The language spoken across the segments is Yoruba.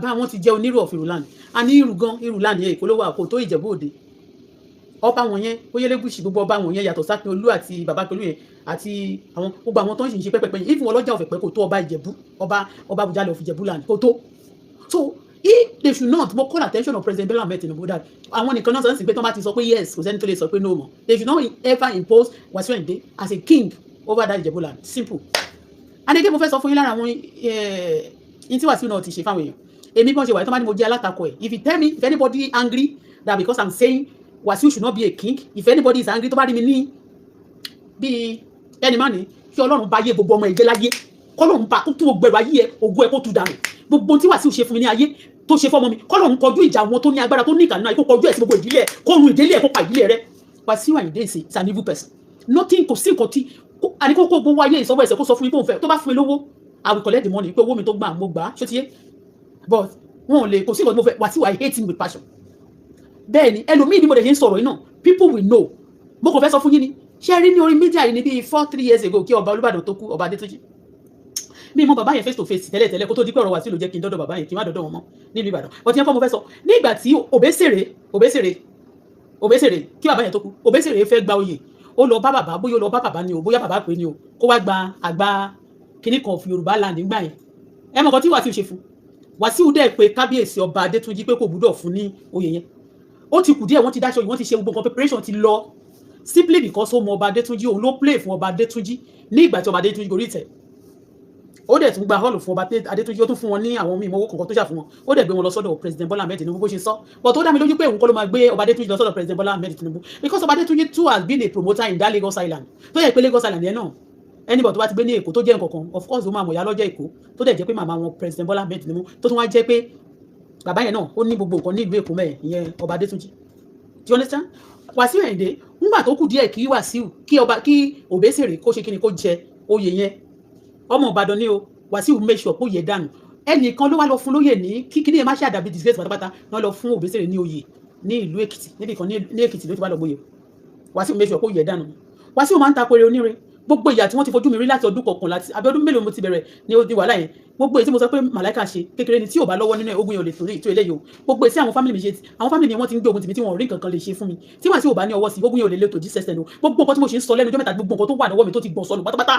bàbá wọn ti jẹ́ onírò of Iruland a ní Iruland yẹn ìkólówó àkó tó Ìjẹ̀bú Òde ọba wọn yẹn Oyèlébùṣì gbogbo ọba wọn yẹn yàtọ̀ Sákínolú àti bàbá pẹ̀lú yẹn àti àwọn gbogbo àwọn tó ń ṣe pẹ́pẹ́pẹ́ yẹn ìfún ọlọ́jà ọ̀fẹ́ pẹ́ kò tó ọba Ìjẹ̀bú ọba Àbújalẹ̀ of Ìjẹ̀búland kò tó. So if they should not call attention of President Bola Ahmed Tinubu that àwọn nìkan náà sọ sí pé tó bá ti sọ pé yes kò sẹ́ni tó lè sọ pé no mọ̀ they should not ever impose Wasiu Ayinde as a king over that Ìjẹ̀búland simple. And again mo fẹ́ sọ fún yín lára àwọn yín tí Wasiu náà ti ṣe fáwọn èèyàn èmi bí wọ́n ṣe wà tó bá ní mo jẹ́ alátakò ẹ̀ if you tell me if anybody angry that because I'm saying Wasiu should not be a king if anybody is angry tó bá rí mi ní bí ẹni má ní kí Ọlọ́run bá yé gbogbo ọmọ ìgbé láyé kọ́lọ́run bá tó gbogbo ẹ̀rọ ayé ẹ ògo ẹ kó tu dànù gbogbo tí Wasiu ṣe fún mi ní ayé tó ṣe fọ́mọ mi kọ́lọ́run kọjú ìjà wọn tó ní agbára tó ní ìkànnì náà kó kọjú ẹ̀ sí gbogbo ìdílé ẹ̀ kó run ìdílé ẹ̀ kó pa ìdílé rẹ̀ Wasiu Ayinde is an evil person nothing kò sí nǹkan tí àníkó kó gbowó ayé ìsọwọ́ ẹ̀sẹ̀ kó sọ fún mi pé òun fẹ́ tó bá fún mi lówó I will collect the money pé owó mi tó gbà mo gbà á ṣó ti yé but wọn ò lè kò sí nǹkan tí mo fẹ́ Wasiu I hate him with passion bẹ́ẹ̀ ni ẹlòmíì ni mo dẹ̀ ṣe ń sọ̀rọ̀ yìí náà people will know mo kò fẹ́ sọ fún yín ni ṣé rí ní orí mídíà yìí ní bíi 4-3 years ago kí ọba Olúbàdàn tó kú ọba Adétúnjì mi mọ bàbá yẹn face to face tẹ́lẹ̀ kó tó di pé ọ̀rọ̀ Wasiu ló jẹ́ kí n dọ́dọ̀ bàbá yẹn kí n má dọ́dọ̀ wọn mọ́ nílùú Ìbàdàn ọtí yẹn kọ́ mo fẹ́ sọ nígbà tí Òbésèré kí bàbá yẹn tó kú Òbésèré fẹ́ gba oyè ó lọ bá bàbá bóyá ó lọ bá bàbá ni o bóyá bàbá pè ni o kó wá gba àgbà kíní kan fi Yorùbá land nígbà yẹn ẹ mọ̀ kan tí Wasiu ṣe fún Wasiu dẹ̀ pé kábíyèsí ọba Adétúnjì pé kò gbúdọ̀ fún ní oyè yẹn ó ti kù díẹ̀ wọ́n ti dáṣọ yìí wọ́n ti ṣe gbogbo nǹkan preparation ti lọ simply because ó mọ ọba Adétúnjì òun ló play fún ọba Adétúnjì ní ìgbà tí ọba Adétúnjì gorí ìtẹ́ ó dẹ̀ tún gba hall fún ọba Adétúnjì ó tún fún wọn ní àwọn míì mọ́wó kankan tó ṣà fún wọn ó dẹ̀ gbé wọn lọ sọ́dọ̀ President Bola Ahmed Tinubu bó ṣe sọ but ó dá mi lójú pé òun kọ́ ló máa gbé ọba Adétúnjì lọ sọ́dọ̀ President Bola Ahmed Tinubu because ọba Adétúnjì too has been a promoter in that Lagos Island tó yẹ pé Lagos Island yẹn náà anybody tó bá ti gbé ní Èkó tó jẹ́ nǹkankan of course ó máa mọ̀ ya lọ́jọ́ Èkó tó dẹ̀ jẹ́ pé màmá wọn President Bola Ahmed Tinubu tó tún wá jẹ́ pé bàbá yẹn náà ó ní gbogbo nǹkan ní ìlú Èkó mẹ́ẹ̀ ìyẹn ọba Adétúnjì do you understand Wasiu Ayinde ńgbà tó kù díẹ̀ kí Wasiu kí Òbésèré kó ṣe kíni kó jẹ oyè yẹn ọmọ Ìbàdàn ni o Wasiu make sure kó yẹ dànù ẹnìkan ló wá lọ fún lóyè ní kíkí ní ẹ má ṣe àdàbí disgrace pátápátá náà lọ fún Òbésèré ní oyè ní ìlú Èkìtì níbi kan ní Èkìtì ló ti wá lọ gbóyè Wasiu make sure kó yẹ dànù Wasiu máa ń ta péré oníire gbogbo ìyà tí wọ́n ti fojú mi rí láti ọdún kọ̀ọ̀kan láti àbí ọdún mélòó mo ti bẹ̀rẹ̀ ní odi wàhálà yẹn gbogbo èyí tí mo sọ pé màláìka ṣe kékeré ni tí ò bá lọ́wọ́ nínú ẹ̀ ogun yẹn ò lè torí ìtò eléyìí o gbogbo èyí tí àwọn fámìlì mi ṣe àwọn fámìlì mi wọ́n ti ń gbé ogun tìmí tí wọ́n rí nǹkan kan lè ṣe fún mi tí wọ́n sì ò bá ní ọwọ́ sí ogun yẹn ò lè lè tòjú sẹ́sẹ̀ o gbogbo nǹkan tí mo ṣe ń sọ lẹ́nu ọjọ́ mẹ́ta gbogbo nǹkan tó wà lọ́wọ́ mi tó ti gbọ̀n sọnù pátápátá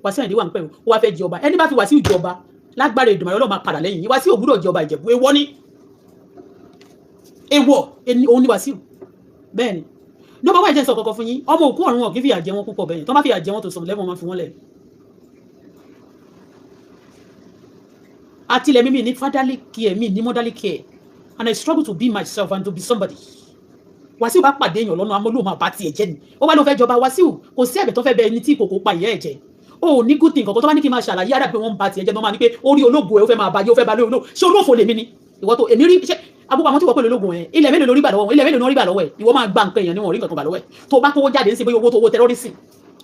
Wasiu Ayinde wà ń pẹ́ o wá fẹ́ jẹ ọba ẹni bá fi Wasiu jẹ ọba lágbára Èdùmàrè Ọlọ́run máa padà lẹ́yìn Wasiu ò gbúdọ̀ jẹ ọba Ìjẹ̀bú èèwọ̀ ni òun ni Wasiu bẹ́ẹ̀ ni ló bá wà jẹ́ sọ kọ̀ọ̀kan fún yín ọmọ òkú ọ̀run wọn kì í fìyà jẹ wọn púpọ̀ bẹ́ẹ̀ tó má fìyà jẹ wọn tó sọ̀rọ̀ lẹ́wọ̀n máa fi wọ́n lẹ̀ àtìlẹ̀ mímí ní fatherly care mi ní motherly care and I struggle to be myself and to be somebody Wasiu bá pàdé èèyàn lọ́nà amúlò máa bá tiẹ̀ jẹ́ ni ó wá ló fẹ́ jọba Wasiu kò sí ẹ̀bẹ̀ tó fẹ́ bẹ ẹni tí ìkòkò pa ìyá ẹ̀ jẹ ó ní good thing kankan tó bá ní kí n máa ṣàlàyé àdàpé wọn bá tiẹ̀ jẹ́ tó máa ní pé orí ológo ẹ̀ ó fẹ́ máa bá yé ó fẹ́ bá lórí ológo ṣé olófò lèmi ni ìwọ tó èmi rí ṣe abúkọ àwọn tí wọ́n pè lólógún ẹ̀ ilẹ̀ mélòó lórí bà lọ́wọ́ ilẹ̀ mélòó lórí bà lọ́wọ́ ẹ̀ ìwọ máa gba nǹkan èèyàn ní wọn rí nǹkan kan bà lọ́wọ́ ẹ̀ tó bá kówó jáde ń ṣe bóyá owó tó owó terrorism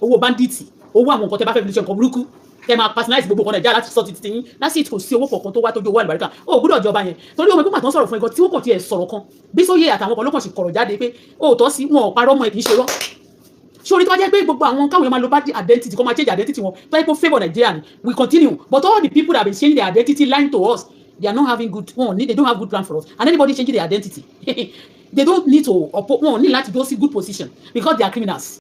owó bandits owó àwọn nǹkan tẹ́ bá fẹ́ fi ṣe nǹkan burúkú tẹ́ máa personalize gbogbo nǹkan nàìjíríà láti sọ títí yín láti kò sí owó kọ̀ọ̀kan tó wá tójú owó àlùbáríkà ó gbọ́dọ̀ jọba yẹn torí omi pípa tó ń sọ̀rọ̀ fún ẹ̀gọ́ tí ó kò tiẹ̀ sọ̀rọ̀ kan bí sóyè àtàwọn kan ló kàn sí kọ̀rọ̀ jáde pé ó tọ́ sí wọn ò parọ́ mọ́ ẹ̀ kì í ṣe rọ́ sórí tó bá jẹ́ pé gbogbo àwọn káwọn èèyàn máa lo bad identity kó máa change identity wọn tó yẹ kó favour Nigeria ni we continue but all the people that have been changing their identity lying to us they are not having good they don't have good plan for us and anybody changing their identity they don't need to wọn need láti go see good position because they are criminals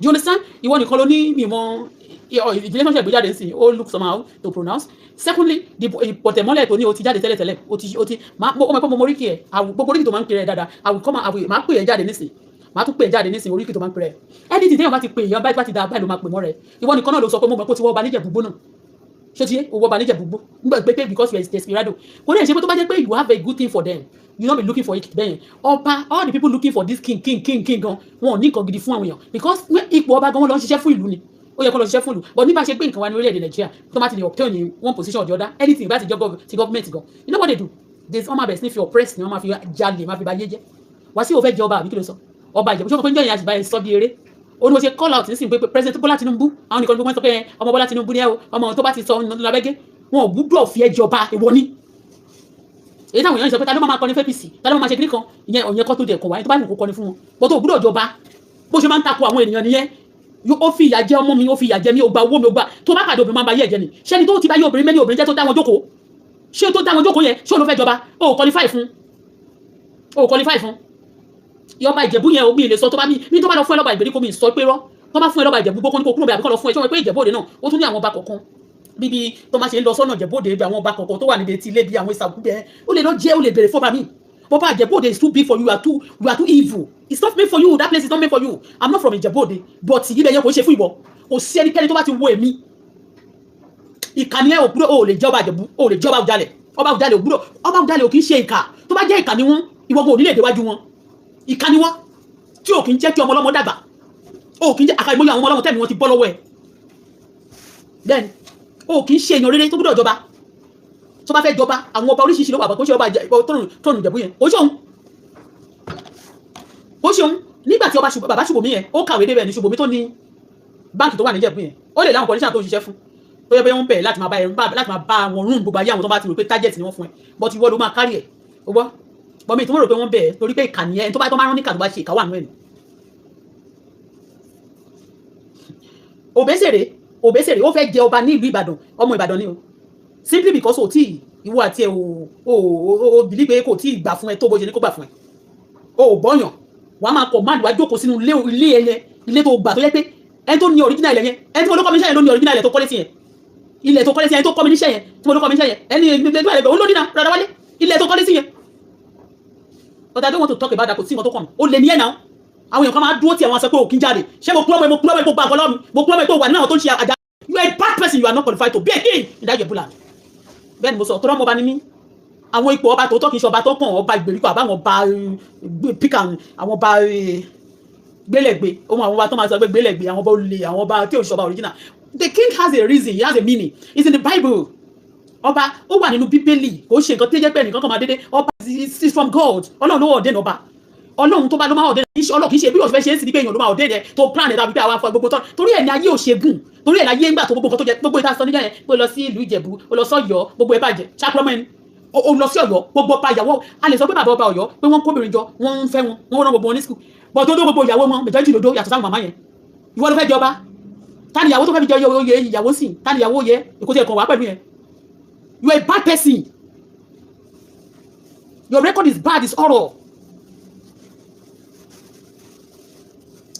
do you understand ìwọ nìkan ló ní mímọ ìdílé náà ṣẹ̀gbé jáde sí ó look somehow to pronounce secondly ìpọ̀tẹ̀mọ́lẹ̀ tó ní o ti jáde tẹ́lẹ̀tẹ́lẹ̀ o ti máa ó mọ̀ pé mo mọ oríkì ẹ̀ gbogbo oríkì tó máa ń kiri ẹ̀ dáadáa máa pè ẹ̀ jáde nísìn máa tún pè ẹ̀ jáde nísìn oríkì tó máa ń kiri ẹ̀ ẹni tí téèyàn bá ti pè èèyàn bá ti da báyìí ló máa pè mọ́ rẹ̀ ìwọ nìkan náà ló sọ pé mo mọ̀ pé ó ti wọ́ ọba níjẹ̀ gbogbo náà ṣé ti yé owó ọba níjẹ̀ gbogbo nígbà pé because you are desperado kò ní ẹ̀ ṣe pé tó bá jẹ́ pé you have a good thing for them you no be looking for it then ọba all the people looking for this king gan wọn ò ní nǹkan gidi fún àwọn èèyàn because ipò ọba gan wọn lọ ń ṣiṣẹ́ fún ìlú ni ó yẹ kó lọ ṣiṣẹ́ fún ìlú but nígbà ṣe gbé nǹkan wa ní orílẹ̀-èdè Nàìjíríà tó máa ti lè obtain ní one position or the other anything bá ti jọ ti government gan you know what they do they wọ́n máa bẹ̀rẹ̀ sí ní fi oppress ni wọ́n máa fi jalè máa fi ba yé jẹ́ Wasiu ò fẹ́ jẹ ọba àbí kí ló sọ ọba Ìjẹ̀bú ṣé o pé ń jọ ìyá àṣìbá ẹ̀ sọ bí eré ó ní mo ṣe call out nísìnyí pé President Bola Tinubu àwọn nìkan ni wọ́n sọ pé ọmọ Bola Tinubu ni ẹ o ọmọ tó bá ti sọ labẹ́gẹ́ wọn ò gbúdọ̀ fi ẹ jọba èwo ni èyí táwọn èèyàn sọ pé ta ló máa kọrin fẹ́ pc ta ló máa ṣe kíní kan ìyẹn òyìn ẹ̀kọ́ tó dẹ̀ kọ̀ wáyé tó bá nìkó kọrin fún wọn bọ́tò ògbúdọ̀ jọba bó ṣe máa ń takò àwọn ènìyàn nìyẹn ó fi ìyà jẹ ọmọ mi ó fi ìyà jẹ mi ó gba owó mi ó gba tó bá pàdé obìnrin máa ń ba ayé ẹ̀jẹ̀ ni ṣẹ́ni tó ti bá yé obìnrin mẹ́ni obìnrin jẹ́ tó dá wọn jókòó ṣé tó dá wọn jókòó yẹn ṣé ló fẹ́ jọba o qualify fún yọba Ìjẹ̀bú yẹn omi lè sọ tó bá mi tó bá lọ fún ẹ lọ́ba ìgbèríko mi sọ pé rọ́ tó bá fún ẹ lọ́ba Ìjẹ̀bú gbókó ní kó kúrò bẹ́ẹ̀ àbíkọ́ lọ fún ẹ ṣé wọ́n pé Ìjẹ̀bú Òde náà ó tún ní àwọn ọba kọ̀ọ̀kan bíbí tó máa ṣe ń lọ sọ́nà Ìjẹ̀bú Òde bí àwọn ọba kọ̀ọ̀kan tó wà níbi etí ilé bí àwọn ìsàkú bẹ́ẹ̀ ó lè lọ jẹ́ ó lè bèrè fọ́ba mi bọ́ba Ìjẹ̀bú Òde is too big for you, you are too evil, it's not made for you, that place is not made for you. I'm not from Ìjẹ̀bú Òde but ilé yẹn kò ṣe fún ìwọ kò sí ẹnikẹ́ni tó bá ti wo èmi ìkànnì ẹ̀ òbúrò ò lè jẹ́ ọba Ìjẹ̀bú ò lè jẹ́ ọba Awùjalẹ̀ òbúrò ọba Awùjalẹ̀ ò kì í ṣe ìkà tó bá jẹ́ ìkà ni wọ́n ìwọ kò nílé ìdéwájú wọn ìkà ni wọ́n tí ò kì í jẹ́ kí ọmọ ọlọ́mọ dàgbà ò kì í jẹ́ àkàìmọye àwọn ọmọ ọlọ́mọ tẹ́mi wọn ti bọ́ lọ́wọ́ ẹ̀ then ò kì í ṣe èèyàn rere tó gbọ́dọ̀ jọba tó bá fẹ́ jọba àwọn ọba oríṣiríṣi ló wà kó ṣe ọba tọ́nù Ìjẹ̀bú yẹn ó ṣeun nígbà tí bàbá Ṣùbòmí yẹn ó kàwé débẹ̀ ní Ṣùbòmí tó ní báńkì tó wà ní Ìjẹ̀bú yẹn ó lè láwọn kọ̀ọ̀díṣà tó ń ṣiṣẹ́ fún tó yẹ pé wọ́n bẹ̀rẹ̀ láti máa bá wọn rún gbogbo ayé àwọn tó bá ti rò pé target ni wọ́n fún ẹ but ìwọ ló máa kárí ẹ̀ ó gbọ́ bọ́mí tó mọ̀ rò pé wọ́n bẹ̀rẹ̀ torí pé ìkànnì ẹ̀ tó bá máa rán níkà tó bá ṣe ìkáwà nù ẹ̀ Òbésèré ó fẹ́ jẹ ọba ní ìlú Ìbàdàn ọmọ Ìbàdàn ni o simply because ìwọ àti ẹ o bìlí pé kò tí ì gbà fún ẹ tó bó ṣe ní kó gbà fún ẹ o bọ́yàn wàá máa command wàá jókòó sínú ilé ẹyẹ ilé tó gbà tó yẹ pé ẹni tó ní original ilẹ̀ yẹn ẹni tí mo ló kọ́ mi níṣẹ́ yẹn ló ní original ilẹ̀ tó kọ́lé sí yẹn ilẹ̀ tó kọ́lé sí yẹn tó kọ́ mi níṣẹ́ yẹn tí mo ló kọ́ mi níṣẹ́ yẹn ẹni ìgbẹ́gbẹ́ rẹ̀ ó lónìí náà rárá wálé ilẹ̀ tó kọ́lé sí yẹn but I don't want to talk about that kò sí nǹkan tó kàn mí ó lè ní ẹ̀ náà àwọn èèyàn kan máa dúró tí àwọn aṣọ pé òkín jáde ṣé mo kúrọ́mọ mo gba àgọ́lọ́ mi mo kúrọ́mọ pé wà nínú àwọn tó ń ṣe àjà you are a bad person, you are not qualified to be a king in that Ìjẹ̀bú land bẹ́ẹ̀ ni mo sọ tó rọ́mọ ọba ni mí àwọn ipò ọba tó tọ́ kì í ṣe ọba tó kàn ọba ìgbèríko àbáwọn ọba píkà àwọn ọba gbélẹ̀gbé ohun àwọn ọba tó máa sọ pé gbélẹ̀gbé àwọn ọba olè àwọn ọba tí ò ṣọba original the king has a reason, he has a meaning, it's in the Bible ọba ó wà nínú Bíbélì kò ṣe nǹkan tó jẹ́ pé ẹnìkan kan máa dédé ọba is from God Ọlọ́run ló wọ̀ ọ̀dẹ́nu ọba Ọlọ́run tó bá ló máa ọ̀dẹ́nu Ọlọ́run kì í ṣe bí òṣìṣẹ́ ṣe ń sì ní pé èèyàn ló máa ọ̀dẹ́nu tó plan ẹ̀ tàbí pé àwọn afọ gbogbo tán torí ẹ̀ ní ayé òṣègùn torí ẹ̀ láyé ńgbà tó gbogbo nǹkan tó jẹ gbogbo ìta sọ níjà yẹn pé lọ sí ìlú Ìjẹ̀bú ó lọ sọ́yọ́ gbogbo ẹ̀ bàjẹ́ ṣàpọ̀mọ́ni ó lọ sí Ọ̀yọ́ gbogbo ọba ìyàwó a lè sọ pé bàbá ọba Ọ̀yọ́ pé wọ́n kóbìnrin jọ wọ́n ń fẹ́ wọn rán gbogbo wọn ní skul bọ̀ tó dó gbogbo ìyàwó wọn bẹ̀jọ́ jìnnà yàtọ̀ sáwọn màmá yẹn ìwọ ló fẹ́ jọba tani ìyàwó tó fẹ́ fi jẹ oyè ìyàwó sí tani ìyàwó yẹ ìkóso ẹ̀kan wà pẹ̀lú yẹn you are a bad person your record is bad, is horror.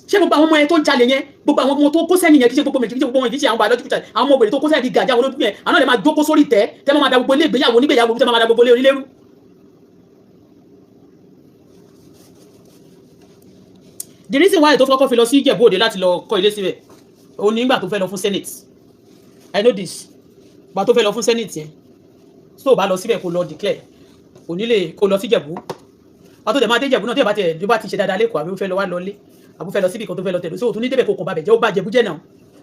ṣé gbogbo àwọn ọmọ yẹn tó ń jalè yẹn gbogbo àwọn ọmọ tó kó sẹ́yìn yẹn kí ṣe gbogbo méjì kí ṣe gbogbo wọn kì í ṣe àwọn biological child àwọn ọmọ òbèrè tó kó sẹ́yìn di gàjà wọn lójú yẹn àwọn náà lè máa jókòó sórí tẹ́ máa da gbogbo ilé ìgbéyàwó onígbéyàwó tẹ́ máa da gbogbo ilé onílérú. the reason why tó fọ́kọ́ fi lọ sí Ìjẹ̀bú Òde láti lọ kọ́ ilé síbẹ̀ òun ní ìgbà tó fẹ́ lọ fún senate I know this gbà tó fẹ́ lọ fún senate yẹn so bá lọ síbẹ̀ kó lọ declare kò nílé kó lọ sí Ìjẹ̀bú ọtọ́ dẹ̀ máa dé Ìjẹ̀bú náà tí ẹ̀ bá ti ṣe dáadáa lẹ́kọ̀ọ́ àbí ó fẹ́ lọ wá lọlé àbú fẹ́ lọ síbi kan tó fẹ́ lọ tẹ̀lé sí òtún ní débẹ̀ kó kàn bá bẹ̀ jẹ́ ó bá Ìjẹ̀bú jẹ́ náà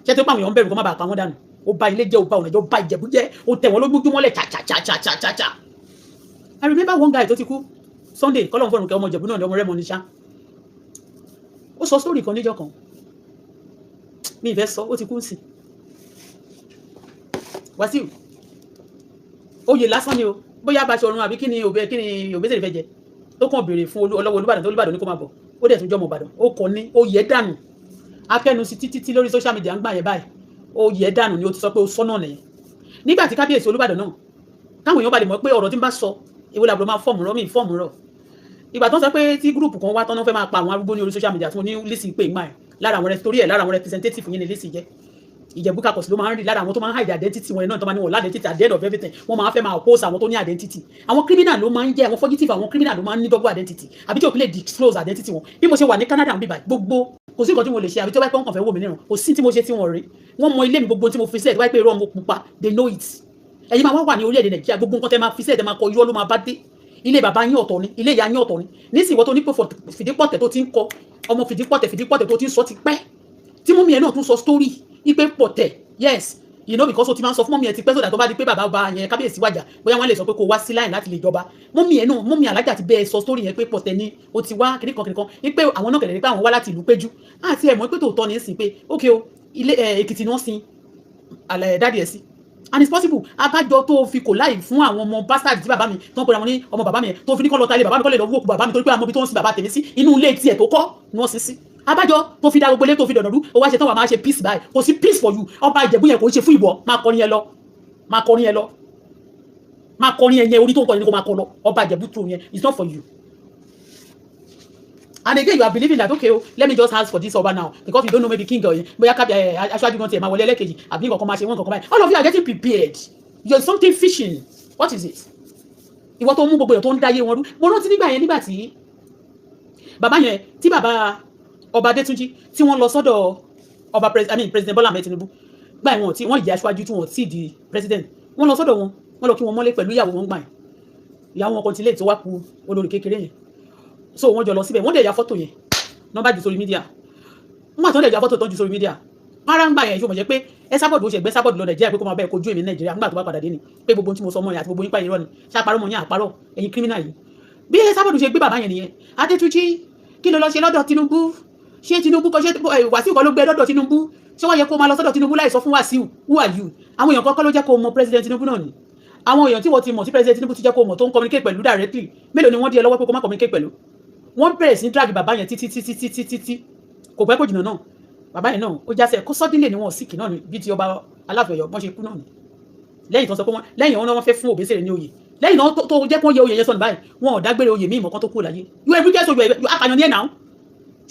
ṣé tó pàwọn èèyàn ń bẹ̀rù kó má bàa pa wọ́n dànù ó bá ilé jẹ́ ó bá ọ̀nà jẹ́ ó bá Ìjẹ̀bú jẹ́ ó tẹ̀ wọ́n lójúmọ́lẹ̀ cha. I remember one guy tó ti kú Sunday kọ́lọ́n fọ́rùn kẹ́ ọmọ Ìjẹ̀bú náà ni ọmọ rẹ̀ mọ́ ní ṣá ó sọ sórí kan níjọ́ kan mi ìfẹ́ sọ ó ti kú sí Wàsíù oyè lásán ni o bóyá Baṣọ̀run àbí kí ni Òbésèré fẹ́ jẹ tó kàn béèrè fún ọlọ́wọ́ Olúbàdàn tó Olúbàdàn ní kó máa bọ̀ ó dẹ̀ tún jọmọ Ìbàdàn ó kọ ní ó yẹ dànù akẹ́nu sí títí lórí social media ń gbà yẹn báyìí ó yẹ dànù ni ó ti sọ pé ó sọ́nà nìyẹn nígbà tí kábíyèsí Olúbàdàn náà táwọn èèyàn bá lè mọ̀ pé ọ̀rọ̀ tí ń bá sọ èwo làbúrò máa fọ́ọ̀mù rọ́ mi fọ́ọ̀mù rọ̀ ìgbà tó ń sọ pé tí gúrùpù kan wá tán náà fẹ́ máa pa àwọn arúgbó ní orí social media tí mo ní Lizzy pé ìgbà ẹ̀ lára àwọn representative yẹn ni Lizzy jẹ́ Ìjẹ̀bú kakọ̀sí ló máa ń rí lára àwọn tó máa ń hide identity wọn náà tó máa ní wọn lá identity at the end of everything wọ́n máa fẹ́ máa oppose àwọn tó ní identity àwọn criminal ló máa ń jẹ́ àwọn fugitive àwọn criminal ló máa ń ní double identity àbí tí o kì lè disclose identity wọn bí mo ṣe wà ní Canada ń bíbá gbogbo kò sí nǹkan tí mo lè ṣe àbí tí ó bá pẹ́ wọn kàn fẹ́ wò mí nírun kò sí tí mo ṣe tí wọ́n rí wọ́n mọ ilé mi gbogbo tí mo fi sílẹ̀ tí wọ́n pẹ́ irọ́ mo pupa they know it ẹ̀yin máa wà ní orílẹ̀-èdè Nàìjíríà gbogbo nǹkan tẹ́ máa fi sílẹ̀ tẹ́ máa kọ irọ́ ló máa bá dé ilé bàbá yín ọ̀tọ̀ ni ilé ìyá yín ọ̀tọ̀ ni nísìnyí wọ́n tó ní pé fìdípọ̀tẹ̀ tó ti ń kọ ọmọ fìdípọ̀tẹ̀ tó ti ń sọ ti pẹ́ tí mú mi ẹ̀ náà tún sọ story ipe pọ̀tẹ̀ yes you know because o ti máa ń sọ fún mọ́mí ẹ̀ ti pẹ́ sódà tó bá di pé bàbá ọba yẹn kábíyèsí wàjà bóyá wọ́n lè sọ pé kó wá sí láì láti lè jọba mọ́mí ẹ̀ náà mọ́mí alájà ti bẹ́ẹ̀ sọ story yẹn pé pọ̀tẹ̀ ni o ti wá kìnìkan ní pé àwọn náà kẹ̀lẹ́ pé àwọn wá láti ìlú péjú àti ẹ̀ mọ̀ pé tòótọ́ ni ń sìn pé ok o ilé Èkìtì náà sin dáàdì ẹ̀ sí and it's possible abájọ tó fi kò láì fún àwọn ọmọ bastard tí bàbá mi tó ń pera wọn ní ọmọ bàbá mi yẹn tó fi ní kọ́ lọ ta ilé bàbá mi kọ́ lè lọ wó òkú bàbá mi torí pé àwọn ọmọ ibi tó ń sin bàbá tèmi sí inú ilé tiẹ̀ tó kọ́ ni wọ́n sin sí abájọ tó fi da gbogbo ilé tó fi dọ̀nàdú ó wá ṣe tán wà máa ṣe peace báyìí kò sí peace for you ọba Ìjẹ̀bú yẹn kò ń ṣe fún ìwọ máa kọrin ẹ lọ máa kọrin ẹ̀yẹ orí tó ń kọrin ní kó máa kọ lọ ọba Ìjẹ̀bú tó yẹn it's not for you. And again, you are believing that, okay, let me just ask for this over now because you don't know maybe king or boya aṣáájú gan tiẹ̀ máa wọlé ẹlẹ́kejì àbí nǹkan kan máa ṣe wọ́n nǹkan kan báyìí. All of you are getting prepared. You are something fishing. What is it? Ìwọ tó mú gbogbo èèyàn tó ń dáyé wọn rú. Mo rántí nígbà yẹn nígbà tí bàbá yẹn tí bàbá ọba Adétúnjí tí wọ́n lọ sọ́dọ̀ ọba president Bọ́lá Ahmed Tinubu gbà yẹn tí wọ́n ìjẹ́ aṣáájú tí wọ́n sì di president wọ́n lọ sọ́dọ̀ wọn wọ́n lọ kí wọn mọ́lé pẹ̀lú ìyàwó wọn gbà yẹn ìyàwó wọn kọ́ńtínlẹ̀ tó wá ku olórí kékeré yẹn so wọ́n jọ lọ síbẹ̀ wọ́n dẹ̀ ya fọ́tò yẹn nọ́mbà jù sórí mídíà wọ́n àtọ́ dẹ̀ ya fọ́tò tó jù sórí mídíà para ń gbà yẹn yóò mọ̀ jẹ́ pé ẹ sábọ̀dù ó ṣe gbé sábọ̀dù lọ Nàìjíríà pé kó máa bẹ́ẹ̀ kojú èmi Nàìjíríà nígbà tó bá padà dé ni pé gbogbo tí mo sọ mọ́ yẹn àti gbogbo yín pa irọ́ ni ṣàparọ́ mọ́ yẹn àparọ́ ẹ̀yin kírímínà yìí bí ẹ sábọ̀dù ṣe gbé bàbá yẹn nìyẹn Adétúnjí kí ló lọ ṣe lọ́dọ̀ Tinubu ṣé Tinubu kọ́ ṣé Wàsíù kọ́ ló gbé lọ́dọ̀ Tinubu ṣé wọ́n yẹ kó máa lọ sọ́dọ̀ Tinubu láì sọ fún Wàsíù who are you àwọn èèyàn kọ́kọ́ ló jẹ́ kó mọ president Tinubu náà ni àwọn èèyàn tí wọ́n ti mọ̀ tí president Tinubu ti jẹ́ kó mọ̀ tó ń communicate pẹ̀lú directly mélòó ni wọ́n di ẹ lọ́wọ́ pé kó má communicate pẹ̀lú wọ́n bẹ̀rẹ̀ sí drag bàbá yẹn títí kò pẹ́ kò jìnnà náà bàbá yẹn náà ó jásẹ̀ kó suddenly ni wọ́n sick náà ni bí ti ọba Aláàfin Ọ̀yọ́ bọ́n ṣe kú náà ni lẹ́yìn tó sọ pé wọ́n lẹ́yìn wọn fẹ́ fún Òbésèré ní oyè lẹ́yìn náà tó jẹ́ kó yẹ oyè yẹn sọnù báyìí wọn ò dágbére oyè míì mọ̀kán tó kú láyé you every day so you apàyàn ní ẹ̀ náà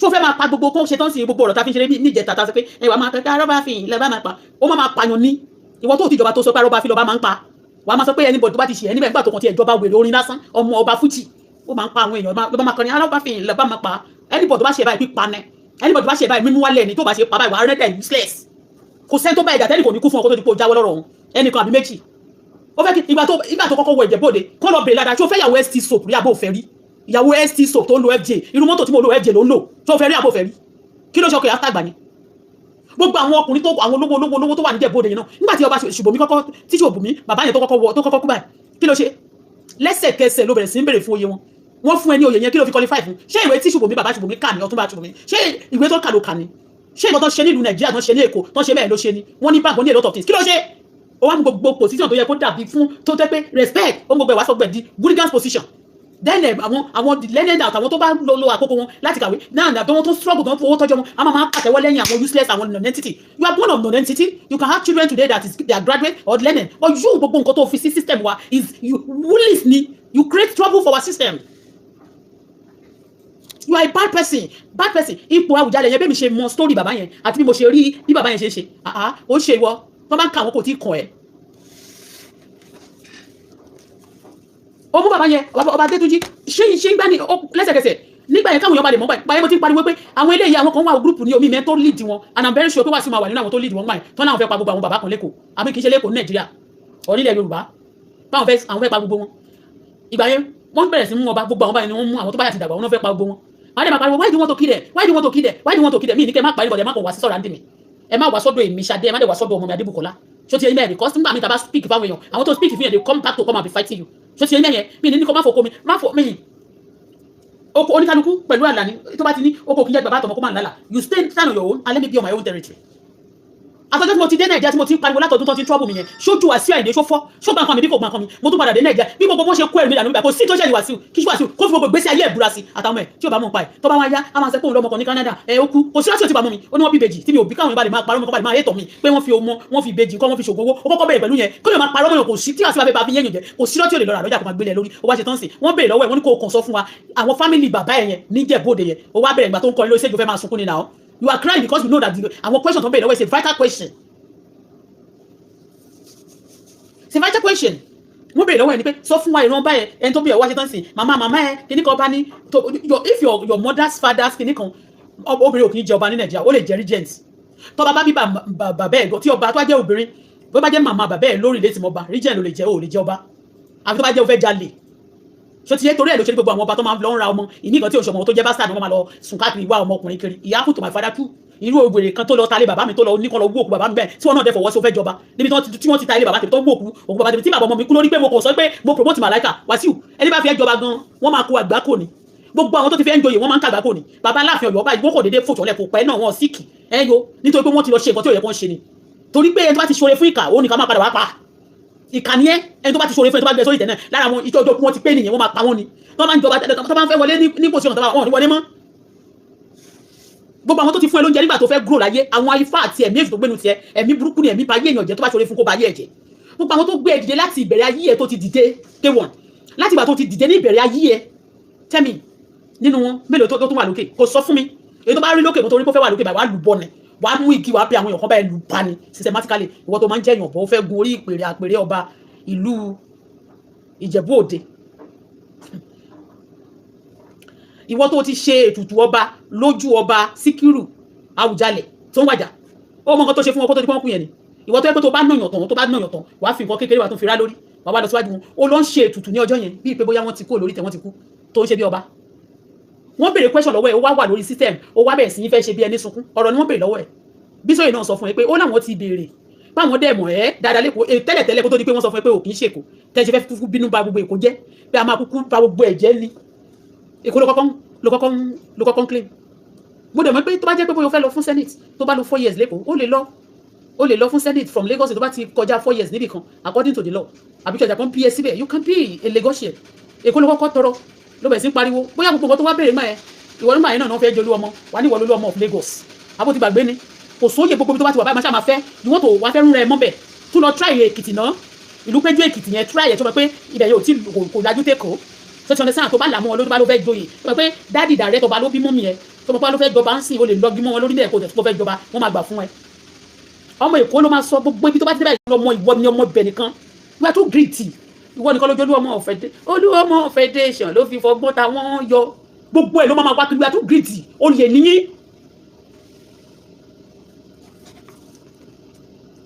ṣó fẹ́ máa pa gbogbo kó ṣe tán sí gbogbo ọ̀rọ̀ tá a fi ń ṣeré ní ìjẹta tá a sọ pé ẹwà máa kẹ́kẹ́ arọ́bà fi ilẹ̀ bá máa pa ó máa pààyàn ní ìwọ tó ti ìjọba tó sọ pé arọ́bà fi lọ́ba máa ń pa wàá máa sọ pé anybody tó bá ti ṣe ẹni bẹ́ẹ̀ nígbà tó kàn ti ìjọba wèrè orin lásán ọmọ ọba fújì ó máa ń pa àwọn èèyàn lọ́ba máa kọrin arọ́bà fi ilẹ̀ bá máa pa anybody tó bá ṣe báyìí pípa ní anybody tó bá ṣe báyìí mímú wálẹ̀ ni tó bá ṣe pa báyìí wà á rẹ́tẹ̀ useless kò sẹ́ni tó bá ẹ̀dá tẹ́nì kò ní kú fún ọkọ tó ti pé o jáwọ́ lọ́rọ̀ ẹnìkan àbí méjì ó fẹ́ kí ìgbà tó kọ́kọ́ wọ Ìjẹ̀bú-Òde kọ́ lọ bèrè ládàá tí ó fẹ́ yàwó st soap rí àbò òfẹ́ rí ìyàwó st soap tó ń lo fj irú mọ́tò tí mo lo fj ló ń lò tó fẹ́ rí àbò òfẹ́ rí kí ló ṣe ọkọ̀ yàtọ̀ àgbà ni gbogbo àwọn ọkùnrin tó àwọn olówó tó wà ní Ìjẹ̀bú-Òde yìí náà nígbà tí ọba Ṣùbọ́mi kọ́kọ́ tí Ṣùbọ́mi bàbá yẹn tó kọ́kọ́ kú báyìí kí ló ṣe lẹ́sẹ̀kẹsẹ̀ ló bẹ̀rẹ̀ sí ń bèrè fún oyè wọn wọ́n fún ẹ ní oyè yẹn kí ló fi qualify fún ṣé ìwé tí Ṣùbọ́mi bàbá Ṣùbọ́mi kà ní Ọ̀túnba Ṣùbọ́mi ṣé ìwé tó kà ló kà ní ṣé ìbọn tó ṣe nílùú Nàìjíríà tó ṣe ní Èkó tó ṣe bẹ́ẹ̀ ló ṣe ni wọ́n ní báńkì wọ́n ní a lot of things kí ló ṣe ó wá mú gbogbo position tó yẹ kó dàbí fún tó tẹ́ pé respect ó ń gbogbo ìwà sọgbẹ̀ di Gúdígán's position then àwọn learned out àwọn tó bá lo àkókò wọn láti kàwé náà nàbẹ wọn tó struggle tó ń fowó tọ́jú wọn a máa pàtẹ́wọ́ lẹ́yìn àwọn useless àwọn non-entity you are born of non-entity you can have children today that is they are graduate or learning but you gbogbo nǹkan tó fi sí system wa is you woolies ni you create trouble for our system you are a bad person ipò Àwùjalẹ̀ yẹn bẹ́ẹ̀ mi ṣe mọ story bàbá yẹn àti bí mo ṣe rí bí bàbá yẹn ṣe ó ṣe ìwọ tó bá ń ka àwọn kò tí ì kàn ẹ́ ó mú bàbá yẹn ọba Adétúnjí ṣe ń gbá ní lẹ́sẹ̀kẹsẹ̀ nígbà yẹn káwọn èèyàn bá lè mọ̀ báyìí mo ti ń pariwo pé àwọn eléyìí àwọn kan wà gúrùpù ní omi mẹ́ tó lead wọn and I'm very sure pé Wàsíù máa wà nínú àwọn tó lead wọn gbà yẹn tó náà fẹ́ pa gbogbo àwọn bàbá kan lẹ́kọ̀ọ́ àbí kì í ṣe lẹ́kọ̀ọ́ ní Nàìjíríà orílẹ̀ Yorùbá báwọn fẹ́ pa gbogbo wọn ìgbà yẹn wọ́n bẹ̀rẹ̀ sí mú ọba gbogbo àwọn báyìí ni wọ́n mú àwọn tó bá yà ti dàgbà wọn fẹ́ pa gbogbo wọn wọ́n á dẹ̀ máa pariwo why do you want to kill them why do you want to kill them why do you want to kill them mí ní kẹ́ má pa anybody ẹ má kàn wá sí sọ̀rọ̀ àǹdí mi ẹ má wá sọ́dọ̀ èmi Ṣadé ẹ má dẹ̀ wá sọ́dọ̀ ọmọ mi Adébùkọ́lá ṣó ti ẹyin mẹ́rin because nígbà mi ta bá speak fáwọn èèyàn àwọn tó speak fún yẹn they come back to come and be fighting you ṣó ti ẹyin mẹ́rin mi ní kó má fọkọ mi má fọ mi oko oníkálukú pẹ̀lú àlàní tó bá ti ní oko kìí jẹ́ bàbá àtọmọ kó má lálà you stand on your own and let me be on my own territory àtọ́jọ́ tí mo ti dé Nàìjíríà tí mo ti ń pariwo látọ̀dún tó ti ń trouble mi yẹn ṣojú Wàsíù Àyìndé ṣó fọ́ ṣó gbà kan mi bí kò gbà kan mi mo tún padà dé Nàìjíríà bí gbogbo wọn ṣe kó ẹ̀rù mi dànù nígbà kò sí tó ṣẹ̀yìn Wàsíù kí Wàsíù kó fi gbogbo ìgbésí ayé ẹ̀bùra sí àtàwọn ẹ̀ tí ò bá mọ̀ pa ẹ̀ tó bá wá yá a máa sẹ́kùn lọ́mọ kan ní Canada ẹ̀ ó kú kò sí láti ò ti bá mọ́ mi ó ní wọ́n bí ìbejì tí mi ò bí káwọn ìbálẹ̀ máa parọ́ mọ́ kọ́ balẹ̀ máa yẹ̀tọ̀ mi pé wọ́n fi ọmọ wọ́n fi ìbejì kọ́ wọ́n fi ṣògbówó ó kọ́kọ́ bẹ̀rẹ̀ pẹ̀lú yẹn kó lè máa parọ́ mọ́ yẹn kò sí tí Wàsíù bá fi yẹ̀yìn jẹ́ kò sí lọ́tí ò lè lọ́ra lọ́jà kó máa gbélé lórí ó wá ṣe tán sí wọ́n bẹ̀rẹ̀ lọ́wọ́ ẹ̀ wọ́n ní kó kàn sọ fún wa àwọn fámìlì bàbá ẹ̀ yẹn ní Ìjẹ̀bú-Òde yẹn ó wá bẹ̀rẹ̀ ìgbà tó ń kọrin lórí ṣéjú fẹ́ máa sunkún ni now you are crying because you know that àwọn question tó ń bẹ̀rẹ̀ lọ́wọ́ is a vital question it's a vital question wọ́n bèrè lọ́wọ́ ẹni pé sọ fún wa ìran báyẹn ẹni tó bí ẹ̀ wá ṣe tán sí màmá ẹ kìíní kan bá ní if your mother's father's kìíní kan obìnrin ò kì í jẹ ọba ní Nàìjíríà ó lè jẹ regent tó bá bí bàbá ẹ̀ tí ọba tó bá jẹ́ obìnrin bó bá jẹ́ màmá bàbá ẹ̀ lórí ilé tí mo bá regent ló lè jẹ́ ò lè jẹ́ ọba àfi tó bá jẹ́ ó fẹ́ jalè ṣó ti yé torí ẹ̀ ló ṣe ní gbogbo àwọn ọba tó máa ń lọ ń ra ọmọ ìní kan tí òṣùwọ̀n tó jẹ́ bastard ni wọ́n máa lọ sùn káàkiri wá ọmọkùnrin kiri ìyá kùtù my father too irú ògbèrè kan tó lọ ta ilé bàbá mi tó lọ oníkan lọ wó òkú bàbá mi bẹ́ẹ̀ tí wọ́n náà dẹ̀ fọwọ́ sí ó fẹ́ jọba níbi tí wọ́n ti ta ilé bàbá tèmi tó wó òkú bàbá tèmi tí bàbá ọmọ mi kú lórí pé mo kò sọ pé mo promote Màláíkà Wàsíù ẹni bá fi ẹ́ jọba gan wọ́n máa kó àgbákò ni gbogbo àwọn tó ti fi ẹ́ ń joyè wọ́n máa ń ká àgbákò ni bàbá Aláàfin Ọ̀yọ́ báyìí wọ́n kò déédéé fòtò lẹ̀ kò pẹ́ náà wọ́n síkì ẹ yo nítorí pé wọ́n ti lọ ṣe nǹkan tí ò yẹ kó ń ṣe ni torí pé ẹni tó bá ti ṣoore fún ìkà ó ní ká máa padà wá pa ìkà ni ẹni tó bá ti ṣoore fún ẹni tó bá gbé sórí ìtẹ̀ náà lára wọn ìjọ ọjọ́ wọn ti pé nìyẹn wọ́n máa pa wọ́n ni tó máa ń jọba tó máa ń fẹ́ wọlé ní pòsíọ̀n tó bá wọn wọlé mọ́ gbogbo àwọn tó ti fún ẹ lóúnjẹ nígbà tó fẹ́ grow láyé àwọn ifá àti ẹ̀mí èṣù tó gbénu tiẹ̀ ẹ̀mí burúkú ni ẹ̀mí bá yé èèyàn jẹ́ tó bá ṣoore fún kó bá yé ẹ̀jẹ̀ gbogbo àwọn tó gbé ẹ dìde láti ìbẹ̀rẹ̀ ayé ẹ tó ti dìde day one láti ìgbà tó ti dìde ní ìbẹ̀rẹ̀ ayé ẹ tell me nínú wọn mélòó tó tún wà lókè kò sọ fún mi èyí tó bá rí lókè kó tó rí kó fẹ́ wà lókè báyìí wàá lù bọ́ ni wàá mú igi wàá pe àwọn èèyàn kan báyìí lù pa ni systematically ìwọ tó máa ń jẹ́ èèyàn bọ́ ó fẹ́ gun orí àpèrè ọba ìlú Ìjẹ̀bú Òde ìwọ tó ti ṣe ètùtù ọba lójú ọba Síkírù Àwùjalẹ̀ tó ń wàjà ó mọ nǹkan tó ṣe fún wọn kó tó di pọ́nkú yẹn ni ìwọ tó yẹ pé tó bá nàyàn tán wàá fi nǹkan kékeré wà tó fi rá lórí wàá wá lọ síwájú wọn ó lọ ń ṣe ètùtù ní ọjọ́ yẹn bíi pé bóyá wọ́n ti kú lórí tẹ̀ wọ́n ti kú tó ń ṣe bí ọba wọ́n béèrè question lọ́wọ́ ẹ̀ ó wá wà lórí system ó wá bẹ̀rẹ̀ sí ní fẹ́ ṣe bí ẹni sunkún ọ̀rọ̀ ni wọ́n béèrè lọ́wọ́ ẹ̀ Bísóyè náà sọ fún ẹ pé ó láwọn ti béèrè báwọn dẹ̀ mọ̀ ẹ́ dáadáa lẹ́kọ̀ọ́ tẹ́lẹ̀tẹ́lẹ̀ kó tó di pé wọ́n sọ fún ẹ pé ò kì í ṣèkó tẹ́lẹ̀ ṣe fẹ́ kúkú bínú ba gbogbo Èkó jẹ́ pé a máa kúkú ba gbogbo ẹ̀ jẹ́ ni Èkó ló kọ́kọ́ claim mo dẹ̀ mọ̀ pé tó bá jẹ́ pé bóyá o fẹ́ lọ fún Senate tó bá lọ 4 years lẹ́kọ̀ọ́ ó lè lọ fún Senate from Lagos tó bá ti kọjá 4 years níbì kan according to the law àbí kí ọjà kan PS síbẹ̀ you can be a Lagosian Èkó ló kọ́kọ́ tọrọ ló bẹ̀ sí pariwo bóyá gbogbo nǹkan tó wá béèrè máa ẹ ìwọ ní máa yẹn náà fẹ́ jolú ọmọ wà ní ìwọ lólú ọmọ of Lagos àbó ti gbàgbé ni kò sóye gbogbo tó bá ti wà báyìí máa ṣáà máa fẹ́ ni wọ́n tó wá fẹ́ rún rẹ mọ́ bẹ̀ tún lọ try Èkìtì náà ìlú péjú Èkìtì yẹn try ẹ̀ tó mọ̀ pé ibẹ̀ yóò tí kò dájú tẹ́kọ̀ọ́ tó ti ọ̀nẹ́sàn tó bá làmú wọn lórí bá ló fẹ́ joyè tó mọ̀ pé dáàdì dàrẹ́ tó bá ló bímọ mi yẹn tó mọ̀ pé ló fẹ́ jọba ń sìn o lè lọ bímọ wọn lórí bẹ́ẹ̀ kó tẹ̀ tó fẹ́ jọba wọ́n máa gbà fún ẹ ọmọ Èkó ló máa sọ gbogbo ibi tó bá ti bẹ́ẹ̀ lọ́mọ ìwọ ni ọmọ ibẹ̀ nìkan you are too greedy ìwọ nìkan lójú Olúọmọ Federation ló fi fọgbọ́n ta wọ́n yọ gbogbo ẹ̀ ló máa wá kiri you are too greedy ó lè níyìn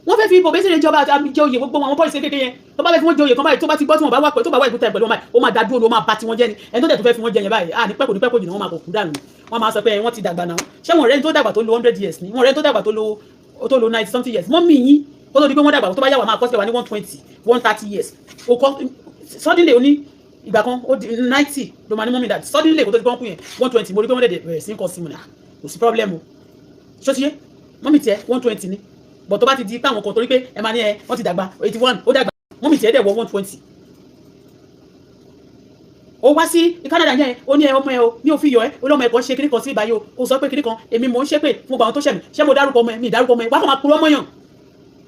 wọ́n fẹ́ fi ibò bẹ́sẹ̀ ìjọba àti jẹ oyè gbogbo àwọn pọ́lìsì kékeré yẹn tó bá fẹ́ fi wọ́n jẹ oyè kan báyìí tó bá ti gbọ́ tí wọ́n bá wà pẹ̀lú tó bá wà ìgbésẹ̀ pẹ̀lú ó máa dájú ó máa bá tiwọn jẹ́ ni ẹni tó dẹ̀ tó fẹ́ fi wọ́n jẹ yẹn báyìí ní pẹ́kò jìnnà wọ́n máa kò kú dànù wọ́n máa sọ pé wọ́n ti dàgbà náà ṣé wọ́n rẹ́ni tó dàgbà tó lo 100 years ni wọ́n rẹ́ni tó dàgbà tó lo 90 something years mọ́ mi yín kó tó di pé wọ́n dàgbà tó bá yà wà máa kọ́ sílẹ̀ wà ní 120 130 years ó kọ́ suddenly ó ní ìgbà kan ó di 90 ló máa ní mọ́mí dàbí suddenly kó tó di pé wọ́n kú yẹn 120 mo rí pé wọ́n dẹ̀ bẹ̀rẹ̀ sí ń kọ́ sí mu náà kò sí problem o ṣó ti yé mọ́mí tiẹ̀ 120 ni bọ̀ tó bá ti di pé àwọn kan torí pé ẹ máa ní wọ́n ti dàgbà 81 ó dàgbà mọ́mí tiẹ̀ dẹ̀ wọ 120 ó wá sí Canada yẹn ó ní ọmọ ẹ o ní òfin yọ ẹ olómọ ẹ̀kọ́ ṣe kíní kan sí ìbáyọ ó sọ pé kíní kan èmi mò ń ṣe pé fún àwọn tó ṣẹ̀mí ṣé mo dárúkọ ọmọ ẹ mi ìdárúkọ ọmọ ẹ wàá kàn máa purọ́ mọ́yàn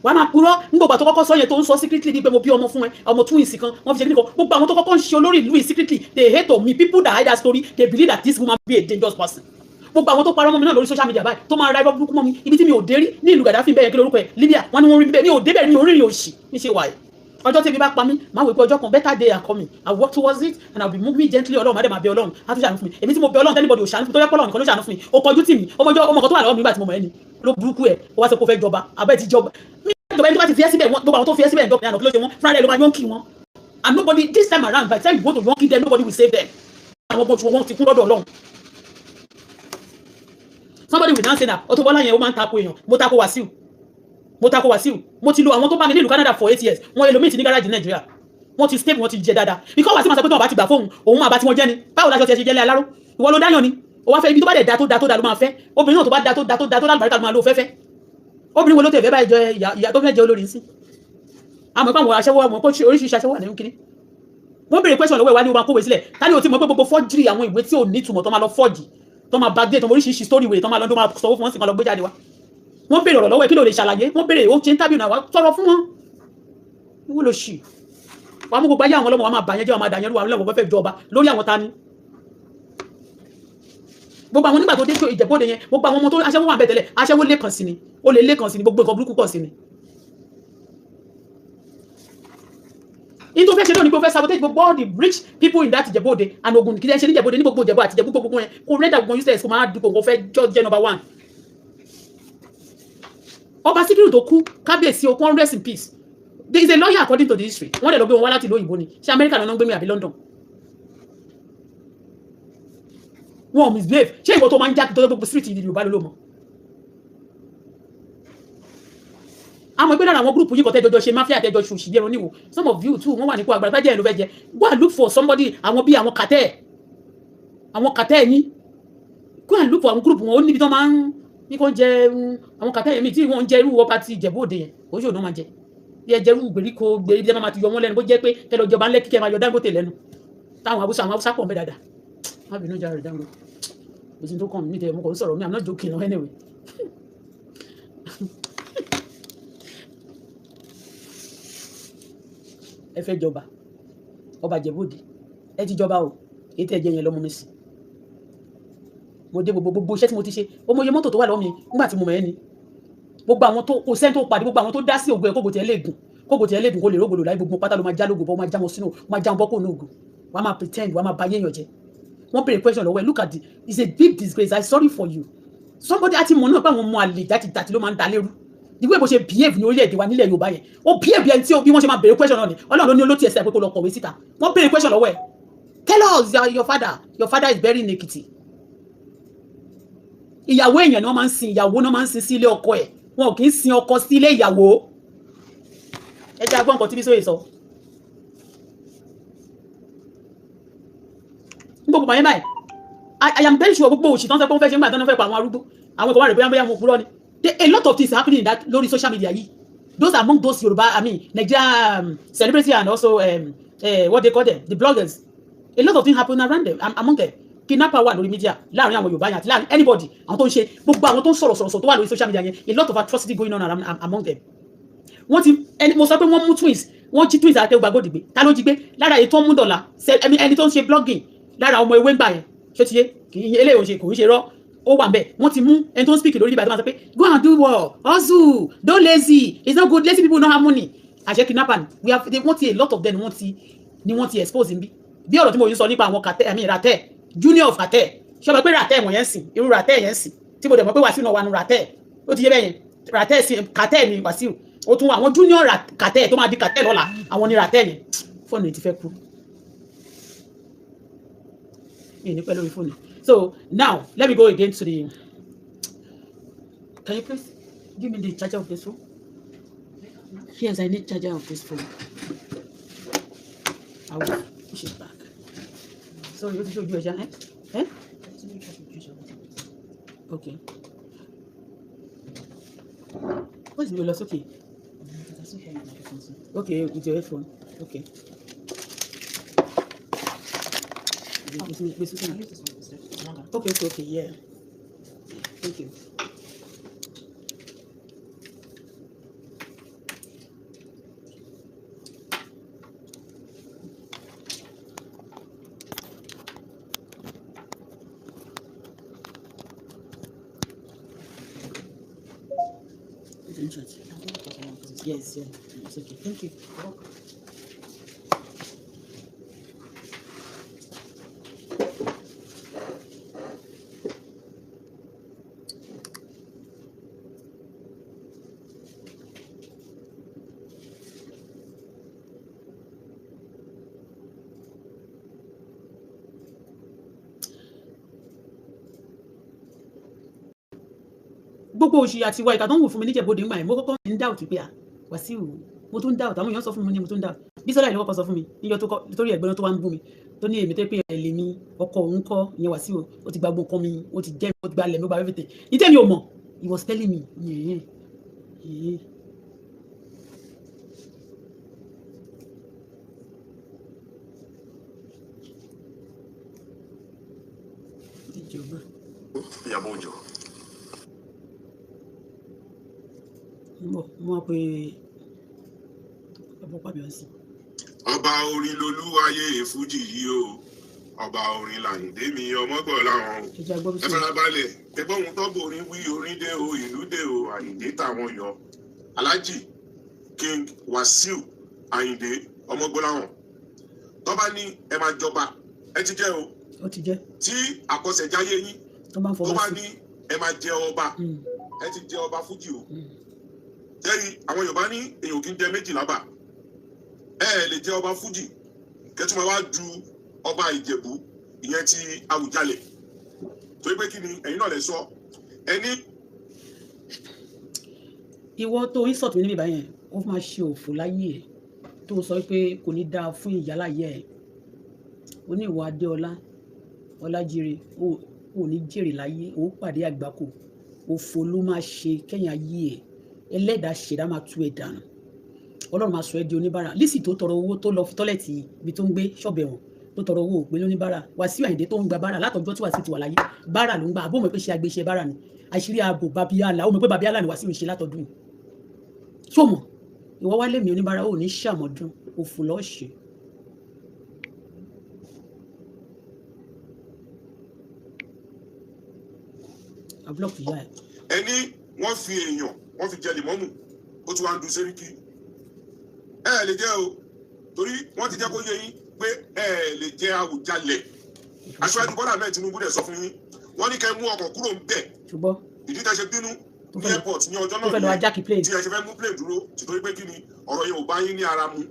wàá máa purọ́ nígbà tó kọ́kọ́ sọ yẹn tó ń sọ secretly bíi pé mo bí ọmọ fún ẹ ọmọ twins kan wọ́n fi ṣe kíní kan gbogbo àwọn tó kọ́kọ́ ń ṣe olórí ìlú yìí secretly they hate on me people that hide that story they believe that this woman be a dangerous person gbogbo àwọn tó parọ́ mọ́ mi náà lórí social media báyìí tó máa ra irọ́ burúkú mọ́ mi ibi tí mi ò dé rí ní ìlú Gaddafi bẹ́ẹ̀ kí lórúkọ ẹ̀ Libya wọ́n ní wọ́n rí bẹ́ẹ̀ mi ò dé bẹ́ẹ̀ ní orí ìrìn òṣì ní ṣe wáyé ọjọ́ tí ebi bá pa mí máa wò pé ọjọ́ kan better day are coming I work towards it and I will be moving gently Ọlọ́run má dẹ̀ máa bẹ Ọlọ́run á tún ṣàánú fún mi èmi tí mo bẹ Ọlọ́run anybody ò ṣàánú fún mi tó yẹ pé Ọlọ́run nìkan ló ṣàánú fún mi ó kọjú tì mí ọmọ kan tó wà lọ́wọ́ mi nígbà tí mo mọ̀ ẹ́ ni ló burúkú ẹ̀ ó wá sọ pé ó fẹ́ jọba abẹ́ ti jọba ìjọba ẹni tó bá ti fi ẹ́ síbẹ̀ gbogbo àwọn tó fi ẹ́ síbẹ̀ ìjọba ìyànà kí ló ṣe wọ́n fúnra rẹ̀ ló máa yọ̀ ń kí wọn and nobody this time around by the time you go to yọ̀ ń kí them nobody will save them àwọn ọmọ wọn ti kún lọ́dọ̀ Ọlọ́run somebody will now say that Auto Bola yẹn ó máa ń tako èèyàn mo tako Wàsíù mo ti lo àwọn tó bá mi nílùú Canada for 8 years wọn ẹlòmíì ti ní gáràjì Nàìjíríà wọn ti stable wọn ti jẹ dáadáa because Wàsíù máa sọ pé tí wọn bá ti gbà fóun òun máa bá tí wọn jẹ ni báwo la ṣe jẹ lé aláró ìwọ ló dáyàn ni ó wá fẹ́ ibi tó bá dẹ̀ da ló máa fẹ́ obìnrin náà tó bá da tó lálùbáríkà ló máa lò fẹ́fẹ́ obìnrin wo ló tẹ̀ fẹ́ báyìí jọ ìyá tó fẹ́ jẹ olórí sí àmọ́ ìpàwọn aṣẹ́wó ọmọ kó oríṣiríṣi aṣẹ́wó wà nínú kínní wọ́n béèrè question lọ́wọ́ ìwà ní ọba kówé sílẹ̀ ta ni o ti mọ̀ pé gbogbo fọ́jìrì àwọn ìwé tí ò ní ìtumọ̀ tó máa lọ fọ́jì tó máa bá dé tó oríṣiríṣi story wèrè tó máa lọ tó máa sọwọ́ fún wọn sì kan lọ gbé jáde wá wọ́n béèrè ọ̀rọ̀ lọ́wọ́ ẹ̀ kí ló lè ṣàlàyé wọ́n béèrè ó ṣe ń tábìlì náà wá sọ̀rọ̀ fún wọn wọ́n lọ ṣì wà mú gbogbo ayé àwọn ọlọ́mọ wa máa bàyẹn jẹ́ wọn máa dàyẹn rú àwọn ọlọ́mọ fẹ́ jọba lórí àwọn ta ni gbogbo àwọn nígbà tó dé Ìjẹ̀bú-Òde yẹn gbogbo àwọn ọmọ tó aṣẹ́wó wà bẹ́ẹ̀ tẹ́lẹ̀ aṣẹ́wó lẹ́kàn sí ni ó lè lẹ́kàn sí ni gbogbo nǹkan burúkú kàn sí ni in tó fẹ́ ṣe náà ni pé ó fẹ́ sabotage gbogbo all the rich people in that Ìjẹ̀bú-Òde and Ògùn kìí ṣe ní Ìjẹ̀bú-Òde ní gbogbo Ìjẹ̀bú àti Ìjẹ̀bú gbogbo yẹn kò rẹ́dà gbogbo useless kò máa dùn kò fẹ́ jẹ́ number 1 ọba Síkírù tó kú kábíyèsí okun rest in peace there is a lawyer according to the history wọ́n dẹ̀ lọ gbé wọn wá láti ìlú òyìnbó ni ṣé Amẹ́ríkà náà ń gbé mi àbí London wọn ò misbehave ṣé ìwọ tó máa ń já tó gbogbo street ìdí Yorùbá ló lò mọ́ àmọ́ ìgbé lára àwọn gúrùpù yìí kò tẹ́jọjọ ṣe máfíà tẹ́jọ ṣòṣì bí ẹran níwò some of you too wọ́n wà nípò àgbàlagbà jẹ́ ìlú fẹ́ jẹ go and look for somebody àwọn bíi àwọn kàtẹ́ yín go and look for àwọn gúrùpù wọn ó níbi tó máa ń ní kó jẹ àwọn kàtẹ́ yẹn mi tí wọ́n ń jẹ irú ọba ti Ìjẹ̀bú-Òde yẹn oṣù òun máa jẹ bí ẹ jẹ irú gbèríko gbèrí bí ẹ máa ti yọ wọn lẹ́nu bó jẹ́ pé tẹ́lẹ̀ ọjọba ńlẹ́ kíkẹ́ máa yọ Dangote lẹ́nu táwọn Haúsá pọ̀ mẹ́ dáadáa má bínú járe rẹ̀ Dangote òsì tó kàn mí tẹ̀ mo kàn ń sọ̀rọ̀ mi I'm not joking anyway ẹ fẹ́ jọba ọba Ìjẹ̀bú-Òde ẹ ti jọba o èyí tẹ́ ẹ jẹ yẹn lọ́mú mi sí mo dé gbogbo iṣẹ́ tí mo ti ṣe ó mọ iye mọ́tò tó wà lọ́wọ́ mi nígbà tí mo mọ̀ ẹ́ ni gbogbo àwọn tó kò sẹ́ni tó pàdé gbogbo àwọn tó dá sí ògùn ẹ̀ kókò tí ẹ lè gùn kó lè rógbòlò láì gbogbo pátá ló máa já lógo bọ́ máa já wọn sínú máa já wọn bọ́ kó ní ògùn wàá máa pretend wàá máa ba yéèyàn jẹ wọ́n béèrè question lọ́wọ́ ẹ̀ look at it it's a big disgrace I'm sorry for you somebody àti mọ̀ náà pé àwọn ọmọ àlè dátidàti ló máa ń da lérú ìwé bó ṣe behave ní orílẹ̀-èdè wa nílẹ̀ Yorùbá yẹn ó behave ẹni tí bí wọ́n ṣe máa béèrè question náà ni Ọlọ́run ló ní olóòtú ẹsẹ̀ pé kó lọ kọ̀wé síta wọ́n béèrè question lọ́wọ́ ẹ̀ tell us your father is buried in Ekiti ìyàwó èèyàn ni wọ́n máa ń sin ìyàwó náà máa ń sin sí ilé ọkọ ẹ̀ wọn ò kì í sin ọkọ sí ilé ìyàwó ẹ jẹ́ agbọ́n nǹkan tí Bísóyè sọ gbogbo bàyẹn báyìí I am very sure gbogbo òṣì tán sọ pé wọ́n fẹ́ ṣe ń gbà tán fẹ́ pa àwọn arúgbó àwọn ìkọ̀wá rẹ̀ bóyá mo purọ́ ni a lot of things happening in that lórí social media yìí those are among those Yoruba Nigeria celebrity and also what they call them the bloggers a lot of things happen around them among them kidnapper wà lórí media láàrin àwọn Yorùbá yẹn àti láàrin anybody àwọn tó ń ṣe gbogbo àwọn tó ń sọ̀rọ̀ tó wà lórí social media yẹn a lot of atrocity going on around among them wọ́n ti mo sọ pé wọ́n mú twins wọ́n jí twins àti Gbàgòdì gbé ta ló jí gbé lára èyí tó ń mú dọ̀là ẹni tó ń ṣe blogging lára ọmọ ewé ń gbà yẹn ṣé ti yé kì í eléyìí ṣe kò ń ṣe rọ́ ó wà ń bẹ̀ wọ́n ti mú ẹni tó ń speak lórí ibà tó máa sọ pé go and do well hustle don't lazy it's not good lazy people don't have money àṣẹ kidnapper we have wọ́n ti a lot of them ni wọ́n ti expose bí ọ̀rọ̀ tí mo yìí sọ nípa àwọn ratẹ́ junior of ratẹ́ ṣé ọmọ pé ratẹ́ wọ̀n yẹn sìn irú ratẹ́ yẹn sìn tí mo dẹ̀ mọ̀ pé Wàsíù náà wà nù ratẹ́ ó ti yé bẹ́ẹ̀ yẹn ratẹ́ sí kàtẹ́ ni Wàsíù ó tún àwọn junior kàtẹ́ tó máa di kàtẹ́ lọ́la àwọn ni ratẹ́ yẹn fóònù ti fẹ́ kú yìí ní pẹ́ lórí fóònù. So now let me go again to the. Can you please give me the charger of this phone? Yes, I need charger of this phone. I will push it back. So you show you again, eh? Okay. What's the loss? Okay. Okay, with your headphone. Okay. Okay, yeah. Thank you. Yes, yeah. It's okay. Thank you. Gbogbo òṣì àti ìwà ìkà tó ń wù fún mi níjẹ̀bọ́dé ńgbà yẹn mo kọ́kọ́ ń doubt pé Wàsíù mo tún doubt àwọn èèyàn sọ fún mi ní mo tún doubt Bísọ́lá ìlú kọ́kọ́ sọ fún mi níjọ́ tó kọ́ torí ẹ̀gbọ́n tó wá ń bú mi tó ní èmi tó pé ẹ̀ lè mi ọkọ òun kọ́ ìyẹn Wàsíù ó ti gba gbogbo nǹkan mi ó ti jẹ́ ó ti gba lẹ̀ mi ó gba everything ní tẹ́mi ò mọ̀ he was telling me ìyàbọ̀ òjò. mo pe ọbọ pàbí ọsìn. Ọba orin lolúwayé fújì yìí o ọba orin làyìndé mi ọmọgbọ làwọn o ẹ farabalẹ̀ ẹgbọ́n ohun tó borin wí orin dé o ìlú dé o àyìndé táwọn yọ Alhaji King Wàsíù Àyìndé ọmọgbọ làwọn tó bá ní ẹ máa jọba ẹ ti jẹ o ó ti jẹ tí àkọsẹ̀jáyé yín tó bá ní ẹ máa jẹ ọba ẹ ti jẹ ọba fújì o jẹ́rìí àwọn Yorùbá ní èèyàn kì í jẹ méjì lábà ẹ lè jẹ ọba fújì kẹtùmọ̀ wá ju ọba Ìjẹ̀bú ìyẹn ti Àwùjalẹ̀ torí pé kí ni ẹ̀yin náà lè sọ ẹni. ìwọ tó ń sọ̀tún níbi báyẹn ó máa ṣe òfò láyé ẹ̀ tó sọ pé kò ní dáa fún ìyáláyé ẹ̀ ó ní ìwà Adéọlá Ọlájírè ó ní jèrè láyé ó pàdé àgbákò òfò ló máa ṣe kẹ́yìn ayé ẹ̀ ẹlẹ́dàá ṣẹ̀dá máa tú ẹ̀ dànù Ọlọ́run máa sọ ẹ́ di oníbàárà Lizzy tó tọrọ owó tó lọ fi tọ́lẹ̀tì ibi tó ń gbé ṣọ́ọ̀bù ẹ̀wọ̀n tó tọrọ owó òpin lóníbàárà Wàsíù Àyìndé tó ń gba bàárà látọjọ́ tí Wàsíù ti wà láyé bàárà ló ń gba àbómọ̀ pé ṣe àgbéṣe bàárà ni àṣírí ààbò babiala ó mọ̀ pé babiala ni Wàsíù ń ṣe látọdún ṣó mọ̀ ìwọ wálé mi oníbàárà ò ní ṣàmọ̀dún òfò lọ́ọ́ ṣe. àbúlọ̀kì yá ẹ̀. ẹni wọ́n fi èèyàn wọ́n fi jẹ lìmọ́mù ó tún wá ń du sẹ́ríkì ẹ lè jẹ́ o torí wọ́n ti jẹ́ kó yé yín pé ẹ lè jẹ́ Àwùjalẹ̀ Aṣíwájú Bọ́lá Ahmed Tinubu dẹ̀ sọ fún yín wọ́n ní kẹ́ mú ọkọ̀ kúrò ń bẹ̀ ìdí tẹ́ ṣe bínú ní airport ní ọjọ́ náà tí ẹ ṣe fẹ́ mú plane dúró títorí pé kí ni ọ̀rọ̀ yẹn ò bá yín ní ara mu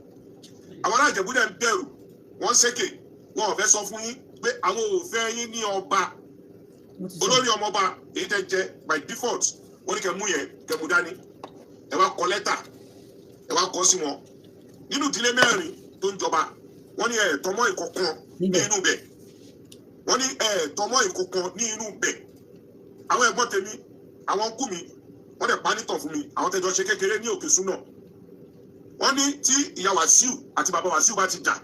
àwọn ará Ìjẹ̀bú dẹ̀ ń bẹ̀rù wọ́n ṣèké wọn ò fẹ́ sọ fún yín pé àwọn ò fẹ́ yín ní ọba olórí ọmọọba èyí tẹ́ jẹ by default wọ́n ní kẹ́ mú yẹn kẹ́ mú dání ẹ wá kọ lẹ́tà ẹ wá kọ sí wọn nínú ìdílé mẹ́rin tó ń jọba wọ́n ní tọmọ ìkọ̀kan ní inú bẹ̀ wọ́n ní tọmọ ìkọ̀kan ní inú bẹ̀ àwọn ẹ̀gbọ́n tèmi àwọn ọkú mi wọ́n dẹ̀ pa nítàn fún mi àwọn tẹ́jọ ṣe kékeré ní òkè súnà wọ́n ní tí ìyá Wàsíù àti bàbá Wàsíù bá ti jà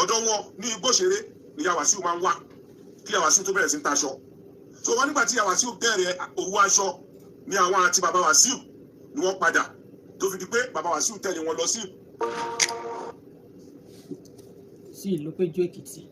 ọ̀dọ̀ wọn ní Igbóṣeré ni ìyá Wàsíù máa ń wà kí ìyá Wàsíù tó bẹ̀rẹ̀ sí ń taṣọ so wọ́n nígbà tí ìyá Wàsíù bẹ̀rẹ̀ owó aṣọ ni àwọn àti bàbá Wàsíù ni wọ́n padà tó fi di pé bàbá Wàsíù tẹ̀lé wọn lọ sí ìlú Péjú Èkìtì.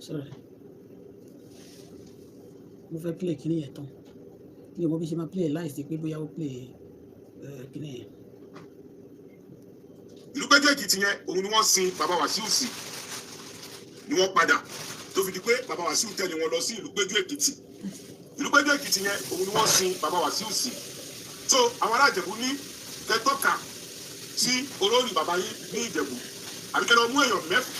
Sorry. Mo fẹ́ play kíní yẹn tán. Mi ò mọ bí ṣe máa play láìsí pé bóyá ó play kíní yẹn. ìlú Péjú Èkìtì yẹn òun ni wọ́n sin bàbá Wàsíù sí ni wọ́n padà tó fi di pé bàbá Wàsíù tẹ̀lé wọn lọ sí ìlú Péjú Èkìtì ìlú Péjú Èkìtì yẹn òun ni wọ́n sin bàbá Wàsíù sí so àwọn ará Ìjẹ̀bú ní kẹtọ́ka sí olórí bàbá yín ní Ìjẹ̀bú àbíkẹ́ lọ mú èèyàn mẹ́fà.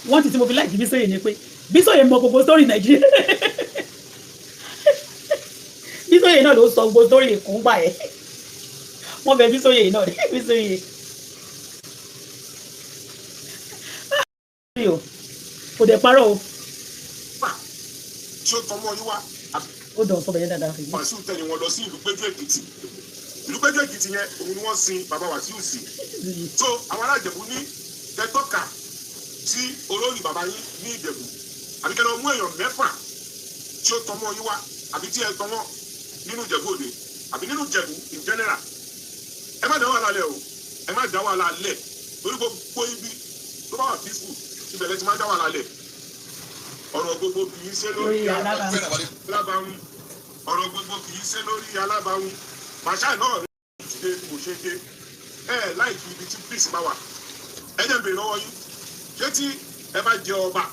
wọ́n ti tí mo fi láìkí Bísóyè ni pé Bísóyè mọ gbogbo sórí Nàìjíríà Bísóyè náà ló sọ gbogbo sórí Èkó ń gbà ẹ́ wọ́n bẹ Bísóyè náà ní Bísóyè. kò dẹ̀ parọ́ o. ṣé o tọmọ yín wá. ó dàn sọ bẹ̀yẹn dáadáa. Wàsíù tẹ̀lé wọn lọ sí ìlú Péjú Èkìtì ìlú Péjú Èkìtì yẹn òun ni wọ́n sin bàbá Wàsíù sí so àwọn ará Ìjẹ̀bú ní kẹtọ́ka sí olórí bàbá yín ní Ìjẹ̀bú àbí kẹ́ lọ mú èèyàn mẹ́fà tí ó tọmọ yín wá àbí tí ẹ tọmọ nínú Ìjẹ̀bú Òde àbí nínú Ìjẹ̀bú in general ẹ má dá wàhálà lẹ̀ o ẹ má dá wàhálà lẹ̀ lórí gbogbo ibi tó bá wà peaceful ìbẹ̀rẹ̀ ti má dá wàhálà lẹ̀ ọ̀rọ̀ gbogbo kì í ṣe lórí alábàáhùn ọ̀rọ̀ gbogbo kì í ṣe lórí alábàáhùn màṣá náà rí ṣe kò ṣe dé láìkí ibi tí peace bá wà ẹ jẹ́ bèrè lọ́wọ́ yín ṣé tí ẹ bá jẹ ọba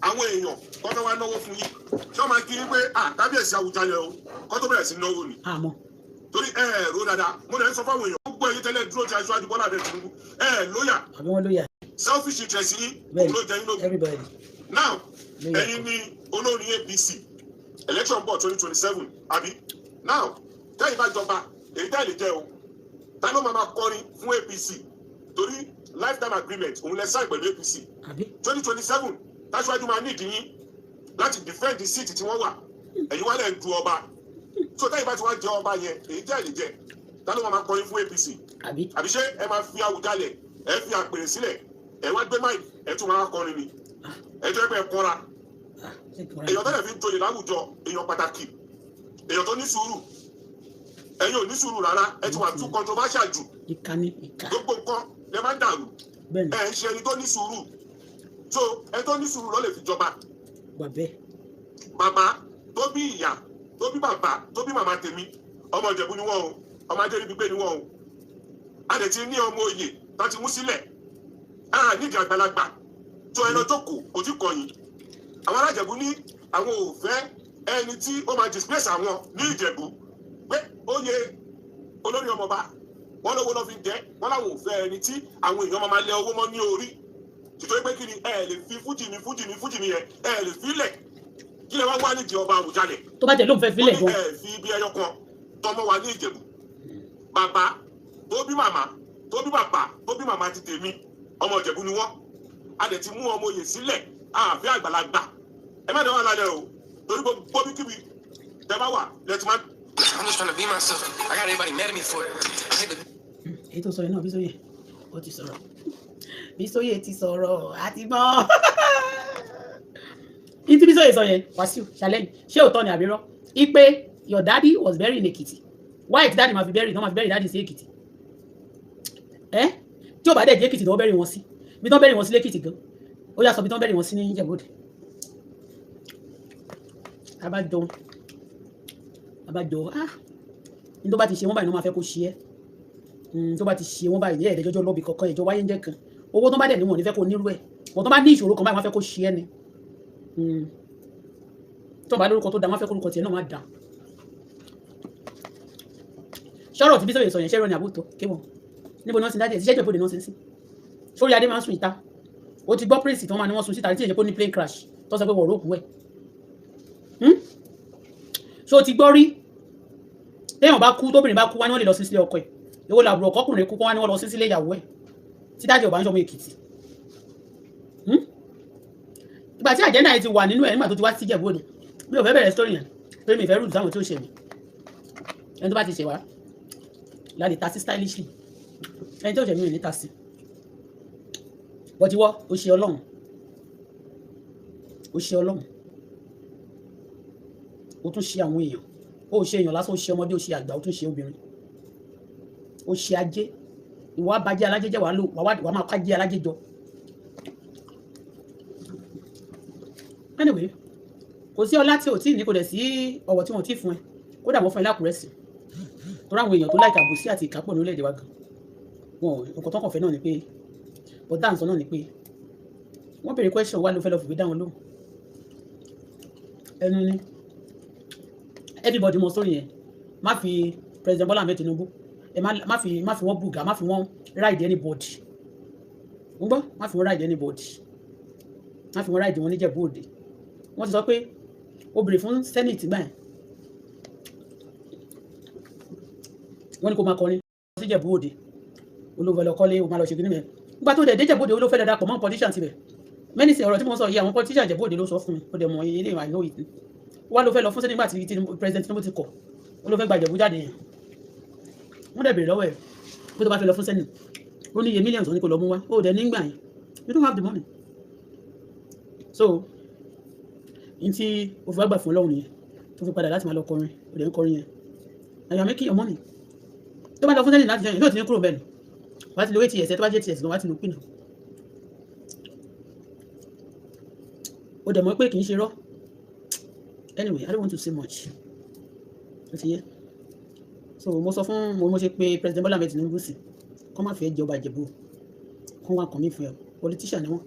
àwọn èèyàn kọ́ tó wá náwó fún yín ṣé wọ́n máa kí pé kábíyèsí Àwùjalẹ̀ o kọ́ tó bẹ̀rẹ̀ sí náwó ni torí ro dáadáa mo lè sọ fáwọn èèyàn gbogbo ẹ̀yin tẹ́lẹ̀ dúró ti Aṣíwájú Bọ́lá Ahmed Tinubu lóyà selfish interest yín ló jẹ́ yín lógún now ẹ̀yin ni olórí APC election bọ̀ 2027 àbí now tẹ́yìn bá jọba èyí tẹ́lẹ̀ jẹ́ o ta ló máa kọrin fún APC torí lifetime agreement òun lẹ sign pẹ̀lú APC 2027 táṣíwájú máa ní ìdíyín láti defend the seat tí wọ́n wà ẹ̀yin wá lẹ̀ ń du ọba so tẹ́yìn bá ti wá jẹ ọba yẹn èyí tẹ́lẹ̀ jẹ́ ta ló máa kọrin fún APC àbí ṣé ẹ máa fi Àwùjalẹ̀ ẹ fi àpèrè sílẹ̀ ẹ wá gbé máì ẹ tún máa kọrin ni ẹ jẹ́ pé ẹ kọ́ra èèyàn tẹ́lẹ̀ fi ń joyè láwùjọ èèyàn pàtàkì èèyàn tó ní sùúrù ẹ̀yin ò ní sùúrù rárá ẹ ti wà too controversial jù gbogbo nǹkan lè má dàrú ẹ ń ṣe ẹni tó ní sùúrù so ẹni tó ní sùúrù ló lè fi jọba bàbá tó bí ìyá tó bí bàbá tó bí màmá tèmi ọmọ Ìjẹ̀bú ni wọ́n o ọmọ ajé níbi gbé ni wọ́n o a lè ti ní ọmọ oyè tó ti mú sílẹ̀ nídìí àgbàlagbà tó ẹnu jókòó kò tí kọyìn àwọn ará Ìjẹ̀bú ní àwọn ò fẹ́ ẹni tí ó máa displace àwọn ní Ìjẹ̀bú pé oyè olórí ọmọọba wọn lówó lọ fi jẹ wọn làwọn ò fẹ́ ẹni tí àwọn èèyàn máa lẹ owó mọ́ ní orí nítorí pé kí ni ẹ lè fi fújì mi yẹn ẹ lè fi lẹ̀ kí lè wá wá nídìí ọba Àwùjalẹ̀. tó bá jẹ́ ló ń fẹ́ filẹ̀ gan. ẹ fi ibi ẹyọ kan tọmọ wa ní Ìjẹ̀bú bàbá tó bí màmá tó bí bàbá tó bí màmá ti tèmi ọmọ Ìjẹ̀bú ni wọ́n a dẹ̀ ti mú ọmọ oyè sílẹ̀ àfi àgbàlagbà ẹ má dẹ̀ wà lálẹ́ o torí gbogbo kíbi tẹ bá wà lẹ́tí máa. I'm just trying to be myself. I got everybody mad at me for it. èyí tó sọ yẹn náà Bísóyè ó ti sọ̀rọ̀ Bísóyè ti sọ̀rọ̀ àti gbọ́ ìtí Bísóyè sọ yẹn Wàsíù ṣàlẹ́yìn ṣé òótọ́ ni àbírọ́ ipe your daddy was buried in Èkìtì why daddy ma fi buried no ma fi buried daddy sí Èkìtì tí ó bá dẹ̀ jẹ́ Èkìtì tó buried wọn sí bí tó buried wọn sí lẹ́kìtì gan ó yà sọ bí tó buried wọn sí ní Ìjẹ̀bú-Òde abájọ ní tó bá ti ṣe wọ́n báyìí ló máa fẹ́ kó ṣe ẹ́ tó bá ti ṣe wọ́n báyìí ní ẹ̀ẹ́dẹ́jọ́jọ́ lọ́bì kankan ẹ̀jọ́ wáyé ń jẹ́ kan owó tó bá dẹ̀ níwọ̀n ní fẹ́ kó nírú ẹ̀ wọ́n tó bá ní ìṣòro kan báyìí wọ́n fẹ́ kó ṣe ẹ́ ni tó bá lórúkọ tó dá wọ́n fẹ́ kó lórúkọ tiẹ̀ náà má dá ṣọ́rọ̀ tí Bísóyè sọ yẹn ṣẹ́rọ̀ ní àbútó kébọ̀ níbo ni wọ́n ti dájẹ́ ìṣẹ́ Ìjẹ̀bú-Òde náà sí sórí adé máa ń sùn ìta ó ti gbọ́ prince tó máa ní wọ́n sun síta tí èyí kó ní plane crash tó sọ pé wọ́n rókù ẹ̀ ṣé o ti gbọ́ rí téèyàn bá kú tóbìnrin bá kú wá ní wọ́n lè lọ sí sílé ọkọ ẹ̀ èwo làbúrò ọkọkùnrin kú kó wá ní wọ́n lọ sí sílé ìyàwó ẹ̀ tí dájẹ́ ò bá ń ṣọmọ Èkìtì ìgbà tí àjẹ́ndà yẹn ti wà nínú ẹ̀ nígbà tó ti wá sí Ìjẹ̀bú-Òde mi ò fẹ́ bẹ̀rẹ̀ story yẹn torí mi ìfẹ́ rúdù sáwọn tí ó ṣe mí ẹni tó bá ti ṣe wá láti ta sí stylishly ẹni tí ó ṣe mí ní ta sí bọ́tíwọ́ ó ṣe Ọlọ́run ó tún ṣe àwọn èèyàn ó ṣe èèyàn lásán ó ṣe ọmọdé ó ṣe àgbà ó tún ṣe obìnrin ó ṣe ajé ìwà abajẹ́ alájẹ́ jẹ́ wàá máa kájẹ́ alájẹ́ jọ anyway kò sí ọlá tí ò tí ní kò dẹ̀ sí ọ̀wọ̀ tí wọ́n ti fún ẹ kódà wọ́n fún ẹ lákùrẹ́ sí torí àwọn èèyàn tó láìka àbòsí àti ìkápọ̀ ní orílẹ̀-èdè wa gan wọn nǹkan tó kàn fẹ́ náà ni pé ọ̀dà àǹsọ náà ni pé wọ́n béèrè question wá ló fẹ́ lọ fìwé dáwọn lóhùn ẹnu ni everybody mọ sórí yẹn má fi President Bola Ahmed Tinubu ẹ má fi wọ́n bùgà má fi wọ́n ride anybody ń gbọ́ má fi wọ́n ride anybody má fi wọ́n ride wọn níjẹ̀bú-Òde wọ́n ti sọ pé ó béèrè fún senate gbà yẹn wọ́n ní kó máa kọrin sí Ìjẹ̀bú-Òde olówó ẹlọ́kọ́lé o máa lọ ṣe kí ní mẹ́ nígbà tó dẹ̀ dé Ìjẹ̀bú-Òde olófẹ́ dáadáa pọ̀ mọ́ politician ti bẹ̀ mẹ́ni sí ọ̀rọ̀ tí mo sọ yìí àwọn politician Ìjẹ̀bú-Òde ló sọ fún mi ó dẹ̀ mọ̀ ilé ìwà ìnáwó ìtì wọ́n ló fẹ́ lọ fún sẹ́ni nígbà tí president Tinubu ti kọ̀ olófẹ́ gba Ìjẹ̀bú jáde yẹn wọ́n dẹ̀ bèrè lọ́wọ́ ẹ̀ pé tó bá fẹ́ lọ fún sẹ́ni ó ní iye millions ó ní kó lọ mú wá ó dẹ̀ nígbà yẹn you don't have the money so n tí o fi wá gbà fún Ọlọ́run yẹn tó fi padà láti máa lọ kọrin ó dẹ̀ ń kọrin yẹn and you are making your money tó bá lọ fún sẹ́ni láti jẹun yóò ti ní kúrò bẹ́ẹ̀ ni wàá ti lo ats tó bá jẹ́ ats gan wàá ti lo pin ó dẹ̀ mọ̀ pé kì í ṣe rọ́ anyway I don't want to say much ó ti yẹ so mo sọ fún mo ṣe pé President Bola Ahmed Tinubu sí kọ́ máa fẹ́ jọba Ìjẹ̀bú kọ́ wá kàn mí fún ẹ politician ni wọ́n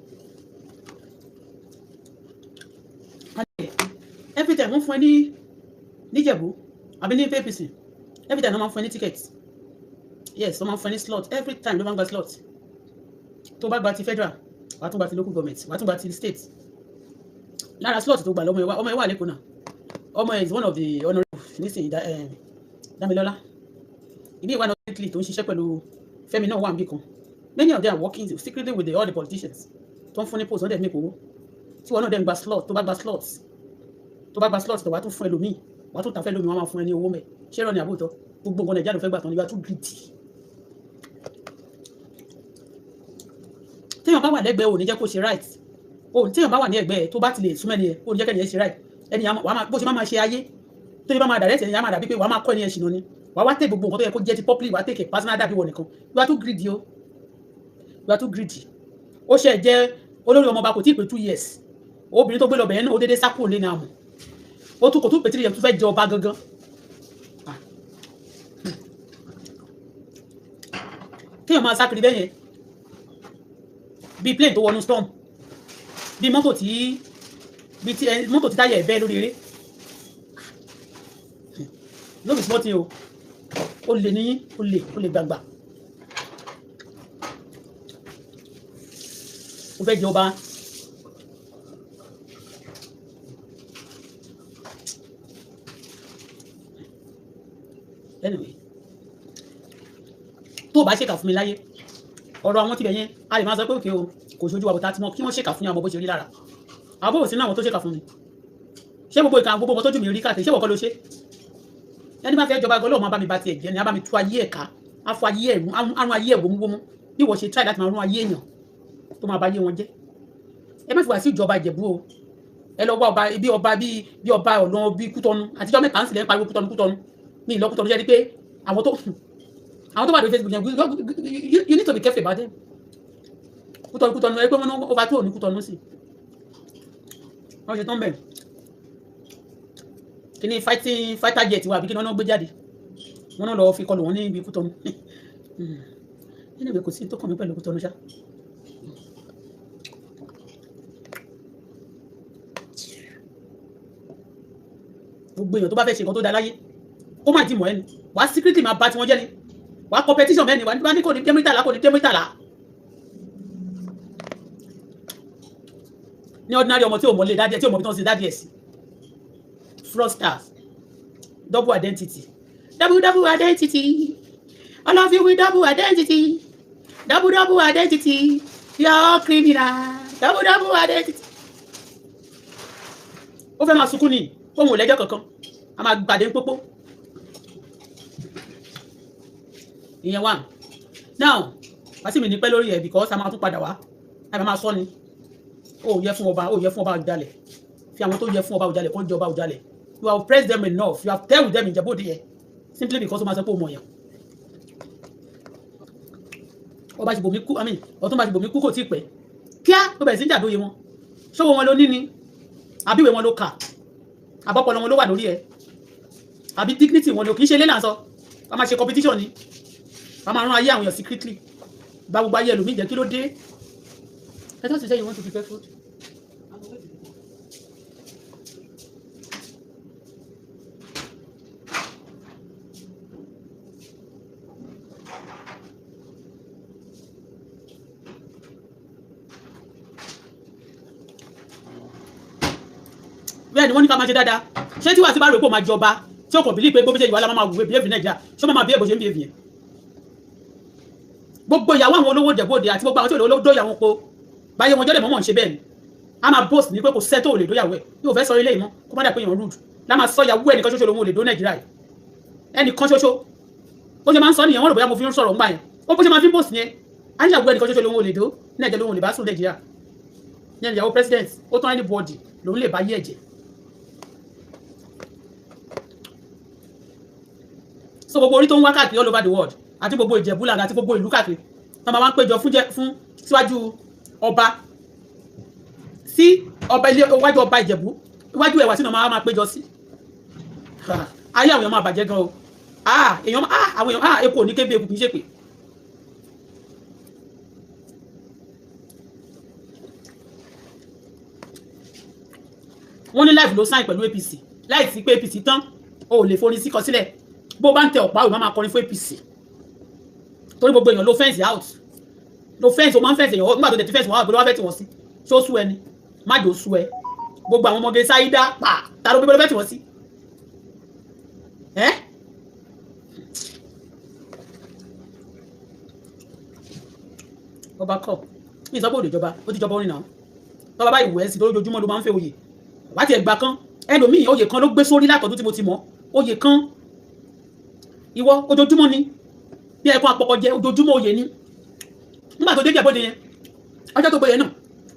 every time wọ́n fún ẹ ní níjẹ̀bú àbí ní APC every time wọ́n máa fún ẹ ní ticket yes wọ́n máa fún ẹ ní slot every time ló máa ń gba slot tó bá gba ti federal wàá tún gba ti local government wàá tún gba ti state lára slot tó gbà lọ́mọ ẹ wà lẹ́kọ̀ọ́ náà ọmọ ẹ is one of the honourable nísìnyí Dámilọ́lá ìbí ìwà náà quickly tó ń ṣiṣẹ́ pẹ̀lú Fẹ́mi náà wà níbì kan many of them are working secretly with all the politicians tó ń fún ní post wọ́n dẹ̀ mí kówó tí wọ́n náà dẹ̀ ń gba slot tó bá gba slot tó wàá tún fún ẹlòmíì wàá tún ta fẹ́ lómi wọ́n máa fún ẹ ní owó mẹ́ ṣé rọ ni àbótọ́ gbogbo nǹkan Nàìjíríà ló fẹ́ gbà tán nígbà tún greedy téèyàn bá wà lẹ́gbẹ̀ẹ́ ò ní jẹ́ kó ṣe right téèyàn bá wà ní ẹ̀gbẹ́ tó bá ti lè súnmọ́ ẹni yẹn ò ní jẹ́ kẹ́ni yẹn ṣe right ẹni bó ṣe máa ṣe ayé tó yẹ bá máa direct ẹni yẹn máa dàbí pé wàá máa kọ́ ẹni yẹn ṣìnà ni wàá wá tẹ gbogbo nǹkan tó yẹ kó jẹ́ ti public wàá tẹ̀kẹ̀ personal dàbí wọ̀ nìkan you are too greedy o you are too greedy ó ṣe jẹ́ olórí ọmọọba kò tí ì pé 2 years obìnrin tó gbé lọ bẹ̀yẹn náà ó dédé sákò lé náà mọ̀ ó tún kò tún pé 3 years tó fẹ́ jẹ ọba gangan kéèyàn máa sákiri bẹ́yẹn bíi plane tó wọnú storm bíi mọ́tò tí táyà ẹ̀ bẹ́ lórí eré no be small thing o ó lè níyín ó lè gbàgbà ó fẹ́ jẹ ọba anyway tó o bá ṣèkà fún mi láyé ọ̀rọ̀ àwọn tibẹ̀ yẹn a lè máa sọ pé òkè o kò ṣojú wa bó ta ti mọ kí wọ́n ṣèkà fún yàn mọ bó ṣe rí lára àbó òsín náà àwọn tó ṣèkà fún mi ṣé gbogbo ìka gbogbo ọmọ tó jù mí rí káàkiri ṣé wọ́n kọ́ ló ṣe ẹni bá fẹ́ jọba ẹgbẹ́ ọlọ́run máa bá mi bá tiẹ̀ jẹ́ ni a bá mi tú ayé ẹ̀ka afọ ayé ẹ̀rù àrùn ayé ẹ̀wò múwómú bí wọ́n ṣe try láti máa rún ayé èèyàn tó máa bá ayé wọn jẹ́ ẹ má fi wá sí ìjọba Ìjẹ̀bú o ẹ lọ wá ọba bí ọba ọ̀nà bí Kútọ́nù àtijọ́ mẹ́ta ń sílẹ̀ ń pariwo Kútọ́nù ní ìlọ Kútọ́nù jẹ́ ni pé àwọn tó wà lórí Facebook yẹn you need to be careful about them Kútọ́nù ẹgbẹ́ wọn over tó ní Kútọ́nù sí wọ́n ṣe tán bẹ̀rẹ̀ kí ni fighter jet wa àbí kí ni wọ́n gbé jáde wọ́n náà lọ fi kọlù wọn ní ibi Kútọ́nù nínú ìwé kò sí tó kàn mí pẹ̀lú Kútọ́nù ṣá. gbogbo èèyàn tó bá fẹ́ ṣe nǹkan tó da láyé kó má ti mọ̀ ẹni wàá secretly máa bá tiwọn jẹ́ ni wàá competition mẹ́ni wàá ní kò ní dé mítàlá kò ní dé mítàlá. ní ordinary ọmọ tí ò mọ̀ lé dádìẹ tí ò mọ̀ bí wọ́n ṣe dádìẹ sí fraudsters double identity double identity all of you with double identity double identity you are all criminal double identity. ó fẹ́ máa sunkún ni ohun ìlẹ́jọ́ kankan a máa gbàdé pópó ìyẹn wà now wá sí mi ní pẹ́ lórí ẹ̀ because a máa tún padà wá a máa sọ ni ó yẹ fún ọba òjàlẹ̀ fi àwọn tó yẹ fún ọba òjàlẹ̀ kó jẹ ọba òjàlẹ̀ you have pressed them enough you have dealt with them in Ìjẹ̀bú-Òde yẹ simply because ó máa sọ pé ó mọ̀ yẹn ọba ṣìbòmí kú ọtún bá ṣìbòmí kú kò tí ì pẹ́ kíá ló bẹ̀rẹ̀ sí jàdóye wọn ṣọ́wọ́ wọn ló ní ni àbíwé wọn ló kà àbọ̀pọ̀lọ wọn ló wà lórí ẹ̀ àbí dignity wọn ló kì í ṣe lélànsọ a máa ṣe competition ni a máa rán ayé àwọn èèyàn secretly bá gbogbo ayé ẹlòmíì jẹ́ kí ló dé I thought you said you want to prepare food. bẹ́ẹ̀ ni wọ́n ní ká máa ṣe dáadáa ṣé tí wàá sí bá rò pé ó máa jọba tí ó kàn bílí pé bó ṣe ìwà la máa wùwé bíhéèfì Nàìjíríà ṣé ó máa bíhéèfì bó ṣe ń bíhéèfì yẹn gbogbo ìyàwó àwọn olówó Ìjẹ̀bú-Òde àti gbogbo àwọn tí olówó dóyàwó po báyé wọn jọ́dẹ̀ mọ́mọ́ ń ṣe bẹ́ẹ̀ ni a máa boast ní pé kò sẹ́ tó ò lè dóyàwó ẹ̀ yóò fẹ́ sọ ilé ìmọ̀ kó má dà pé èèyàn rude lá máa sọ ìyàwó ẹnìkan ṣoṣo lòun ò lè dó Nàìjíríà yìí ẹnìkan ṣoṣo bó ṣe máa ń sọ nìyẹn wọ́n rò bóyá mo fi ń sọ̀rọ̀ ńgbà yẹn ó bó ṣe máa fi ń boast yẹn á níyàwó ẹnìkan ṣoṣo lòun ò lè dó Nàìjíríà lòun ò lè bá sùn Nàìjíríà yẹn ìyàwó president ó tán anybody lòun lè bá yé ẹ̀jẹ̀ so gbogbo orí tó ń wá káàkiri all over the world àti gbogbo Ìjẹ̀bú-Land àti gbogbo ìlú káàkiri tó máa ń péjọ fún síwájú ọba sí ọba ilé iwájú ọba Ìjẹ̀bú iwájú ẹ̀wà sínú máa péjọ sí ayé àwọn èèyàn máa bàjẹ́ gan o èèyàn àwọn èèyàn epo ní kébé eku kì í ṣèpè wọ́n ní life ló sign pẹ̀lú APC láì sí pé APC tán o ò lè forí sí kọ sílẹ̀ bó bá ń tẹ ọ̀pá òun máa kọrin fún APC torí gbogbo èèyàn ló fẹ́ǹsì out ló fẹ́ǹsì o máa ń fẹ́ǹsì èèyàn nígbà tó tẹ̀ tí fẹ́ǹsì wọn wà pé wọ́n fẹ́ tì wọ́n sí ṣó sú ẹni má jò sú ẹ gbogbo àwọn ọmọge sáídá pa ta ló gbé fẹ́ tì wọ́n sí ẹ́ ọba kọ ní ìsọ́pọ̀ òdìjọba ó ti jọba orin náà tọ́ba bá ìwẹ̀ sí lójoojúmọ́ ló máa ń fẹ́ oyè wá ti ẹ̀gbà kan ẹlòmíì oyè kan ló gbé sórí látọ̀dún tí mo ti mọ̀ oyè kan ìwọ ojoojúmọ́ ni bí ẹ̀kọ́ àpọ̀kọ̀ jẹ ojoojúmọ́ oyè ni nígbà tó dé Ìjẹ̀bú-Òde yẹn ọjọ́ tó gbóyè náà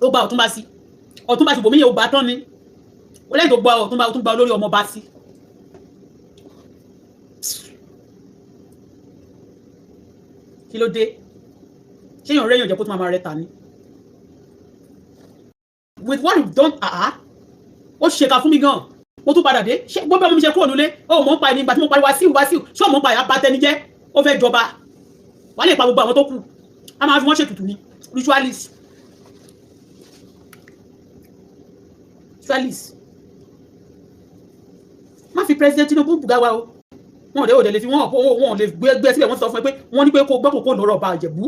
ó gba Ọ̀túnba sí Ọ̀túnba sí bòmíyẹ ó gbà tán ni ó lẹ́yìn tó gba Ọ̀túnba ó tún gba olórí ọmọ bá sí. kí ló dé ṣé èèyàn rẹ́yìn ọ̀jẹ̀ kó tún máa rẹ ta ni with what you don ó ṣèkà fún mi gan mo tún padà dé ṣé gbogbo ọmọ mi ṣe kúrò nílé ó mọ̀ ń pa ẹni ìgbà tí mo parí Wàsíù ṣé ó mọ̀ ń pa ìyá tẹni jẹ́ ó fẹ́ jọba wà lè pa gbogbo àwọn tó kù a máa fi wọ́n ṣètùtù ni ritualist má fi president Tinubu bùgá wa o wọn ò lè fi wọn ò lè gbé síbẹ̀ wọ́n sọ fún ẹ pé wọ́n ní pé kó gbọ́ kó lọ́rọ̀ ọba Ìjẹ̀bú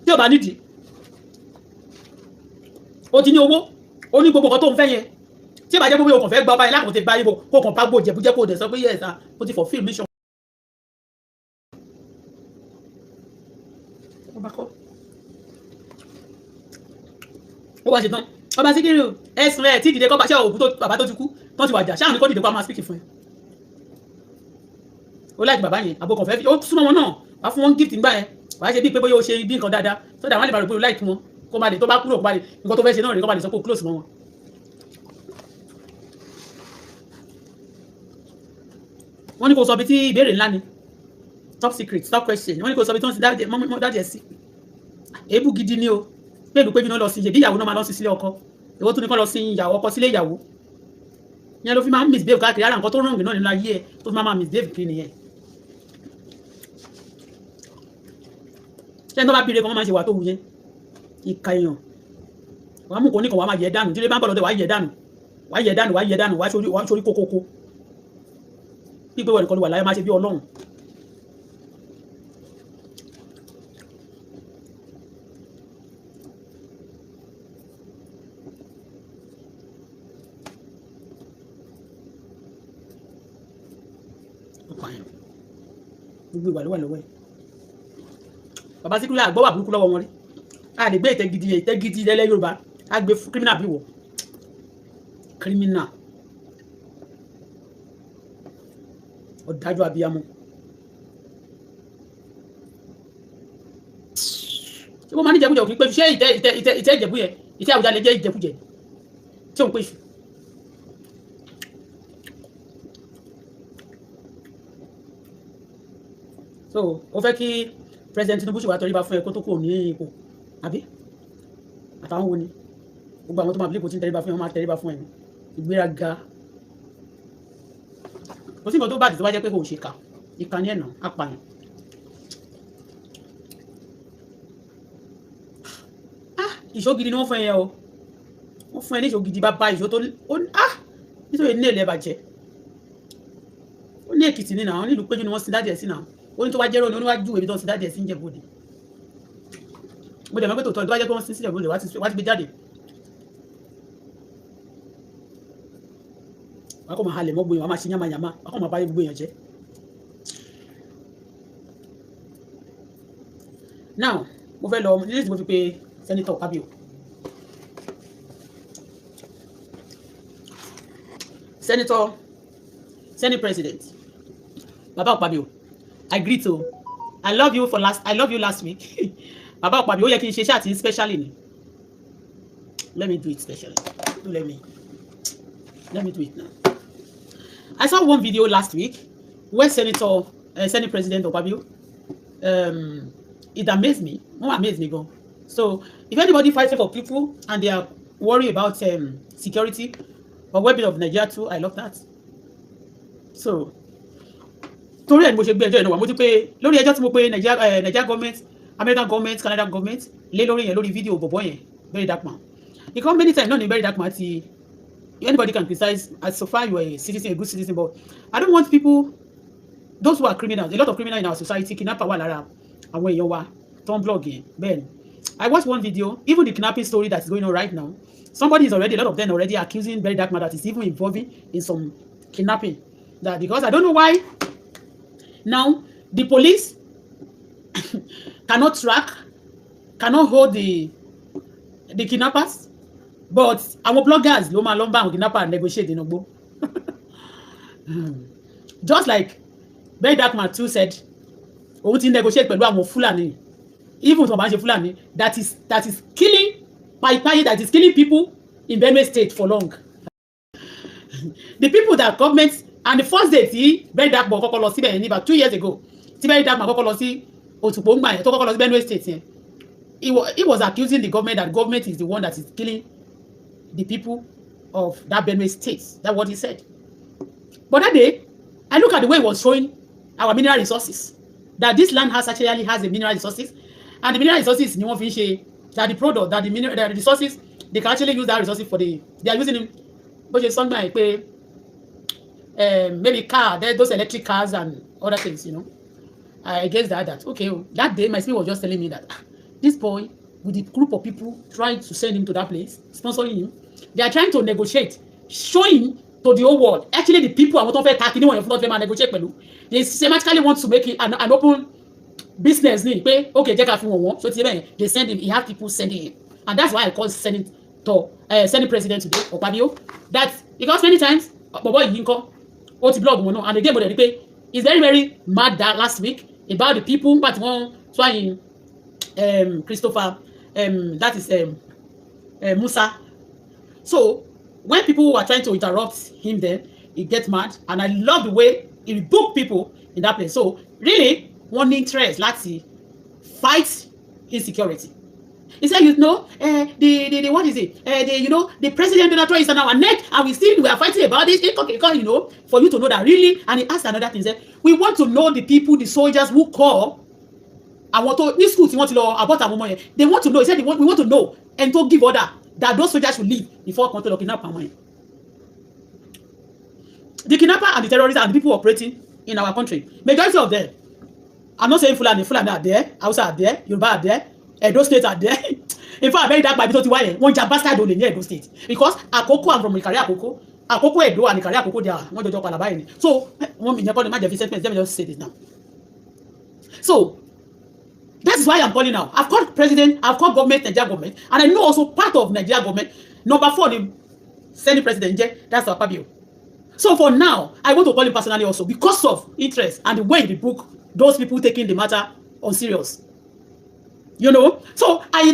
tí ò bá nídìí ó ti ní owó ó ní gbogbo nǹkan tó ń fẹ́ yẹn tí ẹ bá jẹ́ pé o kàn fẹ́ gba ọba yẹn lákòó tẹ bá yíbo kó kàn bá gbó jẹ̀bújẹ́ kó dẹ̀ sọ pé yes o ti fulfill mission. ó wá ṣe tán ọba Síkírù ẹ̀sùn ẹ̀ tí ìdílé kọ́ bá ṣe òkú tó bàbá tó ti kú tó ti wàjà ṣáà ní kó dìde pa máa speak fún ẹ. ó láìkí bàbá yẹn àbò kàn fẹ́ ó súnmọ́ wọn náà wá fún wọn gift ńgbà yẹn wàá ṣe bíi pé bóyá o ṣe bí nǹkan dáadáa tó dà wọ́n lè bá rò pé o láìkí wọn kó má lè tó bá kúrò kó má lè nǹkan tó fẹ́ ṣe náà rè kó má lè sọ pé o close mọ́ wọn. wọ́n ní kó sọ bí tí ìbéèrè ńlá ni top secret top question wọ́n ní kó sọ bí tí wọ́n ti dáàdì ẹ̀ sí èébù gidi ni o pẹ̀lú pé bí wọ́n lọ sí ìyàwó náà máa lọ sí sílé ọkọ èwo tún ní kó lọ sí ìyàwó ọkọ sílé ìyàwó yẹn ló fi máa ń misbehave káàkiri ara nǹkan tó rọ̀ǹgì náà nínú ayé ẹ̀ tó fi máa misbehave kiri nìyẹn. ṣé ẹni tó bá bíire kan máa ń ṣe wà tó wù yẹn ìka èèyàn wàá mú kò ní kan wàá máa yẹ dànù jílé bá ń bọ̀ lọ́dọ̀ wàá yẹ dànù wàá yẹ dànù wàá yẹ dànù wàá sórí kókókó pípé wọ̀ nìkan ló wà láyé máa ṣe bí Ọlọ́run. gbogbo ìwà ló wà lọ́wọ́ ẹ̀ bàbá Síkírù àgbọ̀ wà burúkú lọ́wọ́ wọn rí a lè gbé ìtẹ́ gidi lẹ́lẹ́ Yorùbá a gbé fún kírímìnà bí wọ̀ kírímìnà ọ̀dájú abiyamọ ṣé wọ́n máa ní ìjẹkújẹ òfin pé ṣé ìtẹ́ ìjẹ̀bú yẹn ìtẹ́ Àwùjalẹ̀ lè jẹ́ ìjẹkújẹ tí òun pè ṣù. so ó fẹ́ kí president Tinubu ṣe wá tọrí bá fún ẹ kó tó kò ní ipò àbí àtàwọn wo ni gbogbo àwọn tó máa bí ipò tí ń tẹríba fún ẹ wọ́n máa tẹríba fún ẹ ìgbéraga kò sí nǹkan tó bá dìtò bá jẹ́ pé kò ṣe kà ìkànnì ẹ̀nà apààyàn. ìṣó gidi ni wọ́n fún ẹ yẹn o wọ́n fún ẹ ní ìṣó gidi bá bá ìṣó tó nítorí ní èlé ẹ̀bàjẹ́ ó ní Èkìtì nínú àwọn nílùú Péjú ni wọ́n sin dáadé ẹ̀ sí náà ó ní tó wá jẹ́rọ ni oníwájú èmi tó ń sin dáadé ẹ̀ sí ń Jẹ̀bú-Òde mo dẹ̀ mọ́ pé tòótọ́ tó wá jẹ́ pé wọ́n sin sí Jẹ̀bú-Òde wá ti gbé jáde wá kọ́ máa halẹ̀ mọ́ gbóyàn wá máa ṣe yánmayàmá wá kọ́ máa bá gbóyàn jẹ́. now mo fẹ́ lọ nílé tí mo fi pe Senator Fabio Senate President Baba Fabio I greet you I love you last week Baba Fabio ó yẹ kí n ṣe iṣẹ́ àti specially ni let me do it specially let me do it now. I saw one video last week where Senate President Fabio it amazed me gan. So if anybody fighting for people and they are worried about security or well-being of Nigeria too, I love that. So torí ẹni mo ṣe gbé ẹjọ́ ìnáwó mo ti pé lórí ẹjọ́ tí mo pé Nigeria government American government Canada government lé lórí yẹn lórí fídíò bọ̀bọ̀ yẹn Very Dark Man. He come many times náà ní Very Dark Man ti anybody can criticize as so far you are a citizen, a good citizen, but I don't want people, those who are criminals, a lot of criminals in our society, kidnapper wà lára àwọn èèyàn wa tó ń blog yẹn bẹ́ẹ̀ ni. I watched one video, even the kidnapping story that's going on right now. Somebody is already, a lot of them already accusing Very Dark Man that is even involving in some kidnapping. That because I don't know why now the police cannot track, cannot hold the kidnappers, but our bloggers ló máa lọ bá àwọn kidnapper negotiate in Ogbo. Just like Very Dark Man too said, òun ti negotiate pẹ̀lú àwọn Fulani. Even tó bá ṣe Fulani that is killing that is killing people in Benue State for long. The people that government and the first day tí Very Dark Man kọ́kọ́ lọ síbẹ̀ yẹn ní about 2 years ago tí Very Dark Man kọ́kọ́ lọ sí Òtùpó ńgbà yẹn tó kọ́kọ́ lọ sí Benue State yẹn he was accusing the government that government is the one that is killing the people of that Benue State. That's what he said. But that day I look at the way he was showing our mineral resources, that this land actually has the mineral resources, and the mineral resources ni wọ́n fi ń ṣe that the product that the resources they can actually use that resources for they are using them bó ṣe sọ́ngbà yìí pé maybe those electric cars and other things, you know. I guess that okay, that day my spirit was just telling me that this boy with the group of people trying to send him to that place, sponsoring him, they are trying to negotiate showing to the whole world. Actually, the people àwọn tó fẹ́ ta kíní wọ̀nyẹn fún ọ̀fẹ́ máa negotiate pẹ̀lú. They systematically want to make it an open business ni pé okay jẹ́ ká fún wọn so ti bẹ́ẹ̀ they send him, he have people sending him, and that's why I call Senate President today Okpabio, that because many times bọ̀bọ̀ yìí ń kọ́ ó ti blog wọn náà, and again mo dẹ̀ rí pé he's very very mad that last week about the people nígbà tí wọ́n try Christopher that is Musa. So when people were trying to interrupt him, then he gets mad, and I love the way he rebuked people in that place. So really one interest láti fight insecurity. He said, you know, the what is it? The president Donald Trump is on our neck, and we are fighting about this. You know, for you to know that really. And he asked another thing. He said, we want to know the people, the soldiers who call. I want to this school. Want to know about our money. They want to know. He said, we want to know and to give order that those soldiers should leave before control of kidnap our money. The kidnapper and the terrorists and the people operating in our country, majority of them. I'm not saying Fulani are there, Hausa are there, Yoruba are there, Edo State are there. In fact, I very dark by because one bastard only near Edo State. Because Akoko, I'm from Ikari Akoko Edo and Ikari Akoko, they are one job Palabai. So, one minute, let me just say this now. So, that's why I'm calling now. I've called president, I've called government, Nigeria government, and I know also part of Nigeria government. Number 4, the Senate President, that's our Fabio. So for now, I want to call him personally also because of interest and the way the book, those people taking the matter on serious. You know? So I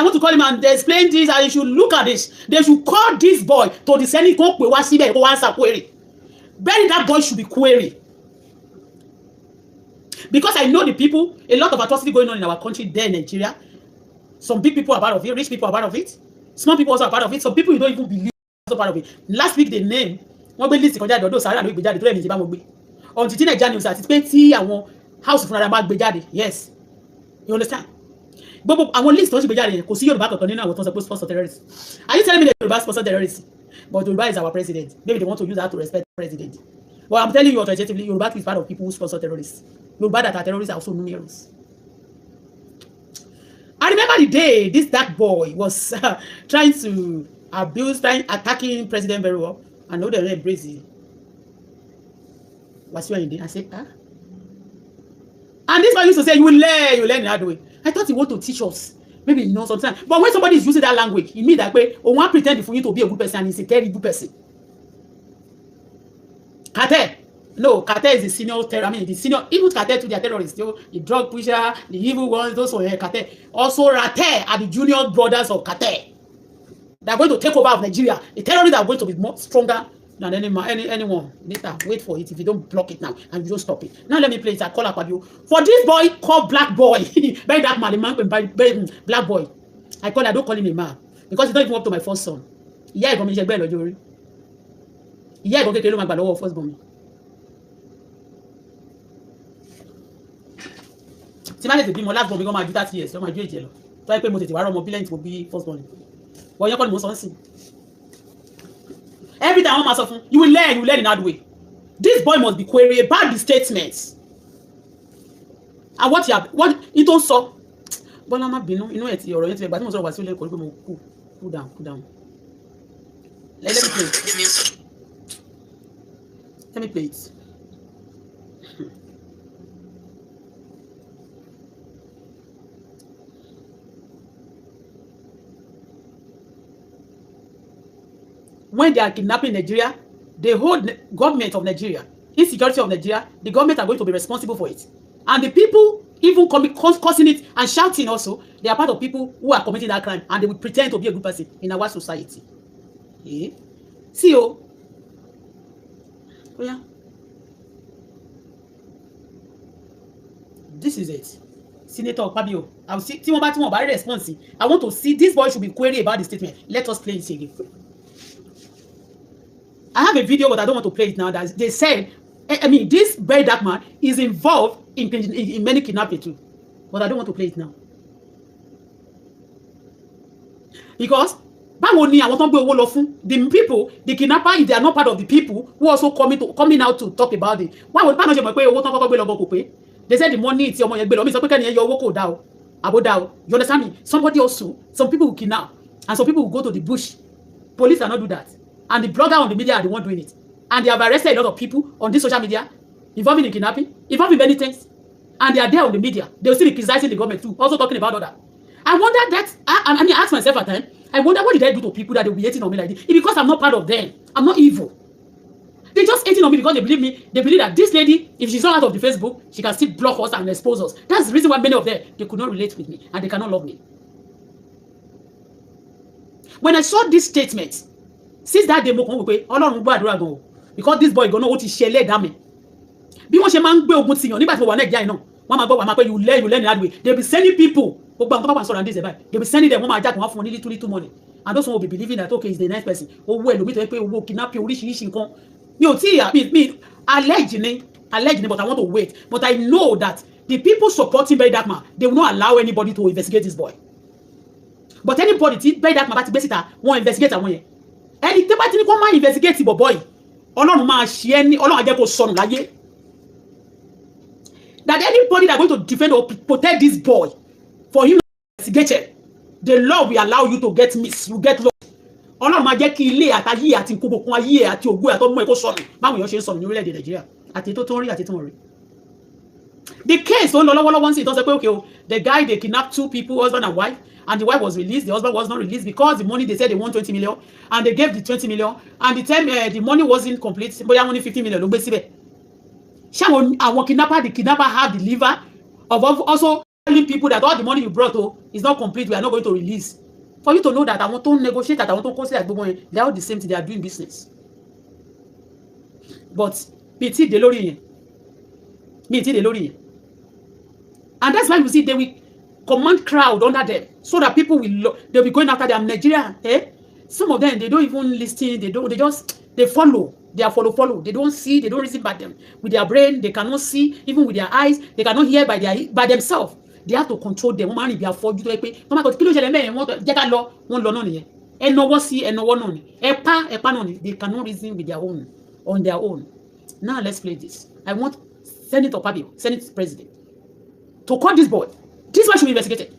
want to call him and explain this, and you should look at this. They should call this boy to the Senate, go answer query. Bury that boy should be query. Because I know the people, a lot of atrocity going on in our country there in Nigeria. Some big people are part of it, rich people are part of it, small people also are part of it, some people you don't even believe are also part of it. Last week they named wọ́n gbé list kan jáde ọdún sàárà ló gbé jáde tó lẹ́yìn ìjìbá wọn gbé ọ̀n tí Nigeria news àti pé tí àwọn house fúnra máa gbé jáde. Yes, you understand? Gbogbo àwọn list tó ń ṣe gbé jáde kò sí Yorùbá kankan nínú àwọn tó ń sọ pé sponsor terrorists. Are you telling me that Yorùbá sponsor terrorists? But Yorùbá is our president. Maybe they want to use that to respect the president. But I'm telling you authoritatively, Yorùbá is part of people who sponsor terrorists. Yorùbá that are terrorists are also numerous. I remember the day this dark boy was trying to attacking President very well. I know they're embracing. What's your idea? I said, huh? And this man used to say, you learn in that way. I thought he want to teach us. Maybe you know sometimes. But when somebody is using that language, he means that way, or one pretend for you to be a good person and he's a terrible person. Cartel. No, cartel is the senior terror. I mean, the senior, even cartel to their terrorists, the drug pusher, the evil ones, those who are cartel. Also, cartel are the junior brothers of cartel. They are going to take over of Nigeria. The terrorists are going to be more stronger than anyone. Later, wait for it if you don't block it now and you don't stop it. Now let me play it. I call up you for this boy called Black Boy. Very dark man, the man, Black Boy. I don't call him a man because he's not even up to my first son. Yeah, I go me jegbe lọ́jọ́. Yeah, I go kekere ma gba lọ́wọ́ first born mi. Tí ma le bí mo last born mi go ma ju 30 years, so ma ju eje lọ. Tó yẹ pé mo tètè wá rọ́mọ bílẹ̀ tí mo bí first born. Well, you're going to every time I'm myself, you will learn in that way. This boy must be query about the statements. And what you don't saw. But I'm not being, you know, it's your but most of us will cool down. Let me play it. Let me play it. When they are kidnapping Nigeria, the whole government of Nigeria, insecurity of Nigeria, the government are going to be responsible for it. And the people even causing it and shouting also, they are part of people who are committing that crime and they will pretend to be a good person in our society. Yeah. See, oh yeah. This is it. Senator Okpabio. I will see. Response. I want to see this boy should be query about the statement. Let us play it again. I have a video, but I don't want to play it now. That they said, I mean, this very dark man is involved in many kidnapping too, but I don't want to play it now because the people, the kidnapper, if they are not part of the people who also coming out to talk about it, why would they said the money it's your money, you understand me? Somebody also, some people will kidnap and some people will go to the bush. Police cannot do that. And the blogger on the media are the one doing it. And they have arrested a lot of people on this social media involving in kidnapping, involving many things. And they are there on the media. They will still be criticizing the government too, also talking about all that. I wonder that, I mean, I ask myself at times, I wonder what did I do to people that they will be hating on me like this? It's because I'm not part of them. I'm not evil. They just hating on me because they believe me. They believe that this lady, if she's not out of the Facebook, she can still block us and expose us. That's the reason why many of them, they could not relate with me and they cannot love me. When I saw this statement, since that day, because this boy gonna what is share that me. Bí wọ́n ṣe máa ń gbé ogun tìyàn nígbà tí mo wà Nàìjíríà yìí náà, wọ́n máa gbọ́ wà máa pé you learn that way. They be sending people. They be sending them wọ́n máa jáde wọ́n fún wọn ní little money. And those one will be believing that okay, he's the nice person. Owó ẹlòmíì tó yẹ pé owó kidnapping oríṣiríṣi nǹkan. Mi ò tí me allege ni, but I want to wait. But I know that the people supporting Very Dark Man, they will not allow anybody to investigate this boy. But anybody tí Very Dark Man bá ti gbé síta, wọ́n investigate àwọn yẹn. Ẹni tó bá ti ní kó máa investigate boy, Ọlọ́run máa ṣe ẹni, Ọlọ́run á jẹ́ kó sọnù láyé. That anybody that going to defend or protect this boy for him to investigate, the law will allow you to get miss, you get lost. Ọlọ́run máa jẹ́ kí ilé àtayé àti nkóbokun ayé àti ògo àtọmọ ẹ kó sọnù. Báwo yàn ṣe ń sọnù ní orílẹ̀-èdè Nàìjíríà àti tó tó ń rí àti tó ń rí. The case don't lọ́wọ́lọ́wọ́ sí it okay, the guy they kidnapped 2 people, husband and wife, and the wife was released, the husband was not released because the money they said they want 20 million and they gave the 20 million and the time the money wasn't complete, bóyá only 50 million ló gbé síbẹ̀. Àwọn the kidnapper have the liver of also telling people that all the money you brought is not complete, we are not going to release. For you to know that I want to negotiate, that I want to consider they are all the same thing, they are doing business. But PT de lórí yẹn. And that's why you see they will command crowd under them so that people they'll be going after them. Nigeria, some of them they don't even listen, they follow. They are follow. They don't see, they don't reason by them. With their brain, they cannot see, even with their eyes, they cannot hear by themselves. They have to control them. Wọ́n máa rìn bí afọ́jú tó yẹ pé wọ́n máa kọ́ kí ló ṣẹlẹ̀ mẹ́rin wọ́n jẹ́ ká lọ wọ́n lọ náà nìyẹn. Ẹnọwọ́ sí ẹnọwọ́ náà ni. Ẹ̀pá náà ni. They cannot reason with their own, on their own. Now let's play this. I want Senator Pabio, Senate President, to call this boy. This one should be investigated.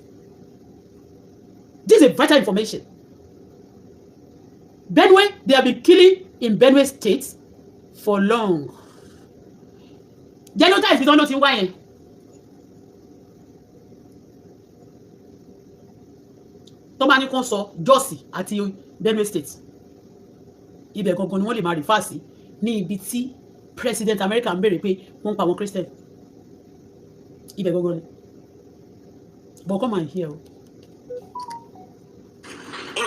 This is vital information. Benue, they have been killing in Benue State for long. Genotype is not nothing why. Tomani kan sọ Jọ́sì àti Benue State. Ibẹ̀ gangan ni wọ́n lè máa refer sí ní ibi tí President America ń béèrè pé wọ́n pa àwọn Christian. Ibẹ̀ gangan ni. But come and hear. Alright,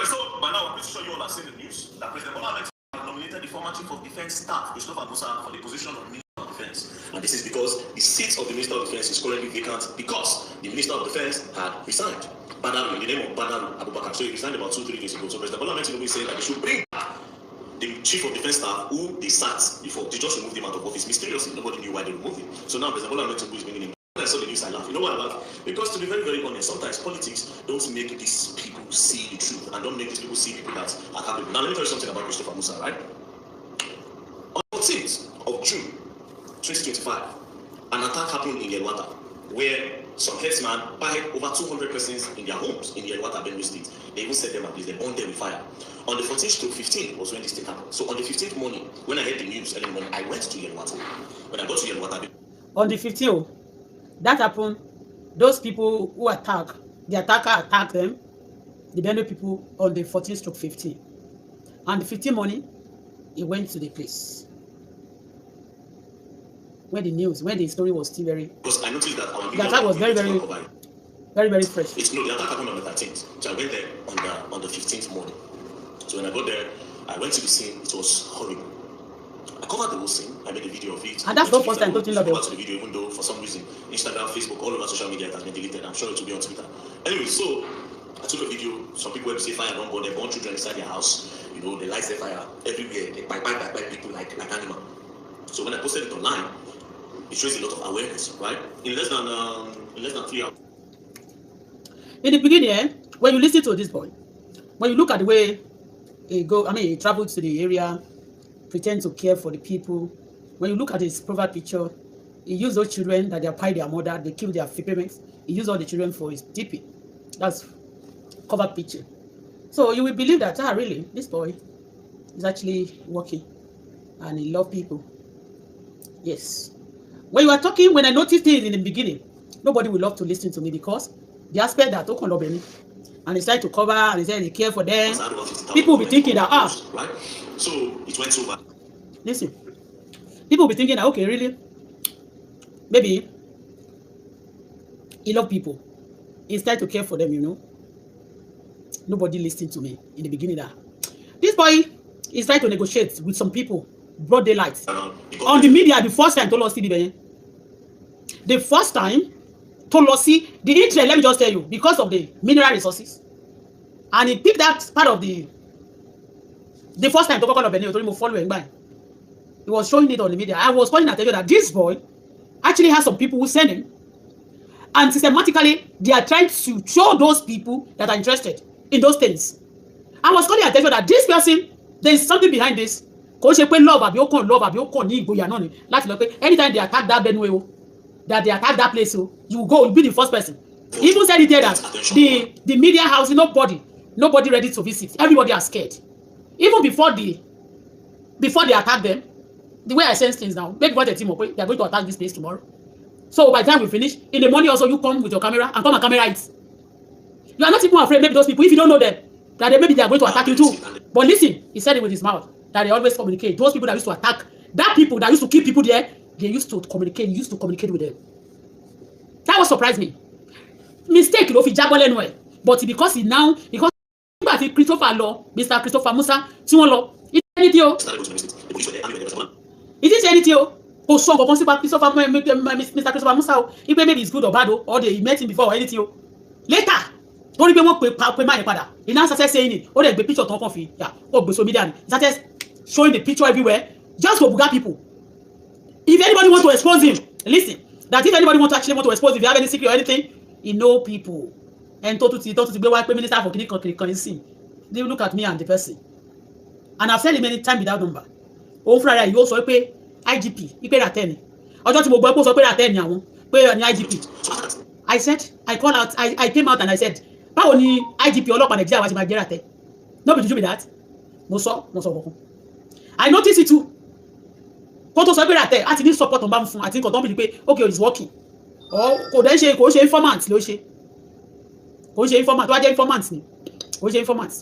so by now I'm pretty sure you all have seen the news that President Bola Ahmed nominated the former Chief of Defense Staff, Christopher Musa, for the position of Minister of Defense. And this is because the seat of the Minister of Defense is currently vacant because the Minister of Defense had resigned. Badaru, in the name of Badaru Abubakar. So he resigned about 2-3 days ago. So President Bola Ahmed Tinubu said that they should bring back the Chief of Defense Staff who they sacked before. They just removed him out of office mysteriously. Nobody knew why they removed him. So now President Bola Ahmed Tinubu is bringing him. When I saw the news, I laughed. You know why I laughed? Because to be very, very honest, sometimes politics don't make these people see the truth and don't make these people see people that are capable. Now let me tell you something about Christopher Musa, right? On the 14th of June 2025, an attack happened in Yelwata where some headsmen buried over 200 persons in their homes in Yelwata, Benue State. They even set them ablaze, they burned them with fire. On the 14th to 15th was when this thing happened. So on the 15th morning, when I heard the news early morning, I went to Yelwata. When I got to Yelwata, on the 15th, that happened. Those people who attack, the attacker attacked them, the Benue people, on the 14th to 15th. And the 15th morning, he went to the place. When the story was still very... Because I noticed that the attack was very fresh. It's no, the attack happened on the 13th. So I went there on the 15th morning. So when I got there, I went to the scene. It was horrible. I covered the whole scene. I made a video of it. And that's the first time talking about the video, even though for some reason Instagram, Facebook, all over social media it has been deleted. I'm sure it will be on Twitter. Anyway, so I took a video. Some people were say fire don't burn. They burn children inside their house. You know, they light their fire everywhere. They bite people like animal. So when I posted it online, it raised a lot of awareness, right? In less than 3 hours. In the beginning, when you listen to this boy, when you look at the way he traveled to the area, pretend to care for the people. When you look at his profile picture, he used those children that they applied their mother, they killed their parents. He used all the children for his DP. That's cover picture. So you will believe that, really, this boy, He's actually working and he loves people. Yes. When you are talking, when I noticed things in the beginning, nobody will love to listen to me because the aspect that don't love any. And they try to cover and they say they care for them. People will be thinking that, right? So it went so bad. Listen. People will be thinking that, okay, really? Maybe he love people. He's trying to care for them, you know. Nobody listened to me in the beginning that this boy is trying to negotiate with some people, broad daylight. On the media, the first time told us the first time told us the interest, let me just tell you, because of the mineral resources. And he picked that part of the first time to call up Benin, following by. He was showing it on the media. I was calling attention that this boy actually has some people who send him. And systematically, they are trying to show those people that are interested in those things. I was calling attention that this person, there is something behind this. Anytime they attack that Benue, that they attack that place, you go, you'll be the first person. He even said it there that the media house, nobody ready to visit. Everybody are scared. Even before they attack them, the way I sense things now, maybe what a team up, they are going to attack this place tomorrow. So by the time we finish, in the morning also you come with your camera and come and camera it. You are not even afraid, maybe those people, if you don't know them, that maybe they are going to attack you too. But listen, he said it with his mouth, that they always communicate. Those people that used to attack, that people that used to keep people there, they used to communicate with them. That was surprised me. Mistake, if he jabble anyway. But because Christopher Law, Mr. Christopher Musa, it is anything. So Mr. Christopher Musa, if maybe it's good or bad, or they met him before or anything. Later, don't even he now started saying it. Oh, there's the picture of coffee. Yeah. Oh, social media. He started showing the picture everywhere. Just for Buga people. If anybody wants to expose him, listen. That if anybody want to expose him, if you have any secret or anything, you know people. And to be white minister for clinical, they look at me and the person. And I've said it many times without number. Oh, Friday, you also pay IGP. You pay attorney. I just want to pay attorney. Pay an IGP. I said, I came out and I said, how only IGP all up and Nigeria was my gerate. Nobody do with that. I noticed it too. Koto so pay attorney. I think support on bam. I think don't be pay. Okay, it's working. Or ko she informant lo she. Ko she informant. Wa je informant ni. Ko she informant.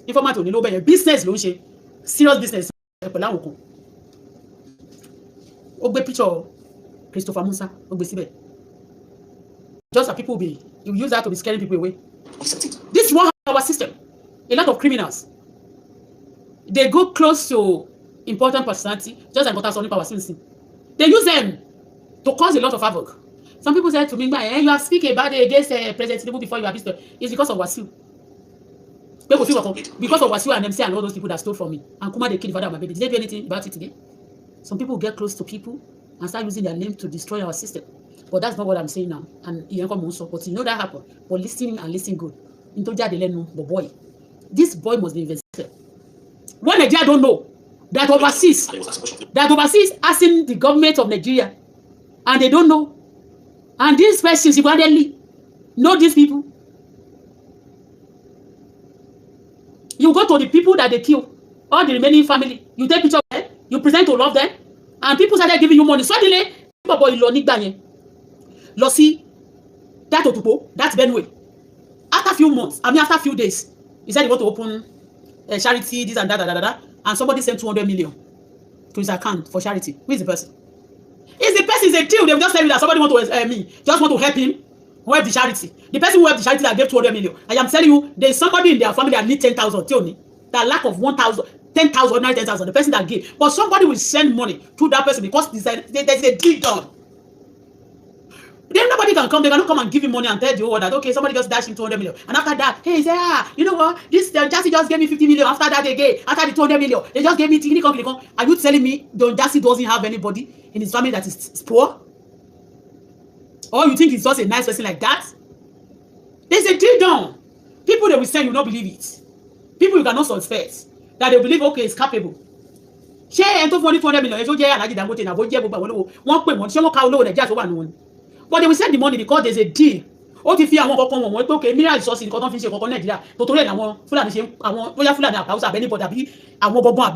Informant oni lo be business lo she. Serious business. Pẹ̀lú àwọn kan. Ó gbé picture Christopher Musa, ó gbé síbẹ̀. Just that people you use that to be scaring people away. This is one our system. A lot of criminals, they go close to important personality, just like Dr. Sonny Power Simpson. They use them to cause a lot of havoc. Some people say to me, you are speaking about it against President Tinubu before you are visited. It's because of Wasiu. Because of Wasiu and MC and all those people that stole from me. And Kuma, they killed the father of my baby. Did they do anything about it today? Some people get close to people and start using their name to destroy our system. But that's not what I'm saying now. And but you know that happened. But listen and listen good. But boy, this boy must be investigated. When Nigeria don't know that overseas asking the government of Nigeria, and they don't know. And these persons, you gradually know these people. You go to the people that they kill, all the remaining family. You take picture of them, you present to love them, and people started giving you money. Suddenly, Losi, that Otupo, that's Benue. After a few months, after a few days, he said he want to open a charity, this and that, and somebody sent 200 million to his account for charity. Who is the person? It's the person, is a deal. They will just tell you that somebody want to just want to help him who help the charity. The person who helped the charity that gave 200 million. I am telling you, there is somebody in their family that need 10,000. That lack of 1,000, 10,000, not 10,000. The person that gave, but somebody will send money to that person because there is a deal done. Then nobody can come. They cannot come and give him money and tell you that okay, somebody just dashed him 200 million, and after that, hey, he said, you know what? This Jassy just gave me 50 million. After that, after the 200 million, they just gave me tiny company. Are you telling me Don Jassy doesn't have anybody in his family that is poor? Or you think he's just a nice person like that? There's a deal done. People they will say you not believe it. People you cannot suspect that they believe okay, it's capable. Share and 200 million. If you get Alhaji Dangote na bo je gbogbo àwọn olówó, wọ́n pè wọ́n ṣé wọ́n ka olówó Nigeria tó wà nù wọ́n. But they will send the money because there's a deal ó ti fi àwọn kankan wọ̀n pé okay mineral resources nǹkan tó fi ń ṣe kankan Nàìjíríà tó torí ẹ̀ làwọn Fúlàní ṣe àwọn bóyá Fúlàní àbáwọ́sà àbẹ́ni bọ̀dà àbí àwọn gbọ̀ngàn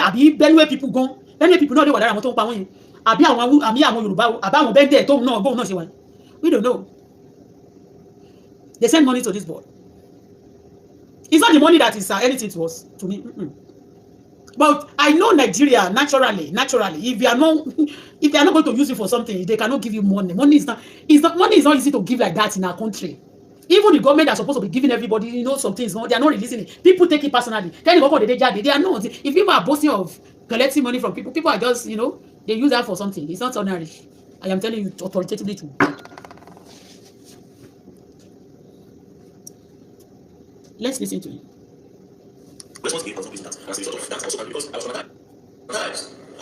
àbí Benue people gan Benue people náà lè wà lára àwọn tó ń pa wọ́n yẹn àbí àwọn Yorùbá àbá àwọn bẹ́ndẹ̀ tóun náà bóun náà ṣe wà we don't know they send money to this boy it's not the money that is anything to us to me but I know Nigeria naturally if they are not going to use it for something they cannot give you money is not easy to give like that in our country. Even the government are supposed to be giving everybody, you know, some things. They are not releasing it. People take it personally. Then they are not. If people are boasting of collecting money from people are just, you know, they use that for something. It's not ordinary. I am telling you authoritatively too. Let's listen to him. I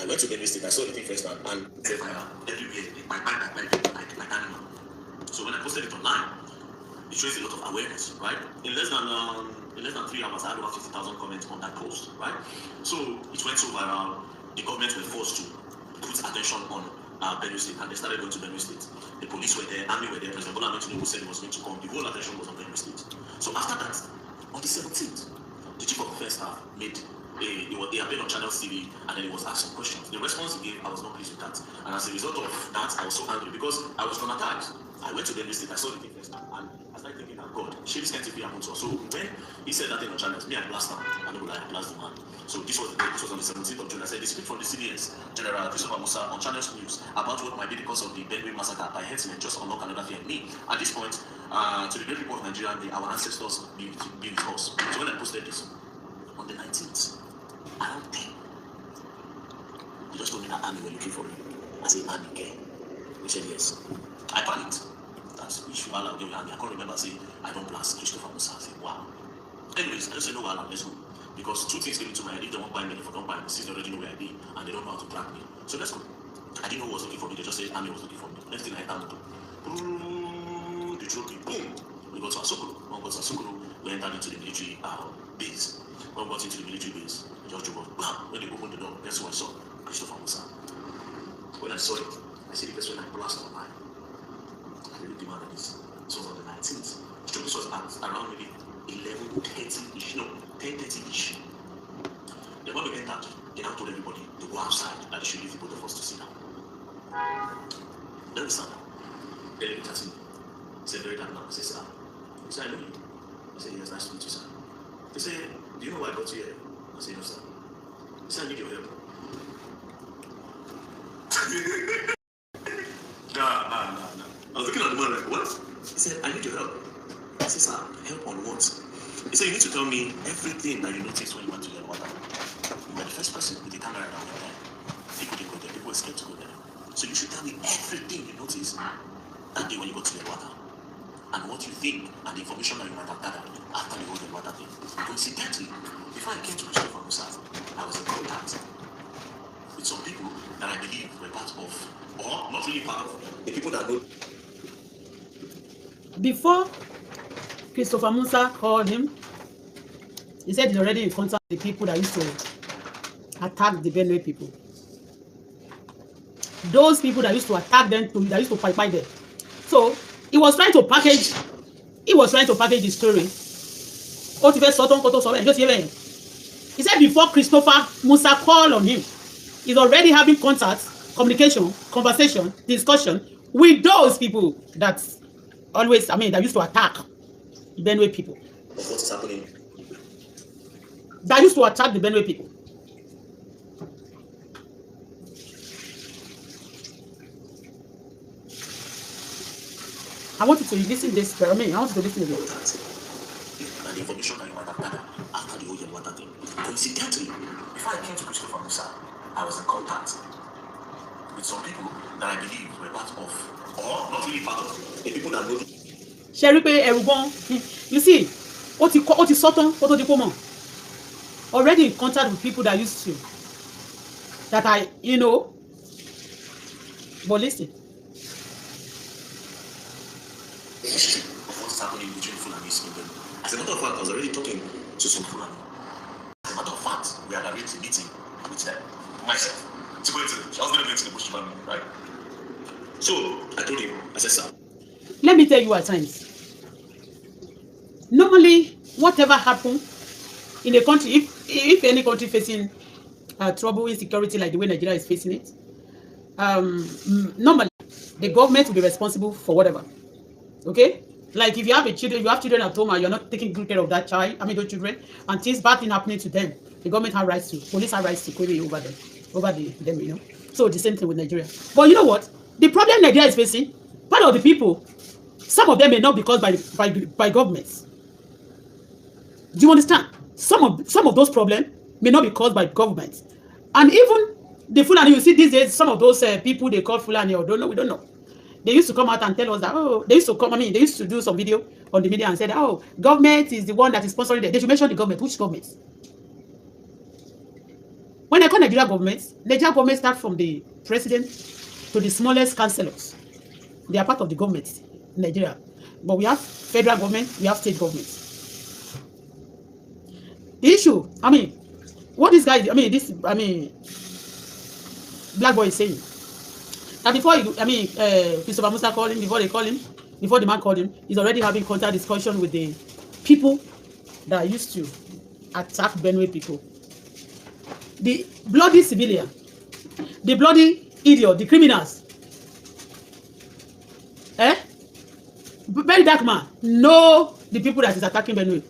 went to the state. I saw the thing first hand, and everywhere my animal. So when I posted it online, it shows a lot of awareness, right? In less than 3 hours, I had over 50,000 comments on that post, right? So it went so viral. The government were forced to put attention on Benue State, and they started going to Benue State. The police were there, army were there. President Bola Ahmed Tinubu said he was going to come. The whole attention was on Benue State. So after that, on the 17th, the chief of defense staff made he appeared on Channel TV, and then he was asked some questions. The response he gave, I was not pleased with that, and as a result of that, I was so angry because I was traumatized. I went to the state, I saw the thing first, and I started thinking, that God, this can't be happening to us. So when he said that thing on channels, me I blast him, and I blast the man. So this was on the 17th of June. I said, they speak from the CDS, General Christopher Musa, on Channels News about what might be the cause of the Benue massacre by herdsmen just unlock another fear in me. At this point, to the great people of Nigeria, our ancestors be with us. So when I posted this on the 19th, around 10, he just told me that army were looking for me. I said, army care. He said, yes. I panicked. That's issue. I can't remember saying, I don't blast Christopher Musa. I said, wow. Anyways, I just said, no, let's go. Because two things came into my head. If they won't buy me, if they don't buy me, since they already know where I be, and they don't know how to track me. So let's go. I didn't know who was looking for me. They just said, army was looking for me. Next thing I had to do, they drove me, boom. We got to Asokoro. When we got to Asokoro, we entered into the military base. When we got into the military base, just drove up. Bam! When they opened the door, guess who I saw? Christopher Musa. When I saw it, I said, the first one I blasted on mine. I really demanded this. So on the 19th, so this was at around maybe 11:30-ish, no, 10:30-ish. Then when we entered, they now told everybody to go outside, that they should leave the both of us to sit down. Then we sat down. Then they looked at me. He said, very dark now. I said, sir. He said, I know you. I said, yes, nice to meet you, sir. He said, do you know why I got you here? I said, no, sir. He said, I need your help. No. I was looking at the man like, what? He said, I need your help. I said, sir, help on what? He said, you need to tell me everything that you noticed when you went to the water. You were the first person with the camera around there. People didn't go there. People were scared to go there. So you should tell me everything you noticed that day when you got to the water. And what you think and the information that you might have gathered after the whole water thing. Coincidentally, before I came to Christopher Musa, I was in contact with some people that I believe were part of, or not really part of, the people that go. Before Christopher Musa called him, he said he's already in contact with the people that used to attack the Benue people. Those people that used to attack them, that used to fight them. So he was trying to package the story. He said before Christopher Musa called on him, he's already having contact, communication, conversation, discussion with those people that always, that used to attack the Benue people. What's happening? That used to attack the Benue people. I want you to listen to this. I want you to listen to this. And the information that you might have gathered after the whole water thing. Coincidentally, before I came to Christopher Musa, I was in contact with some people that I believe were part of, or not really part of, the people that go. You see, what is Sutton, already in contact with people that used to, that I, but listen. Of what's happening between Fulani and them. As a matter of fact, I was already talking to some Fulani. As a matter of fact, we had arranged a meeting with them, myself. I was going to go to the Bushman, right? So I told him, I said, sir. Let me tell you at times, Normally, whatever happens in a country, if any country facing trouble, insecurity like the way Nigeria is facing it, normally the government will be responsible for whatever. Okay, like if you have children at home and you're not taking good care of that child, those children, and things bad thing happening to them, the government have rights to, police have rights to query over them, So the same thing with Nigeria. But you know what? The problem Nigeria is facing, part of the people, some of them may not be caused by governments. Do you understand? Some of those problems may not be caused by governments, and even the Fulani. You see these days, some of those people they call Fulani or we don't know. They used to come out and tell us that they used to do some video on the media and said government is the one that is sponsoring it. They should mention the government. Which government? When I call Nigeria government starts from the president to the smallest councillors. They are part of the government in Nigeria. But we have federal government, we have state government. The issue, what this guy, Black Boy is saying, that before Christopher Musa called him, before the man called him, he's already having contact discussion with the people that used to attack Benue people. The bloody civilian, the bloody idiot, the criminals. Very dark man know the people that is attacking Benue.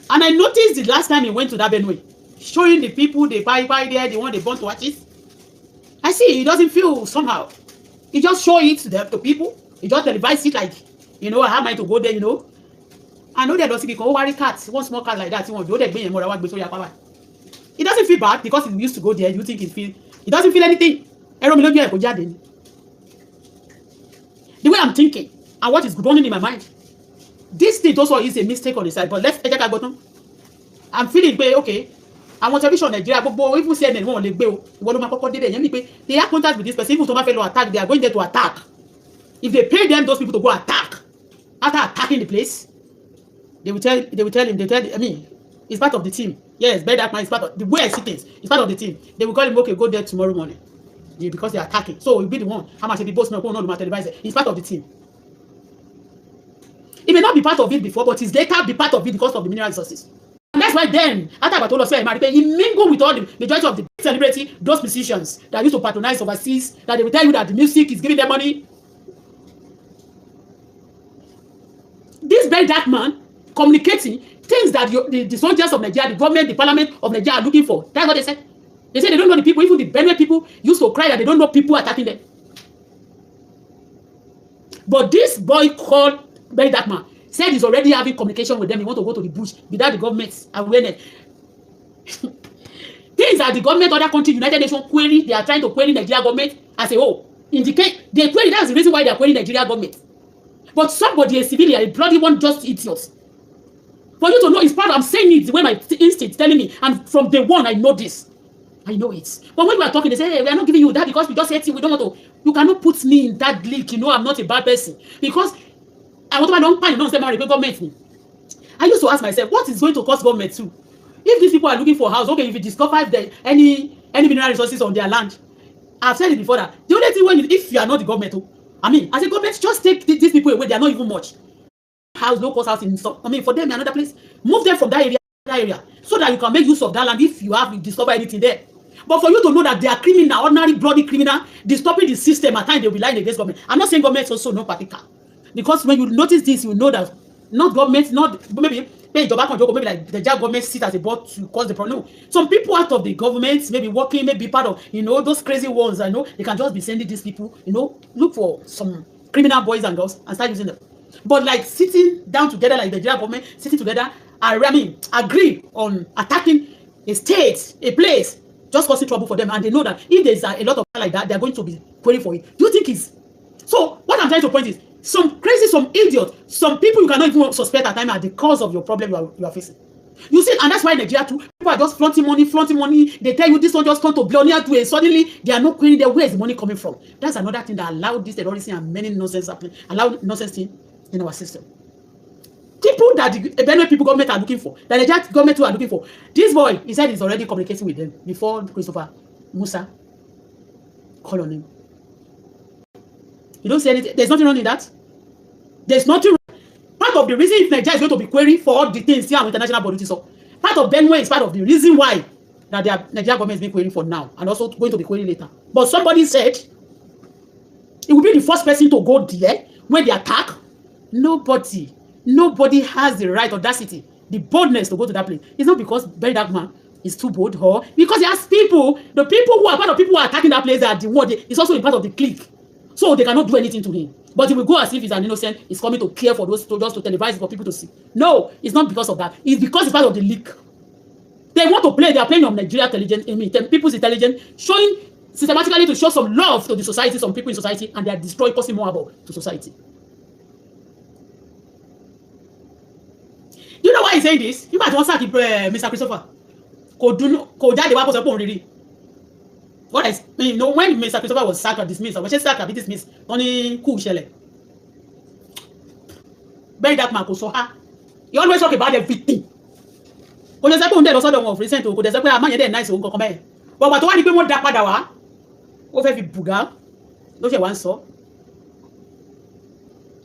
And I noticed the last time he went to that Benue, showing the people they buy there, the one they burnt watches. I see he doesn't feel somehow. He just show it to people. He just televise it like, how am I to go there, I know there doesn't be worry cats, one small cat like that. He doesn't feel bad because he used to go there. You think he doesn't feel anything. The way I'm thinking and what is running in my mind, this thing also is a mistake on the side. But let's take a button. I'm feeling okay. I want television Nigeria, but if you say anyone they have contact with this person, even to attack, they are going there to attack. If they pay them, those people to go attack, after attacking the place, they will tell him, it's part of the team. Yes, better that man is part of the way I see things. It's part of the team. They will call him, okay, go there tomorrow morning. Because they are attacking. So he'll be the one. How much the boss not going on televised. He's part of the team. He may not be part of it before, but he's later be part of it because of the mineral resources. And that's why then, after I told us he mingled with all the majority of the celebrity, those musicians that used to patronize overseas, that they will tell you that the music is giving them money. This very dark man communicating things that the soldiers of Nigeria, the government, the parliament of Nigeria are looking for. That's what they said. They said they don't know the people. Even the Benue people used to cry that they don't know people attacking them. But this boy called very dark man said he's already having communication with them. He want to go to the bush without the government's awareness. Things that the government, other countries, United Nations query, they are trying to query Nigeria government as a whole. Indicate they query. That's the reason why they are querying Nigeria government. But somebody, a civilian, a bloody one, just idiots. For you to know, it's part of, I'm saying it the way my instinct telling me, and from day one I know this. I know it. But when we are talking, they say, hey, we are not giving you that because we just hate you. We don't want to. You cannot put me in that league. I'm not a bad person. Because I want to don't pay government. I used to ask myself, what is going to cost government too? If these people are looking for a house, okay, if you discover any mineral resources on their land, I've said it before that the only thing if you are not the government, as a government, just take these people away. They are not even much. House, low cost house in for them another place. Move them from that area, so that you can make use of that land if you discover anything there. But for you to know that they are criminal, ordinary bloody criminal, disturbing the system, at times they'll be lying against government. I'm not saying government also no particular. Because when you notice this, you know that not government, maybe like the government sit as a board to cause the problem. No. Some people out of the government, maybe working, maybe part of, those crazy ones, I know, they can just be sending these people, look for some criminal boys and girls and start using them. But like sitting down together, like the government, sitting together, agree on attacking a state, a place, just causing trouble for them. And they know that if there's a lot of like that, they're going to be querying for it. Do you think it's... So what I'm trying to point is, some crazy, some idiot, some people you cannot even suspect at times are the cause of your problem you are facing. You see, and that's why Nigeria too, people are just flaunting money. They tell you this one just come to billionaire to it. Suddenly, they are not querying their where is the money coming from. That's another thing that allowed this terrorism and many nonsense happening, allowed nonsense thing in our system. People that the Benue people government are looking for, that the Nigeria government too are looking for. This boy, he said he's already communicating with them before Christopher Musa call on him. You don't say anything. There's nothing wrong in that. There's nothing wrong. Part of the reason if Nigeria is going to be querying for all the things here, international body, so part of Benue is part of the reason why that the Nigerian government is being querying for now and also going to be querying later. But somebody said it will be the first person to go there when they attack. Nobody has the right audacity, the boldness to go to that place. It's not because very dark man is too bold, or because he has people, the people who are part of people who are attacking that place are the one. It's also a part of the clique, so they cannot do anything to him. But he will go as if he's an innocent. He's coming to care for those, just to televise for people to see. No, it's not because of that. It's because it's part of the leak. They want to play. They are playing on Nigeria intelligence, people's intelligence, showing systematically to show some love to the society, some people in society, and they are destroying, causing more about to society. Do you know why he's saying this? You might want to keep Mr. Christopher. What I you know, when Mr. Christopher was sacked or dismissed, or was sacked or dismissed, only cool shele. Very dark man, so you always talk about everything. When there's a point there, also don't present to. There's a point man, you're nice. But what one people want that padawa? Over every buga, don't you want so?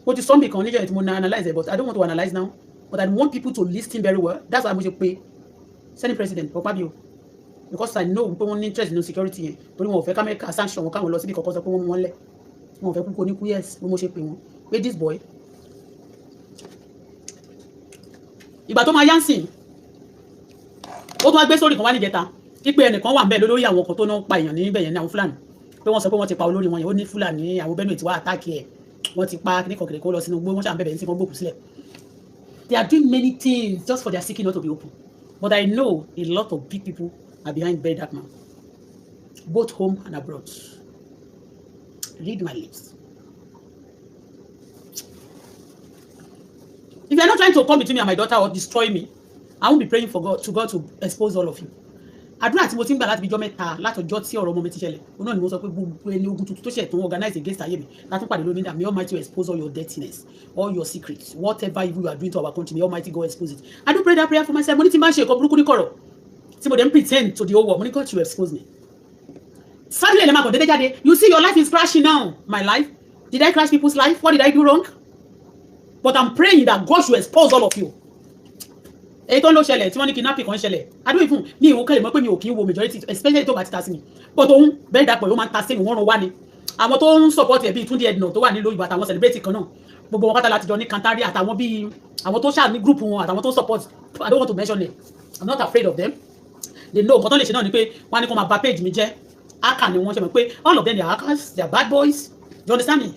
What is some people can analyze it, but I don't want to analyze now. But I want people to listen very well. That's why I'm going to pay Senate President for Fabio. Because I know people want interest in security. But we want to make a sanction. We can't lose because of one leg. We want to put yes. We must pay one. Wait, this boy. Ìgbà tó máa Yansin. Ó tún wá gbé sórí kan wá ní jẹta. Ipe ẹnìkan wà ńbẹ̀ lórí àwọn kan tó ná pa èèyàn ní ibẹ̀ yẹn ní àwọn Fúlàní. Pé wọ́n sọ pé wọ́n ti pa olórí wọn yẹn. Ó ní Fúlàní àwọn Benue tí wá attack ẹ̀. Wọ́n ti pa kíní kọ̀kẹ́rẹ́ kó lọ sínú gbó. Wọ́n ṣà ń bẹ̀bẹ̀ ní sí kan gbòkú sílẹ̀. They are doing many things just for their seeking not to be open. But I know a lot of big people are behind very dark man, both home and abroad. Read my lips. If you are not trying to come between me and my daughter or destroy me, I won't be praying for God to expose all of you. Àdúrà tí mo ti ń gbà láti bíjọ́ mẹ́ta látọjọ́ tí ọ̀rọ̀ ọmọ mi ti ṣẹlẹ̀. Òun náà ni mo sọ pé gbogbo ẹni ogun tuntun tó ṣe tó organize against ayé mi. Láti pàdé lónìí that may Almighty expose all your dirtiness, all your secrets, whatever evil you are doing to our country, may Almighty God expose it. I do pray that prayer for myself. Mo ní tí n bá ṣe nǹkan burúkú ní kọ̀rọ̀. Tí mo dem pretend to the whole world. Mo ní God to expose me. Sadly, ẹ lè máa kàn dédé jáde. You see your life is crashing now. My life. Did I crash people's life? What did I do wrong? But I'm praying that God should expose all of you. Èyí tó ń lọ ṣẹlẹ̀ tí wọ́n ní kidnapping kan ṣẹlẹ̀. I don't even mi ìwò kẹ́lẹ̀ mọ́ pé mi ò kí ń wo majority especially tó bá ti ta sí mi. But òun bẹ́ẹ̀ dàpọ̀ yóò máa ń ta sí mi wọ́n rán wá ni. Àwọn tó ń support ẹ̀ bíi Túndé Ẹ̀dùnà tó wà nílò ìbò àtàwọn celebrity kan náà. Gbogbo wọn pátá láti jọ ní Kantari àtàwọn bíi àwọn tó ṣáà ní group wọn àtàwọn tó support. I don't want to mention them. I'm not afraid of them. They know nǹkan tó lè ṣe náà ni pé wọ́n á ní kó máa bà page mi jẹ́. Hacker ni wọ́n ṣe mọ̀ pé all of them they are hackers, they are bad boys. You understand me?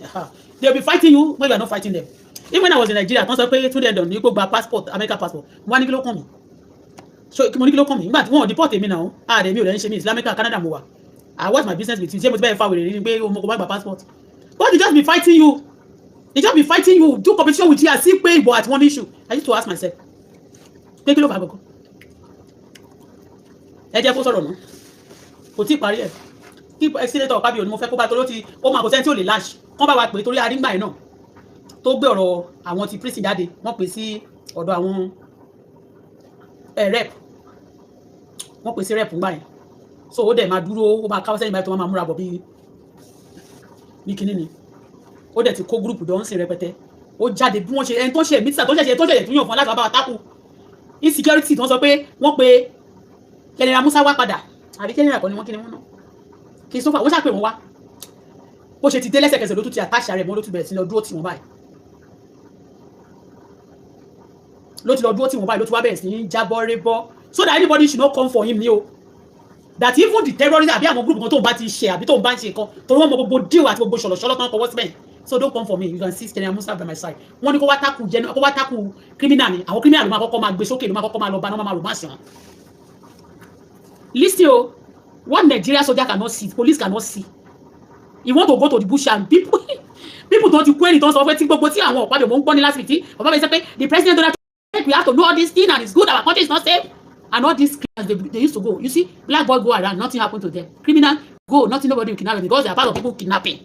They will be fighting you when you are not fighting them. Even when I was in Nigeria, wọ́n sọ pé Túndé Ẹ̀dùnà ní kó gba passport, American passport. Wọ́n á ní kí ló kàn mí. So mo ní kí ló kàn mí nígbà tí wọ́n deport èmi náà ààrẹ mi ò lè ń ṣe mí Islamic Canada mo wà. I watch my business with you ṣé mo ti bẹ́ẹ̀ fa wèrè rí pé mo kò bá gba passport. But they just be fighting you. They just be fighting you, do competition with you as if pé ìbò at one issue. I used to ask myself pé kí ló fà gbogbo. Ẹ jẹ́ kó sọ̀rọ̀ náà kò tí ì parí ẹ̀ kí senator Fabio ni mo fẹ́ kó bá torí ó máa kò sẹ́ni tí ò lè lash kán bá wa pè torí arígbà yìí náà tó gbé ọ̀rọ̀ àwọn ti prison jáde wọ́n pè sí ọ̀dọ̀ àwọn rep wọ́n pè sí rep ńgbà yẹn so ó dẹ̀ máa dúró ó máa káwọ́ sẹ́yìn báyìí tó máa múra bọ̀ bí kíní ni ó dẹ̀ ti kó gúrùpù dán sí rẹpẹtẹ ó jáde bí wọ́n ṣe ẹni tó ṣe mítísà tó ṣẹ̀ṣẹ̀ tó yàn fún láti bá wa tákù insecurity tó ń sọ pé wọ́n pe General Musa wá padà àbí General kan ni wọ́n kí ni wọ́n náà kí n sọ́fà wọ́n ṣàpè wọ́n wá bó ṣe ti dé lẹ́sẹ̀kẹsẹ̀ ló tún ti àtàṣà rẹ̀ mọ́ ló tún bẹ̀rẹ̀ sí lọ dúró tì wọ́n báyìí ló ti wá bẹ̀rẹ̀ sí ní jábọ́ rébọ́ so that anybody should not come for him ni o that even the terrorists àbí àwọn group kan tó ń bá ti ṣe àbí tó ń bá ń ṣe nǹkan torí wọ́n mọ gbogbo deal àti gbogbo ṣọ̀lọ̀ṣọ̀lọ̀ kan kọwọ́ síbẹ̀ so don't come for me you can see General Musa by my side wọ́n ní kó wá tákù criminal ni àwọn criminal ló máa kọ́kọ́ máa gbé sókè ló máa kọ́kọ́ máa lọ bá náà máa lò máa ṣe wọn. Listen o what Nigeria soldier cannot see police cannot see you want to go to the bush and people tó ti kú ẹni tó ń sọ pé tí gbogbo tí àwọn ọ̀pá bẹ̀ mọ́ ń gbọ́ ní last week tí ọ̀pá bẹ̀ sọ pé the president Donald Trump we have to know all this thing and it's good our country is not safe and all these criminals they used to go you see black boy go around nothing happen to them criminal go nothing nobody will kidnap them because they are part of people kidnapping.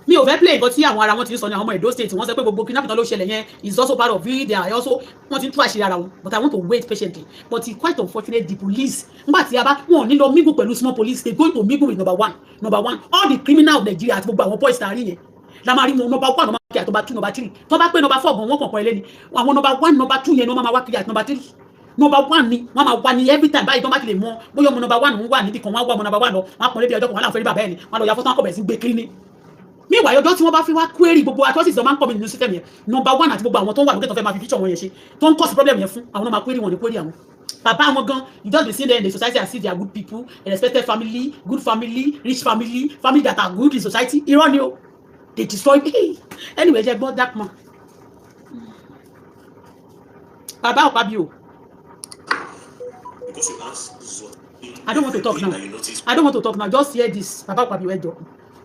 Mi ò fẹ́ play nǹkan tí àwọn ará wọn ti sọ ní àwọn ọmọ Edo state wọ́n sọ pé gbogbo kidnapping tó ló ṣẹlẹ̀ yẹn is also part of it they are also wọ́n ti ń tú àṣírí ara wọn but I want to wait patiently but it's quite unfortunate the police nígbà tí a bá wọn ò ní lọ mingle pẹ̀lú small police they going to mingle with number one all the criminal of Nigeria àti gbogbo àwọn boys tààrí yẹn la máa rí wọn number 1 number 2 number 2 number 3 tó bá pé number 4 gan wọ́n kàn pọ̀ ẹlẹ́ni àwọn number 1 number 2 yẹn ni wọ́n máa wá kiri àti number 3 number 1 ni wọ́n máa wá ní every time báyìí tó bá ti lè mọ bóyá ọmọ number 1 ń wà níbi kan wọ́n á wá ọmọ number 1 lọ wọ́n á pọ̀ lébi ọjọ́ kan wọ́n láwọn fẹ́ rí bàbá ẹ̀ ni wọ́n lọ ya fọ́tò wọn kọ̀ bẹ̀rẹ̀ sí gbé kiri ni mi ìwà ọjọ́ tí wọ́n bá fi wá query gbogbo atrocities máa ń kọ́ mi nínú system yẹn number 1 àti gbogbo àwọn tó ń wà lókè tó fẹ́ máa fi feature wọn yẹn ṣe tó ń cause problem yẹn fún àwọn náà máa query wọn ní query àwọn bàbá wọn gan you just be seeing them in the society as if they are good people a respected family good family rich family family that are good in society irọ́ ni o they destroy me anyway jẹ́ gbọ́ dark man bàbá ọ̀pá bí o. I don't want to talk now. I don't want to talk now. Just hear this. Baba Papi went up.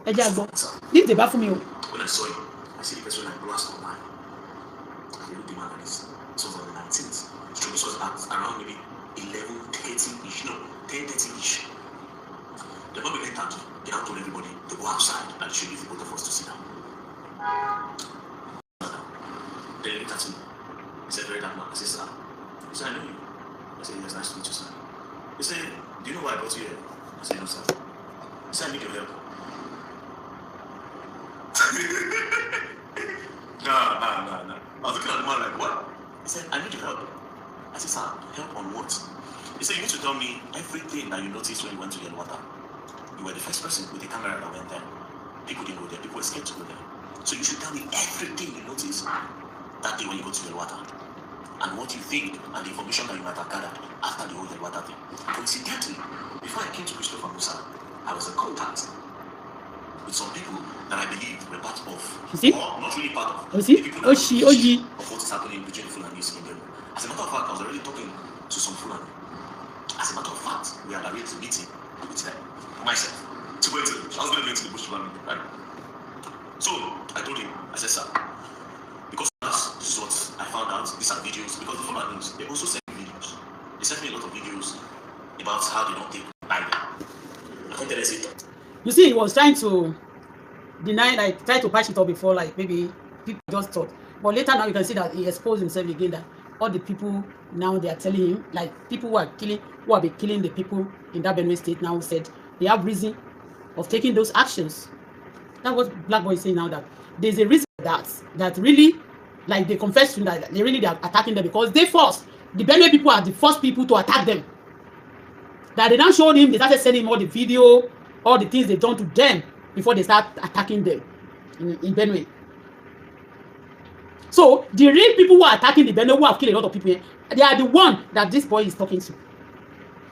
Ẹ jẹ́ gbọ́. This the back for me. When I saw him, I see the person like blast online. I looked him at his so on the 19th. It was around maybe 11:30ish, no, 10:30ish. The moment they entered, they had told everybody to go outside and show the both of us to sit down. Then he looked at me. He said, very dark man. I said, sir. He said, I know you. I said, yes, nice to meet you, sir. He said, do you know why I brought you here? I said, no, sir. He said, I need your help. No. I was looking at the man like, what? He said, I need your help. I said, sir, help on what? He said, you need to tell me everything that you noticed when you went to Yelwater. You were the first person with the camera that went there. People didn't go there. People were scared to go there. So you should tell me everything you noticed that day when you go to Yelwater. And what you think and the information that you might have gathered after the whole Yelwater thing. Coincidentally, before I came to Christopher Musa, I was in contact with some people that I believe were part of, or not really part of, the people that of what is happening between the Fulanis in them. As a matter of fact, I was already talking to some Fulani. As a matter of fact, we had arranged a meeting with them, myself, to go into, I was going to go into the bush Fulani, right? So, I told him, I said, sir, because this is what I found out, these are videos, because the Fulanis, they also send me videos. They sent me a lot of videos about how they don't take Bible. I can't tell it. You see, he was trying to deny, like, try to patch it up before, like, maybe people just thought. But later now, you can see that he exposed himself again, that all the people now, they are telling him, like, people who have been killing the people in that Benue state now said they have reason of taking those actions. That's what Black Boy is saying now, that there's a reason that really, like, they confess to that they are attacking them because they forced. The Benue people are the first people to attack them. That they now showed him, they started sending him all the video, all the things they done to them before they start attacking them in Benue. So the real people who are attacking the Benue, who have killed a lot of people, they are the one that this boy is talking to.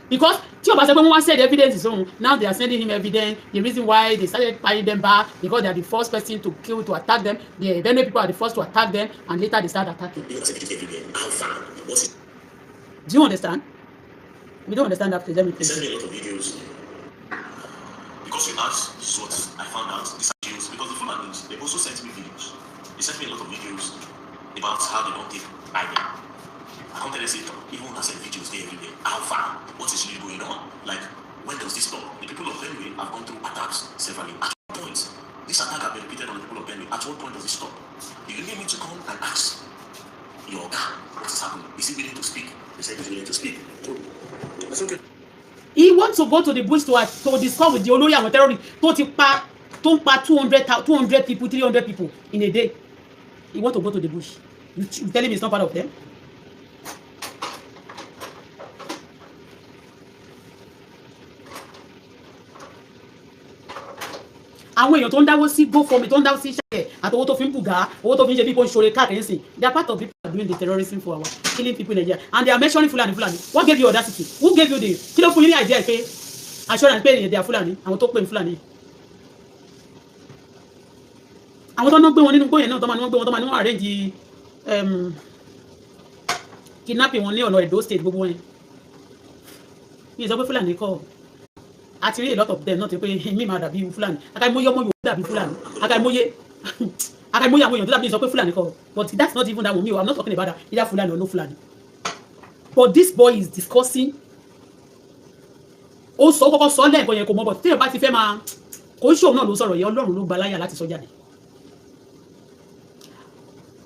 Because Tioba said evidence is on. Now they are sending him evidence. The reason why they started buying them back because they are the first person to kill, to attack them. The Benue people are the first to attack them, and later they start attacking. Do you understand? We don't understand that. Please let me They sent me a lot of videos. Because you asked, this is what I found out. These are videos. Because the Fulanis, they also sent me videos. They sent me a lot of videos about how they don't take Bible. I can't tell you, even when I send videos there every day, how far, what is really going on? Like, when does this stop? The people of Benue have gone through attacks severally. At what point? This attack has been repeated on the people of Benue. At what point does it stop? You really need to come and ask your guy what is happening. Is he willing to speak? He said he's willing to speak. That's okay. He wants to go to the bush to discuss with the Olori and terrorists to pa 200 people, 300 people in a day. He wants to go to the bush. You tell him he's not part of them? Àwọn èèyàn tó ń dáwó sí GoFundMe tó ń dáwó sí iṣẹ́ àti owó tó fi ń bùgá owó tó fi ń ṣe people ṣoore káàkiri sí they are part of people doing the terrorism for our killing people in Nigeria and they are mentioning Fulani. What gave you audacity? Who gave you the kí ló fún yín ní idea pé assurance pé they are Fulani àwọn tó pè ní Fulani àwọn tó ń gbé wọn nínú gbóyè náà tó máa ní wọ́n gbé wọn tó máa ní wọ́n arrange kidnapping wọn ní ọ̀nà Edo state gbogbo wọn ní ìsọ pé Fulani kọ́ àti rí a lot of them not pé mi máa dàbí Fulani àkàìmọye ọmọ Yorùbá dàbí Fulani àkàìmọye àwọn èèyàn tó dàbí sọ pé Fulani kọ́ but that's not even that one. I'm not talking about that either Fulani or no Fulani but this boy is discussing ó sọ kọ́kọ́ sọ lẹ́ẹ̀kan yẹn kò mọ̀ but tí èèyàn bá ti fẹ́ máa kò ń ṣòun náà ló sọ̀rọ̀ yẹn Ọlọ́run ló gba láyà láti sọ jáde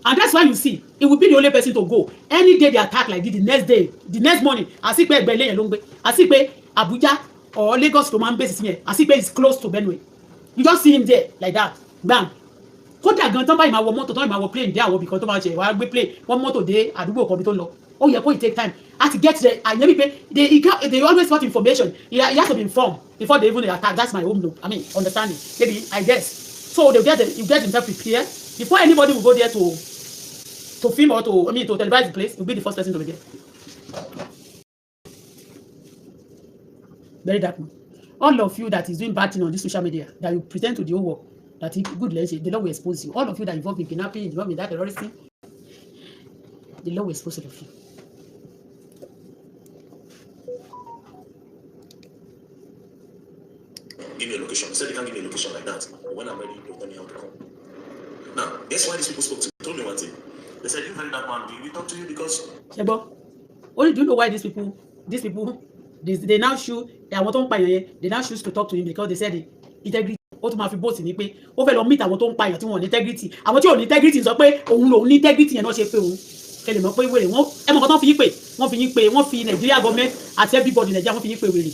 and that's why you see it will be the only person to go any day they attack like this the next morning àti pé ẹgbẹ́ ilé yẹn ló ń gbé àti pé Abuja or Lagos to man basis here. I see it's close to Benue. You just see him there like that. Bam. kódà gan tán báyìí máa wọ mọ́tò tán máa wọ plane dé àwọn ibìkan tó máa ṣe wá gbé plane wọ́n mọ́tò dé àdúgbò kan bí tó ń lọ ó yẹ kó it take time to get there and maybe they always want information he has to be informed before they even attack. That's my own look. I mean understanding maybe I guess so you get himself prepared before anybody will go there to film or to televise the place. You'll be the first person to be there. Very dark. All of you that is doing bad thing on this social media that you pretend to the whole world that good the Lord will expose you. All of you that involved in kidnapping, involved in that terrorist thing, the Lord will expose all of you. Give me a location. He said they can't give me a location like that. But when I'm ready, they'll tell me how to come. Now, guess why these people spoke to me? They told me one thing. They said, you very that man, we talk to you because... Shebo, only do you know why these people, they now choose, they now choose to talk to him because they said integrity. Ó tún máa fi bóòtì ní pé ó fẹ́ lọ meet àwọn tó ń pààyàn tí wọ́n ní integrity. Àwọn tí ò ní integrity sọ pé òun lòun ní integrity yẹn náà ṣe pé òun. Kẹ́lẹ̀ mọ̀ pé wèrè wọ́n ẹ mọ̀ kan tán fi yín pé wọ́n fi Nigeria government àti everybody Nigeria wọ́n fi yín pé wèrè.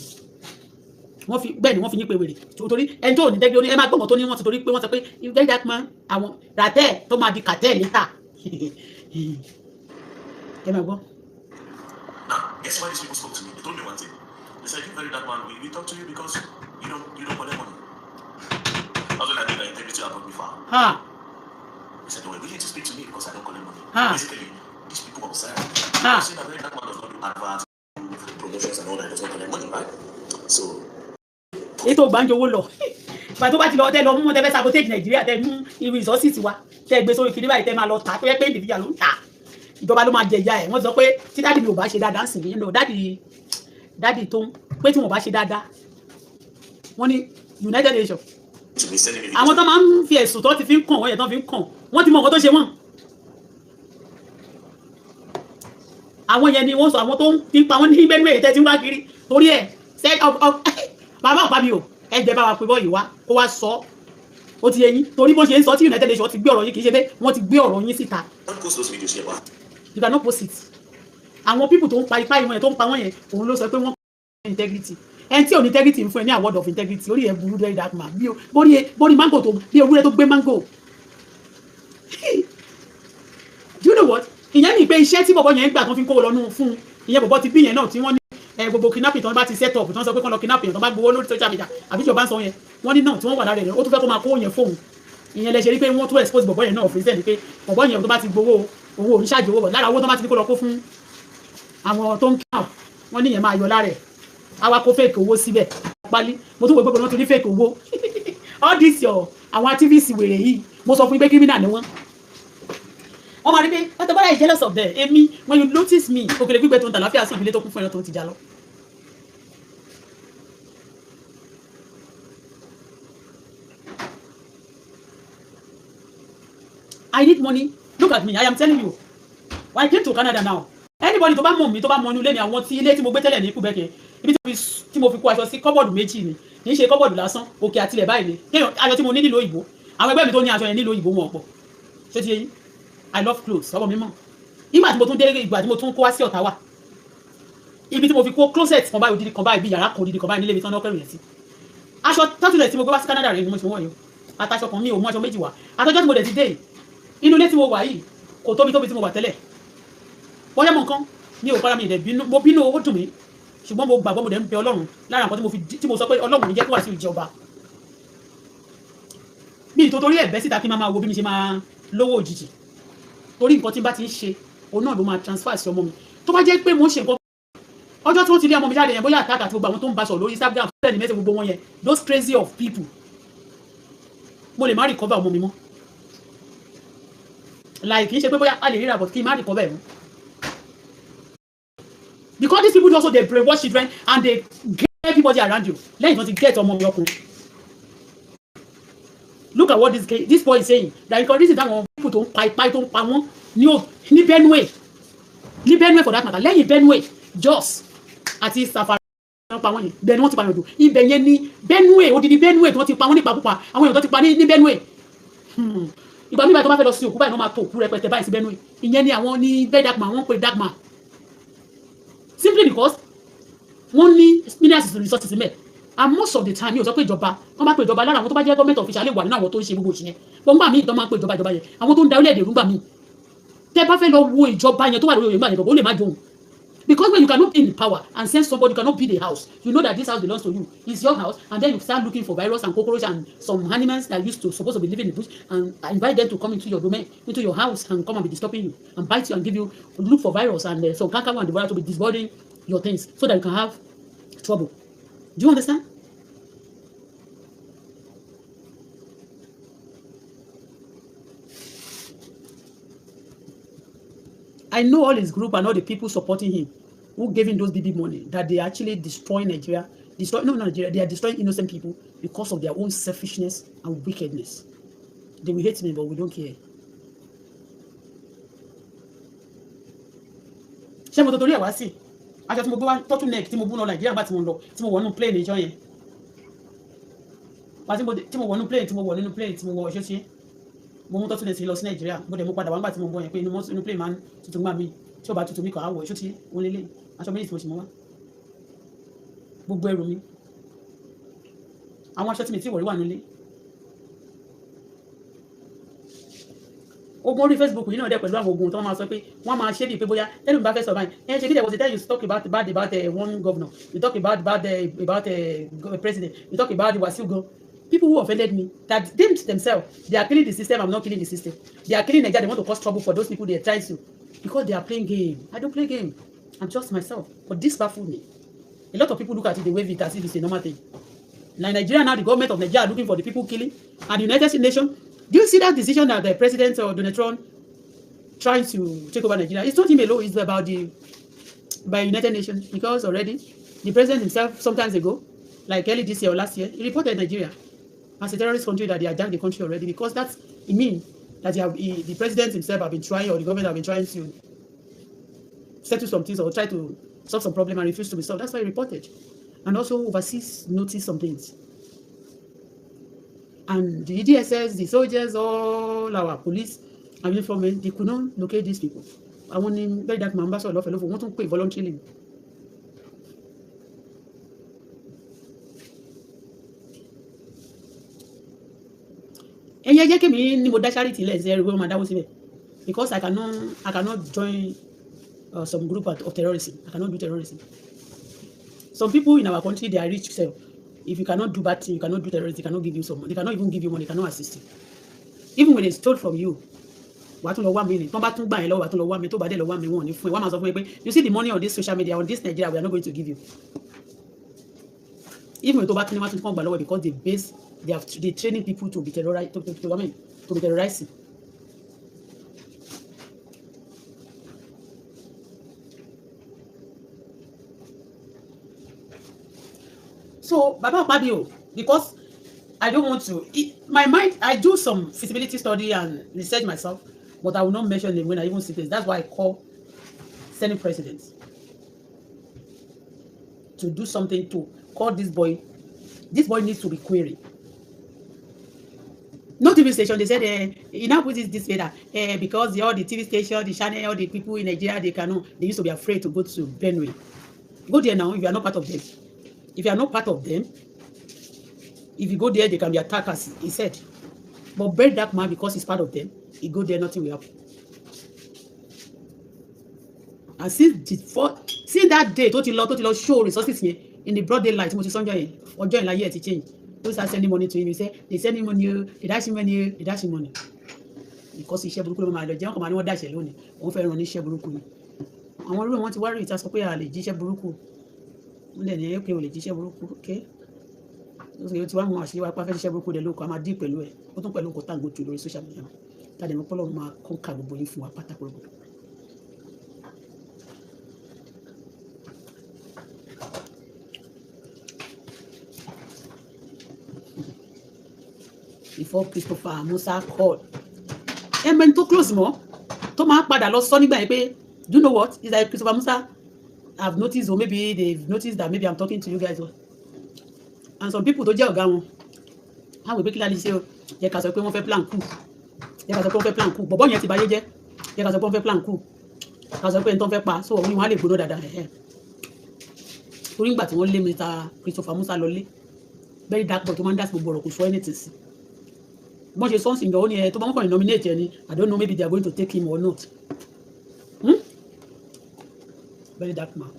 Bẹ́ẹ̀ ni wọ́n fi yín pé wèrè. Torí ẹni tó ní integrity ẹ máa gbọ́mọ̀ tó ní wọ́n ti torí pé wọ́n sọ pé you get that man àwọn ràtẹ́ tó máa di kàtẹ́ níta. Ẹ máa gbọ́. Now, guess why these people spoke to me? They told me one thing. They said, you very that man, we talk to you because you don't collect money. That's what I mean, integrity about me far. They said, they were willing to speak to me because I don't collect money. Basically, these people outside, they say that very that man does not do adverts, promotions and all that, does not collect money, right? So... Ètò gbàǹjo owó lọ. Ìgbà tó bá ti lọ tẹ́ lọ mú tẹ́ fẹ́ sabotage Nàìjíríà tẹ́ mú irú resources wa tẹ́ gbé sórí kìnìún báyìí tẹ́ máa lọ tà tó yẹ pé individual ló ń tà. Ìjọba ló máa jẹ ìyá ẹ̀ wọ́n sọ pé tí dáàdì mi ò bá ṣe dáadáa ń sìn yín lọ dáàdì tó ń pé tí wọ́n bá ṣe dáadáa wọ́n ní United Nations àwọn tó máa ń fi ẹ̀sùn tó ti fi ń kàn wọ́n yẹn tó fi ń kàn wọ́n ti mọ nǹkan tó ṣe wọ́n. Àwọn yẹn ni wọ́n sọ àwọn tó ń fi pa wọ́n ní Benue tẹ́ ti ń wá kiri torí ẹ̀ ṣe bàbá ọ̀pá mi ò ẹgbẹ́ bá wa pé bọ́ọ̀lù wá ó wá sọ ó ti yẹ yín torí bó ṣe ń sọ tí United Nations ti gbé ọ̀rọ̀ yín kì í ṣe pé wọ́n ti gbé ọ̀rọ̀ yín síta. You cannot post it. Àwọn people tó ń pa ipá ìwọ̀n yẹn tó ń pa wọ́n yẹn òun ló sọ pé wọ́n kọ́ integrity ẹni tí ò ní integrity ń fún ẹ ní award of integrity orí ẹ burú very dark man bí borí mango tó bí ewúrẹ́ tó gbé mango. Do you know what? Ìyẹn ní pé iṣẹ́ tí bọ̀bọ̀ yẹn gbà tó fi ń kó lọ́nù fún ìyẹn bọ̀bọ̀ ti bí yẹn náà tí wọ́n ní gbogbo kidnapping tó ń bá ti set up tó ń sọ pé kọ́ lọ kidnapping tó ń bá gbowó lórí social media àbí ìjọba ń sọ yẹn wọ́n ní náà tí wọ́n wà lára rẹ̀ ó tún fẹ́ kó máa kó yẹn fóun ìyẹn lẹ ṣe rí pé wọ́n tún expose bọ̀bọ̀ yẹn náà òfin sẹ́ni pé bọ̀bọ̀ yẹn tó bá ti gbowó owó oníṣàjò owó lára owó tó bá ti ní kó lọ kó fún àwọn tó ń kidnap wọ́n níyẹn máa yọ lára ẹ̀ àwa kó fake owó síbẹ̀ pálí mo tún wò pé wọ́n tún ní fake owó all this your àwọn activists wèrè yìí mo sọ fún yín pé criminal ni wọ́n máa rí pé Auto Bola is jealous of them èmi when you notice me òkèlè gbígbẹ tó ń tà láfíà sí ìbílẹ̀ tó kún fún ẹran tó ń ti já lọ. I need money. Look at me. I am telling you. When I came to Canada now, anybody tó bá mọ̀ mí tó bá mọ̀ inú ilé mi àwọn tí ilé tí mo gbé tẹ́lẹ̀ ní Quebec ibi tí mo fi kó aṣọ sí kọ́bọ̀dù méjì ni kì í ṣe kọ́bọ̀dù lásán òkè àtilẹ̀ báyìí ni aṣọ tí mo ní nílò òyìnbó àwọn ẹgbẹ́ mi tó ní aṣọ yẹn nílò òyìnbó wọn ọ̀pọ̀ ṣé ti yé yín I love clothes ọwọ́ mi mọ̀ ìgbà tí mo tún dé ìgbà tí mo tún kó wá sí Ottawa ibi tí mo fi kó closet kan báyìí odidi kan báyìí bí yàrá kan odidi kan báyìí nílé mi tán náà kẹrù yẹn sí aṣọ tọ́tùlẹ̀ tí mo gbé wá sí Canada rẹ̀ ni mo ti wọ̀ yìí àtàṣọ kan mi ò mú aṣọ méjì wá àtọ́jọ́ tí mo dẹ̀ ti dé inú ilé tí mo wà yìí kò tóbi tí mo wà tẹ́lẹ̀ wọ́n yẹ́ mọ̀ nǹkan mi ò para mi ìdẹ̀ bínú mo bínú owó dùn mí ṣùgbọ́n mo gbàgbọ́ mo dẹ̀ ń bẹ Ọlọ́run lára nǹkan tí mo sọ pé Ọlọ́run jẹ́ kó wá sí ìjọba bí nítorí ẹ̀bẹ́ síta kí n máa wo bí mi ṣe máa lówó òjijì torí nǹkan tí n bá ti ń ṣe òun náà ló máa transfer sí ọmọ mi tó bá jẹ́ pé mo ń ṣe nǹkan ọjọ́ tí wọ́n ti lé ọmọ mi jáde yẹn bóyá àtàkà àti gbogbo àwọn tó ń bá sọ̀rọ̀ lórí Instagram fẹ́ẹ̀ ní mẹ́sẹ̀ gbogbo wọn yẹn those crazy of people mo lè má recover ọmọ mi mọ́ like kì í ṣe pé bóyá a lè ríra but kí n má recover ẹ̀ mọ́ because these people also dey brainwash children and they get everybody around you lẹ́yìn tó ti get ọmọ mi ọkùnrin look at what this boy is saying that because this is that one people tó ń pa ipá tó ń pa wọ́n ní Benue for that matter lẹ́yìn Benue Jos àti Safari wọ́n pa wọ́n yẹn bẹ́ẹ̀ ni wọ́n ti pa yàn dùn ibẹ̀ yẹn ní Benue odidi Benue tí wọ́n ti pa wọ́n nípa púpà àwọn èèyàn tó ti pa ní Benue ìgbà mímọ́ tó bá fẹ́ lọ sí òkú báyìí wọ́n máa tó òkú rẹpẹtẹ báyìí sí Benue ìyẹn ni àwọn ní bẹ́ẹ̀ dàgbà wọ́n pè dàgbà simply because wọ́n ní minerals resources mẹ́ and most of the time mi ò sọ pé ìjọba wọ́n bá pè ìjọba lára àwọn tó bá jẹ́ government official lè wà nínú àwọn tó ń ṣe gbogbo òṣìyẹn gbọ́ngbà míì tó máa ń pè ìjọba yẹn àwọn tó ń da orílẹ̀-èdè rúgbà míì tẹ́ bá fẹ́ lọ wo ìjọba yẹn tó wà lórí ìgbà yẹn ó lè má jóun because when you cannot be in the power and send somebody, you cannot be the house, you know that this house belongs to you, it's your house, and then you start looking for virus and cockroach and some animals that used to supposed to be living in the bush and invite them to come into your domain, into your house and come and be disturbing you and bite you and give you look for virus and some canker and the virus to be disordering your things so that you can have trouble. Do you understand? I know all his group and all the people supporting him who gave him those BB money that they actually destroy Nigeria. Nigeria. They are destroying innocent people because of their own selfishness and wickedness. They will hate me, but we don't care. Ṣé mo tó torí ẹ̀ wá sí? Aṣọ tí mo gbé wá tọ́tù neck tí mo bú lọ Nàìjíríà bá tí mo lọ tí mo wọ̀ nínú plane ìjọ yẹn. Wá tí mo wọ̀ nínú plane tí mo wọ̀ nínú plane tí mo wọ̀ ọ̀ṣọ́ sí. Mo mú tọ́tù neck lọ sí Nàìjíríà mo dẹ̀ mo padà wá nígbà tí mo bọ̀ yẹn pé inú plane máa ń tuntun gbà mí tí ó bá tuntun mi kàn á wọ̀ ọ̀ṣọ́ tí wọ́n lélẹ̀ aṣọ méjì tí mo sì mọ́ wá. Gbogbo ẹrù mi àwọn aṣọ tí mi ti wọ̀ rí wà nílé. Ogun orí Facebook yìí náà dẹ̀ pẹ̀lú àwọn ogun tó máa sọ pé wọ́n máa ṣe bíi pé bóyá tẹ́lẹ̀ mi bá fẹ́ sọ báyìí ẹ̀ ṣe kí there was a time you talk about one governor you talk about president you talk about the Wasiu gan people who offended me that them themselves they are killing the system. I'm not killing the system. They are killing Nigeria. They want to cause trouble for those people they are trying to because they are playing game. I don't play game. I'm just myself. But this baffled me. A lot of people look at it the way it as if it's a normal thing. Like Nigeria now, the government of Nigeria are looking for the people killing, and the United Nations. Do you see that decision that the president or Donald Trump trying to take over Nigeria? It's not him alone. It's about by United Nations because already the president himself sometimes ago, like early this year or last year, he reported Nigeria as a terrorist country that they attacked the country already because that's it means that the president himself have been trying or the government have been trying to settle some things or try to solve some problem and refuse to be solved. That's why he reported. And also overseas noticed some things. And the DSS, the soldiers, all our police and uniformed, they could not locate these people. I want him very dark man, so love want to pay voluntarily. Because I cannot join some group of terrorism. I cannot do terrorism. Some people in our country, they are rich. So if you cannot do bad thing, you cannot do terrorism, they cannot give you some money. They cannot even give you money, they cannot assist you. Even when they stole from you, you see the money on this social media, on this Nigeria, we are not going to give you. Even when because they training people to be terrorized, to be terrorizing. So, Baba Fabio, because I don't want to, my mind, I do some feasibility study and research myself, but I will not mention them when I even see this. That's why I call Senate presidents to do something to call this boy. This boy needs to be queried. No TV station, they said, you now put this way that because all the TV station, the channel, all the people in Nigeria, they used to be afraid to go to Benue. Go there now if you are not part of them. If you are not part of them, if you go there, they can be attacked, as he said. But very dark man, because he's part of them, he go there, nothing will happen. And since that day, Toti show resources here in the broad daylight, or join like here to change. Those are sending money to him. He say they sending money, they dashing money, they dashing money. Because he share buruku ma lo je ko ma ni won dash lónìí. Wọ́n fẹ́ ràn ní share buruku ni. Àwọn ru wọ́n ti wá rí ìta sọ pé a lè jíṣẹ́ buruku. Wọ́n lè ní okay o lè jíṣẹ́ buruku, okay. So you ti wá mọ̀ àṣírí wa pa fẹ́ jíṣẹ́ buruku de lóko a máa dí pẹ̀lú ẹ̀. Ó tún pẹ̀lú nǹkan tá go to lórí social media. Ta de mo polo ma kon ka gbogbo yin fún wa pátá gbogbo. Before Christopher Musa called. Amen to close more. To máa padà lọ sọ nígbà yẹn pé, do you know what? It's like Christopher Musa have noticed, or maybe they've noticed that maybe I'm talking to you guys. And some people tó jẹ́ ọ̀gá wọn. How we quickly say, jẹ́ ká sọ pé wọ́n fẹ́ plan coup. Jẹ́ ká sọ pé wọ́n fẹ́ plan coup. Bọ̀bọ́ yẹn ti báyé jẹ́. Jẹ́ ká sọ pé wọ́n fẹ́ plan coup. Ká sọ pé ẹni tó fẹ́ pa, so wọ́n á lè gbóná dáadáa. Torí ìgbà tí wọ́n lé Mr. Christopher Musa lọ lé. very dark boy tó máa ń dá sí gbogbo ọ̀rọ̀ kò sọ anything sí wọ́n ṣe something gan ó ní ẹ tó máa ń kàn nominate ẹni I don't know maybe they are going to take him or not very dark man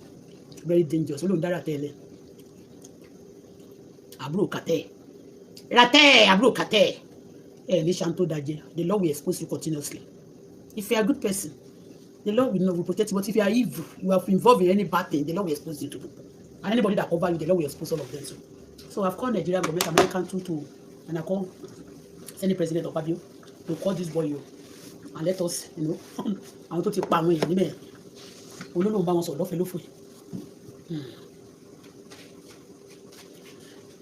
very dangerous olóhùn dára tẹ́lẹ̀ àbúrò kàtẹ́ ratẹ́ àbúrò kàtẹ́ ẹ̀ ní ṣan tó dájẹ́ the Lord will expose you continuously if you are a good person the Lord will protect you but if you are evil you are involved in any bad thing the Lord will expose you to people and anybody that cover you the Lord will expose all of them too so I've called Nigerian government American to and I call Senate President of Fabio to call this boy and let us àwọn tó ti pa àwọn èèyàn níbẹ̀ olólùwọ̀n bá wọn sọ̀rọ̀ lọ́fẹ̀ẹ́ lófò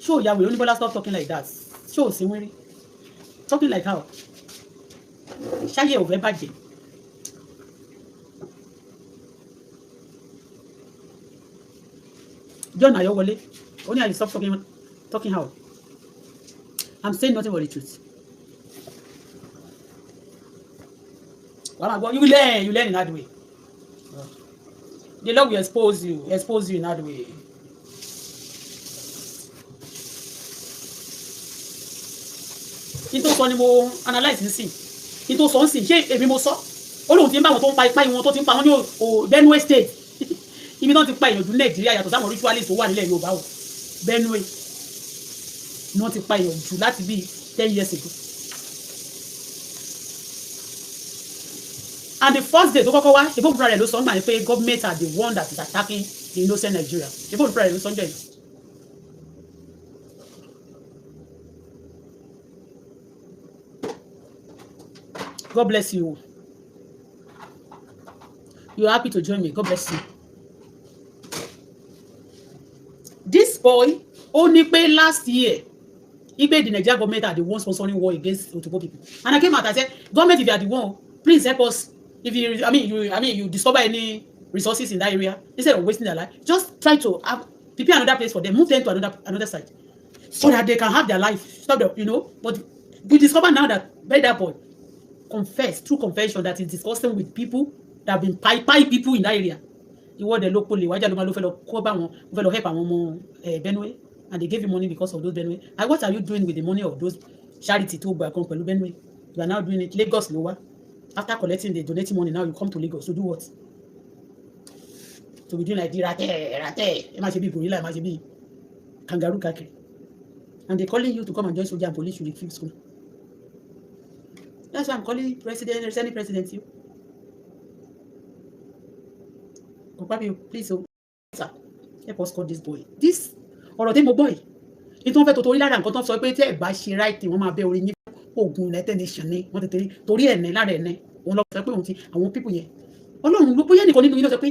ṣó ìyàwó oníbọ́lá stop talking like that ṣó ò sí wírí talking like how ṣáyé ò fẹ́ bàjẹ́ John Ayọ̀wọlé ó ní I stop talking how I'm saying nothing but the truth. You learn in that way. The Lord will expose you in that way. Into sọ ni mo analyze nísìn. Into sọ nísìn ṣé èmi mo sọ. Ó lóun ti ń bá wọn tó ń pa ipá ìwọ̀n tó ti ń pa wọn ní Benue State. Ibi náà ti pa èèyàn jù Nàìjíríà yàtọ̀ sáwọn ritualist tó wà nílẹ̀ Yorùbá o. Benue ni wọ́n ti pa èèyàn jù láti bí 10 years ago. And the first day tó kọ́kọ́ wá ìbò fúnra rẹ̀ ló sọ ń gbà ní pé government are the one that is attacking the innocent Nigeria ìbò fúnra rẹ̀ ló sọ ń jẹ́ yìí. God bless you. You are happy to join me. God bless you. This boy only paid last year. He paid the Nigerian government are the ones sponsoring war against Otobo people. And I came out and said, government, if you are the one, please help us. If you discover any resources in that area, instead of wasting their life, just try to prepare another place for them, move them to another site, so that they can have their life. Stop them, But we discover now that by that boy confess through confession that he's discussing with people that have been pie people in that area. He was the local help Benue, and they gave him money because of those Benue. And what are you doing with the money of those charity to Benue? You are now doing it Lagos lower. After collecting the donating money, now you come to Lagos to do what? To be doing like the rate. It might be gorilla, it might be kangaroo kaki. And they're calling you to come and join soldier and police you refuse school. That's why I'm calling Senate President you. Please, sir, help us call this boy. This or demo boy. It don't to torí lára nǹkan tó sọ pé tí ẹ bá ṣe right wọ́n máa bẹ orí yín ogun United Nations ni wọ́n ti torí ẹ̀ ní lára ẹ̀ ní òun lọ sọ pé òun ti àwọn people yẹn Ọlọ́run ló bóyá nìkan nínú yín ló sọ pé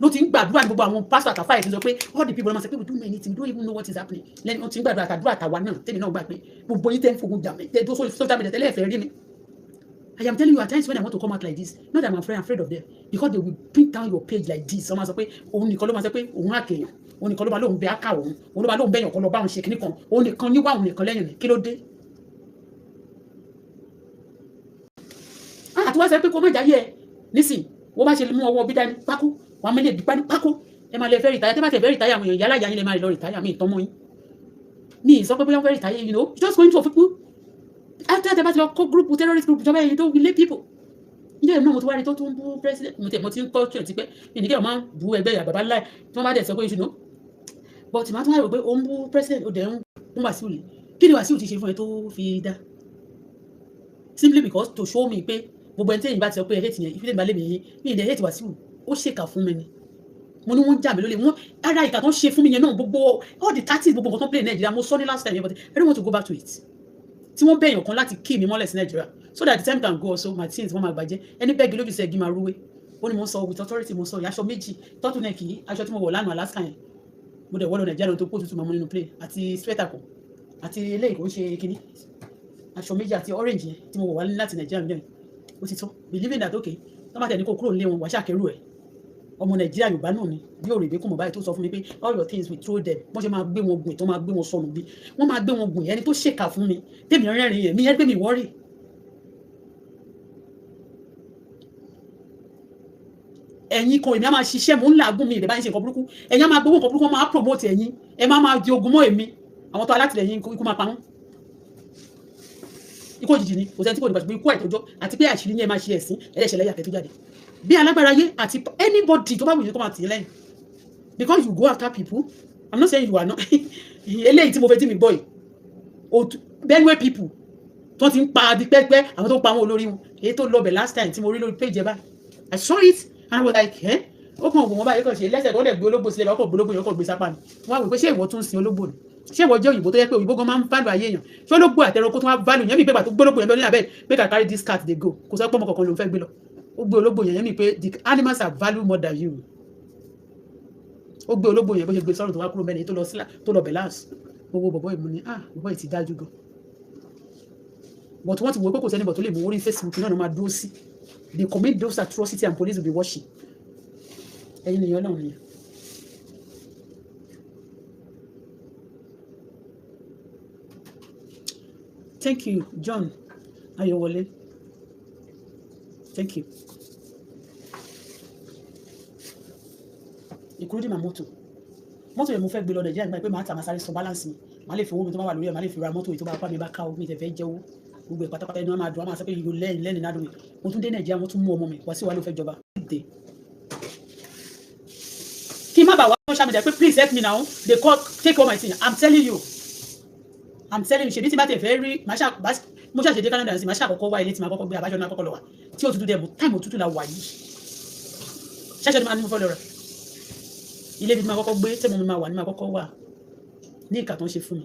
ló ti ń gbàdúrà ní gbogbo àwọn pastor àtàfà ẹ̀ ti sọ pé all the people máa sọ pé we do many things we don't even know what is happening lẹ́yìn wọ́n ti ń gbàdúrà àtàdúrà àtàwa náà tẹ́mi náà gbà pé gbogbo yín tẹ́ ń fogun jà mí tẹ́ tó social media tẹ́lẹ̀ ẹ̀fẹ̀ rí mi. I am telling you at times when I want to come out like this, not that I'm afraid of them, because they will print down your page like this. Someone say pé òun nìkan ló máa sọ pé òun àkèyàn, òun nìkan ló máa lóun bẹ aka òun ló máa lóun bẹyàn kan lọ bá òun ṣe kíní kan, òun nìkan níwá òun nìkan lẹ́yìn ní kí ló dé. Àti wá sọ pé kó má jáyé ẹ nísìn wọ́n bá ṣe mú ọwọ́ bí dání pákó wọ́n á mẹ́lẹ̀ bí pákó ẹ máa lè fẹ́ rìtáyà tẹ́ bá tẹ̀ fẹ́ rìtáyà àwọn èèyàn yálà yà yín lè máa lọ rìtáyà mi ìtọ́mọ́ yín. Mi ì sọ pé bóyá fẹ́ rìtáyà just going to people after tẹ́ bá ti lọ kó group terrorist group jọba yẹn tó relay people. Ilé ìmọ̀ mo ti wá rí tó tún bú president mo ti ń kọ́ ṣe ti pẹ́ ìníkẹ́ ọ̀ máa ń bú ẹgbẹ́ ìyá bàbá láì tí wọ́n bá dẹ̀ sọ pé ìṣúná but màá tún wá rò pé ó ń bú president ó dẹ̀ ń bú Wàsíù rè kí ni Wàsíù ti ṣe fún ẹ tó fi dá simply because to show me pé gbogbo ẹni tí èyí bá ti sọ pé ẹ hate yẹn ìfilẹ̀ ìbálẹ̀ mi yẹn mi ìdẹ̀ hate Wàsíù ó ṣèkà fún mi ni mo ní wọ́n jà mí lólè wọ́n ara ìkà tó ń ṣe fún mi yẹn náà gbogbo all the tactics gbogbo nǹkan tó ń play Nigeria mo sọ ní last time but I don't want to go back to it tí wọ́n bẹ̀yàn kan láti kí mi mọ́lẹ̀ sí Nigeria so that the time can go also my things wọ́n máa gbàjẹ́ ẹni bẹ́ẹ̀gì lójú sí ẹ̀gí máa rúwé ó ní mo sọ with authority mo sọ aṣọ méjì tọ́tù náà kì í aṣọ tí mo wọ̀ lánàá Alaska yẹn mo dẹ̀ wọ́ lọ Nigeria tó kó tutù máa mú nínú play àti sweater kan àti eléyìí kò ń ṣe kíní aṣọ méjì àti orange yẹn tí mo wọ̀ wá láti Nigeria níbẹ̀ ó ti tán believing that okay tó máa tẹ̀ ní kó kúrò nílé wọn wàá ṣàkérò ẹ̀ ọmọ Nàìjíríà Yorùbá náà ni bí òrè ìgbékùn mọ̀báyìí tó sọ fún mi pé all your things we throw them wọ́n ṣe máa gbé wọn gùn tó máa gbé wọn sọnù bí wọ́n máa gbé wọn gùn ẹni tó ṣèkà fún mi tèmi rẹ́rìn yẹn mi yẹn pé mi wọ́rì. ẹ̀yin kan èmi á máa ṣiṣẹ́ mò ń làágùn mi ìdẹ̀bá ń ṣe nǹkan burúkú ẹ̀yin á máa gbowó nǹkan burúkú wọ́n máa promote ẹ̀yin ẹ máa di ogun mọ́ èmi àwọn tó alátìlẹyìn ikú máa pa wọ́n ikú òjijì ni kò sẹ́ni tí kò ní bá ṣùgbọ́n ikú àìtọ́jọ́ àti pé àṣírí ní ẹ máa ṣe ẹ̀sìn ẹlẹ́ṣẹ̀ lẹ́yà kẹ́tọ́ jáde bí alágbára ayé àti anybody tó bá wù yín kó máa tì í lẹ́yìn because you go after people I'm not saying you are not eléyìí tí mo fẹ́ tí mi gbọ́ yìí Benue people tó ti ń pa adi pẹ́pẹ́ àwọn tó ń pa àwọn olórí wọn èyí tó lọ bẹ̀ last time tí mo rí lórí page ẹ̀ báyìí I saw it and I was like ó kàn ògùn wọn báyìí kàn ṣe lẹ́sẹ̀ tó lẹ̀ gbé ológbò sílẹ̀ ọkọ̀ ológbò yẹn kàn gbé sápá ni wọ́n á wò pé ṣé ìwọ tún sin ológbò ni ṣé ìwọ jẹ́ òyìnbó tó yẹ pé òyìnbó gan máa ń value ayé èèyàn ṣé ológbò àtẹrọkó tó wá value yẹn mi pé bàtó gbólógbò yẹn lọ ní abẹ́ pé kà carry this cat dey go kò sọ pé ọmọ kankan ló ń fẹ́ gbé lọ ó gbé ológbò yẹn mi pé the animals are value more than you ó gbé ológbò yẹn bó ṣe gbé sọ́run tó wá kúrò mẹ́rin tó lọ balance gbogbo bọ̀bọ̀ ìmú ni bọ̀bọ̀ yìí ti dájú gan but wọ́n ti wo pé kò sẹ́ni bọ̀ tó lè mú orí Facebook náà ló máa dúró sí they commit those atrocities and police will be watching ẹ̀yin nìyẹn náà nìyẹn. Thank you John Ayọ̀wọlé thank you including my mọ́tò yẹn mo fẹ́ gbé lọ Nàìjíríà nígbà pé màá tà máa sáré sọ balance mi màá lè fi owó mi tó bá wà lórí ẹ̀ màá lè fi ra mọ́tò yìí tó bá pa mi bá ká o mi tẹ̀ fẹ́ jẹ́wọ́ gbogbo ẹ̀ pátápátá ẹni wọn máa dùn wọn máa sọ pé yìí lẹ́yìn náà dùn mí mo tún dé Nàìjíríà mo tún mú ọmọ mi wá sí wa ló fẹ́ jọba kí n má bàa wá social media pé please help me now they call take all my thing I'm telling you ṣèbí tí bá tẹ̀ fẹ́ rí mo ṣàṣèdè Canada sí màá ṣàkọ́kọ́ wá ilé tí màá kọ́kọ́ gbé àbájọ náà kọ́kọ́ lọ wà tí òtútù dẹ̀ mú táìmù òtútù la wà yìí ṣáṣẹ́ ni máa ní mo fọ́ lọ rẹ̀ ilé ibi tí màá kọ́kọ́ gbé tẹ́mu mi máa wà ní màá kọ́kọ́ wà ní ìkà tó ń ṣe fún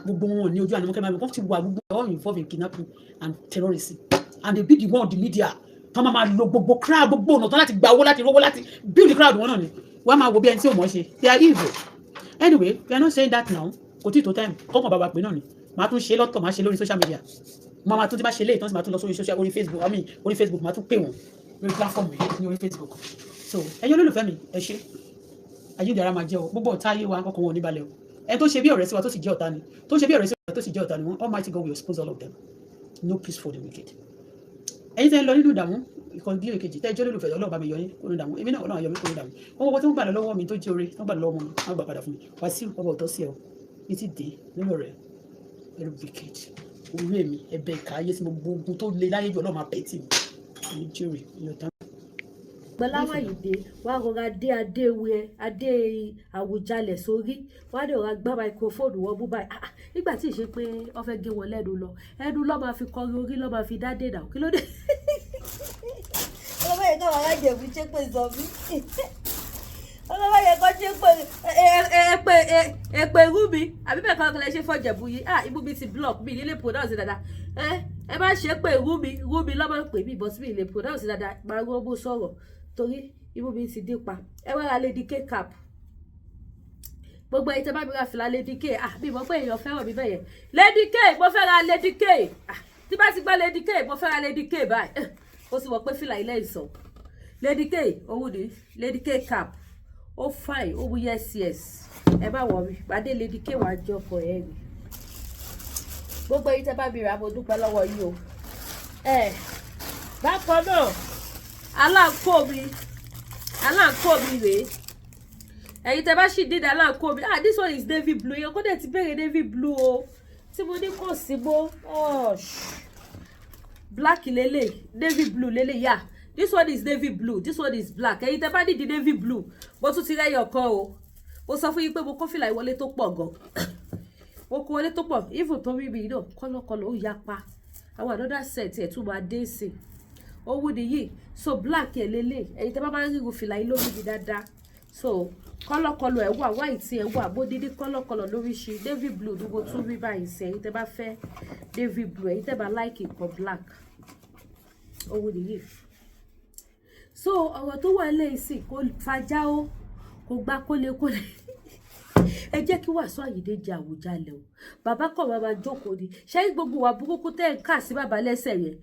mi gbogbo wọn ní ojú àná mọ́kẹ́ máa wọ́n ti wà gbogbo all involved in kidnapping and terrorism and they be the one the media tó máa lo gbogbo crowd gbogbo ọ̀nà tó láti gba owó láti rówó láti build the crowd wọn náà ni wọ́n máa wo bí ẹni tí ò mọ̀ ṣe they are evil anyway we are not saying that now kò tí tó time kọ́kàn bàbá pé náà ni màá tún ṣe lọ́tọ̀ màá ṣe lórí social media màá tún ti bá ṣe léyìí tán sì màá tún lọ sórí social orí Facebook màá tún pè wọ́n lórí platform yìí ní orí Facebook so ẹ̀yin olólùfẹ́ mi ẹ ṣé ayélujára máa jẹ́ o gbogbo ọ̀tá ayé wa kọ́kọ́ wọn ò ní balẹ̀ o ẹ tó ṣe bí ọ̀rẹ́ sí wa tó sì jẹ́ ọ̀tá ni tó ṣe bí ọ̀rẹ́ sí wa tó sì jẹ́ ọ̀tá ni wọn Almighty God will expose all of them no peace for the wicked ẹ̀yin tẹ́ ń lọ nínú ìdààmú ìkan bí èkejì tẹ́ jẹ́ olólùfẹ́ Ọlọ́run bá mi yọ yín kó nínú ìdààmú èmi náà Ọlọ́run ayọ̀ mi kó nínú ìdààmú wọn gbogbo tí wọ́n gbà lọ́wọ́ mi tó jẹ́ oore wọ́n gbà lọ́wọ́ mi wọ́n gbà padà fún mi wá sí ọba ọ̀tọ̀ sí ẹ o ní ti dé nínú rẹ̀ very wicked orí èmi ẹ̀bẹ̀ ìka ayé tí mo gbogbo tó le láyé jù Ọlọ́run máa bẹ̀ tì mí ní jèrè ní ọ̀tá. Gbọ́láwà Ìdè wá rọra dé adé Àwùjalẹ̀ sórí wá dé rọra gbá máikrófóònù wọ́n bú báyìí nígbà tí ì ṣe pé wọ́n fẹ́ gé wọn lẹ́nu lọ ẹnu lọ́ máa fi kọrin orí lọ́ máa fi dá dènà kí ló dé. ọlọ́wọ́ yẹn káwọn alájẹ̀bù ṣe pé sọ mí ọlọ́wọ́ yẹn kọ́ ṣe pé èpè rúbi àbí bẹ́ẹ̀ kan lè ṣe fọ́jẹ̀bù yìí ibú mi ti block mi nílé pronounce dáadáa ẹ bá ṣe pé rúbi lọ́ máa ń pè mí bọ́sí mi nílé pronounce dáadáa máa rọ́ bó sọ̀rọ̀ torí ibú mi ti dín pa ẹ wá ra Lady K cap gbogbo ẹ̀yin tẹ́ bá mi ra fìlà Lady K bí mo pé èèyàn fẹ́ràn mi bẹ́yẹn Lady K mo fẹ́ ra Lady K tí bá ti gbọ́ Lady K mo fẹ́ ra Lady K báyìí ó sì wọ pé fìlà ilé ìsọ̀ Lady K òun ni Lady K cap ó fine ó wú yes ẹ bá wọ̀ mí pàdé Lady K wàá jọ ọkọ̀ ẹ̀ rí gbogbo ẹ̀yin tẹ́ bá mi rà mo dúpẹ́ lọ́wọ́ yìí o bákan náà aláǹkó mi rèé ẹ̀yin tẹ́ bá sì dídá aláǹkó mi this one is navy blue èèyàn kó dẹ̀ ti bẹ̀rẹ̀ navy blue o tí mo ní kò sí bó black lélẹ̀ navy blue lélẹ̀ yá this one is navy blue this one is black ẹ̀yin tẹ́ bá nídìí navy blue mo tún ti rẹ́yọ̀ kan o mo sọ fún yín pé mo kó fìlà ìwọlé tó pọ̀ gan mo kó wọlé tó pọ̀ even tó rí mi náà kọ́lọ́kọ́lọ́ ó yapa àwọn another set ẹ̀ tún máa dé sí owó nìyí so black ẹ̀ lélẹ̀ ẹ̀yin tẹ́ bá máa ń ríru fìlà yìí lórí mi dáadáa so kọ́lọ́kọ́lọ́ ẹ̀ wà white ẹ̀ wà bó dídí kọ́lọ́kọ́lọ́ lóríṣi navy blue ni mo tún rí báyìí sí ẹ̀yin tẹ́ bá fẹ́ navy blue ẹ̀yin tẹ́ bá like nǹkan black owó nìyí so ọ̀rọ̀ tó wà lẹ́yìn sí kò fàjà ó kò gbá kólekóle ẹ jẹ́ kí Wasiu Ayinde jẹ Àwùjalẹ̀ o bàbá kọ̀ bàbá jókòó ni ṣé gbogbo wa burúkú tẹ́ ń kà sí bàbá lẹ́sẹ̀ yẹn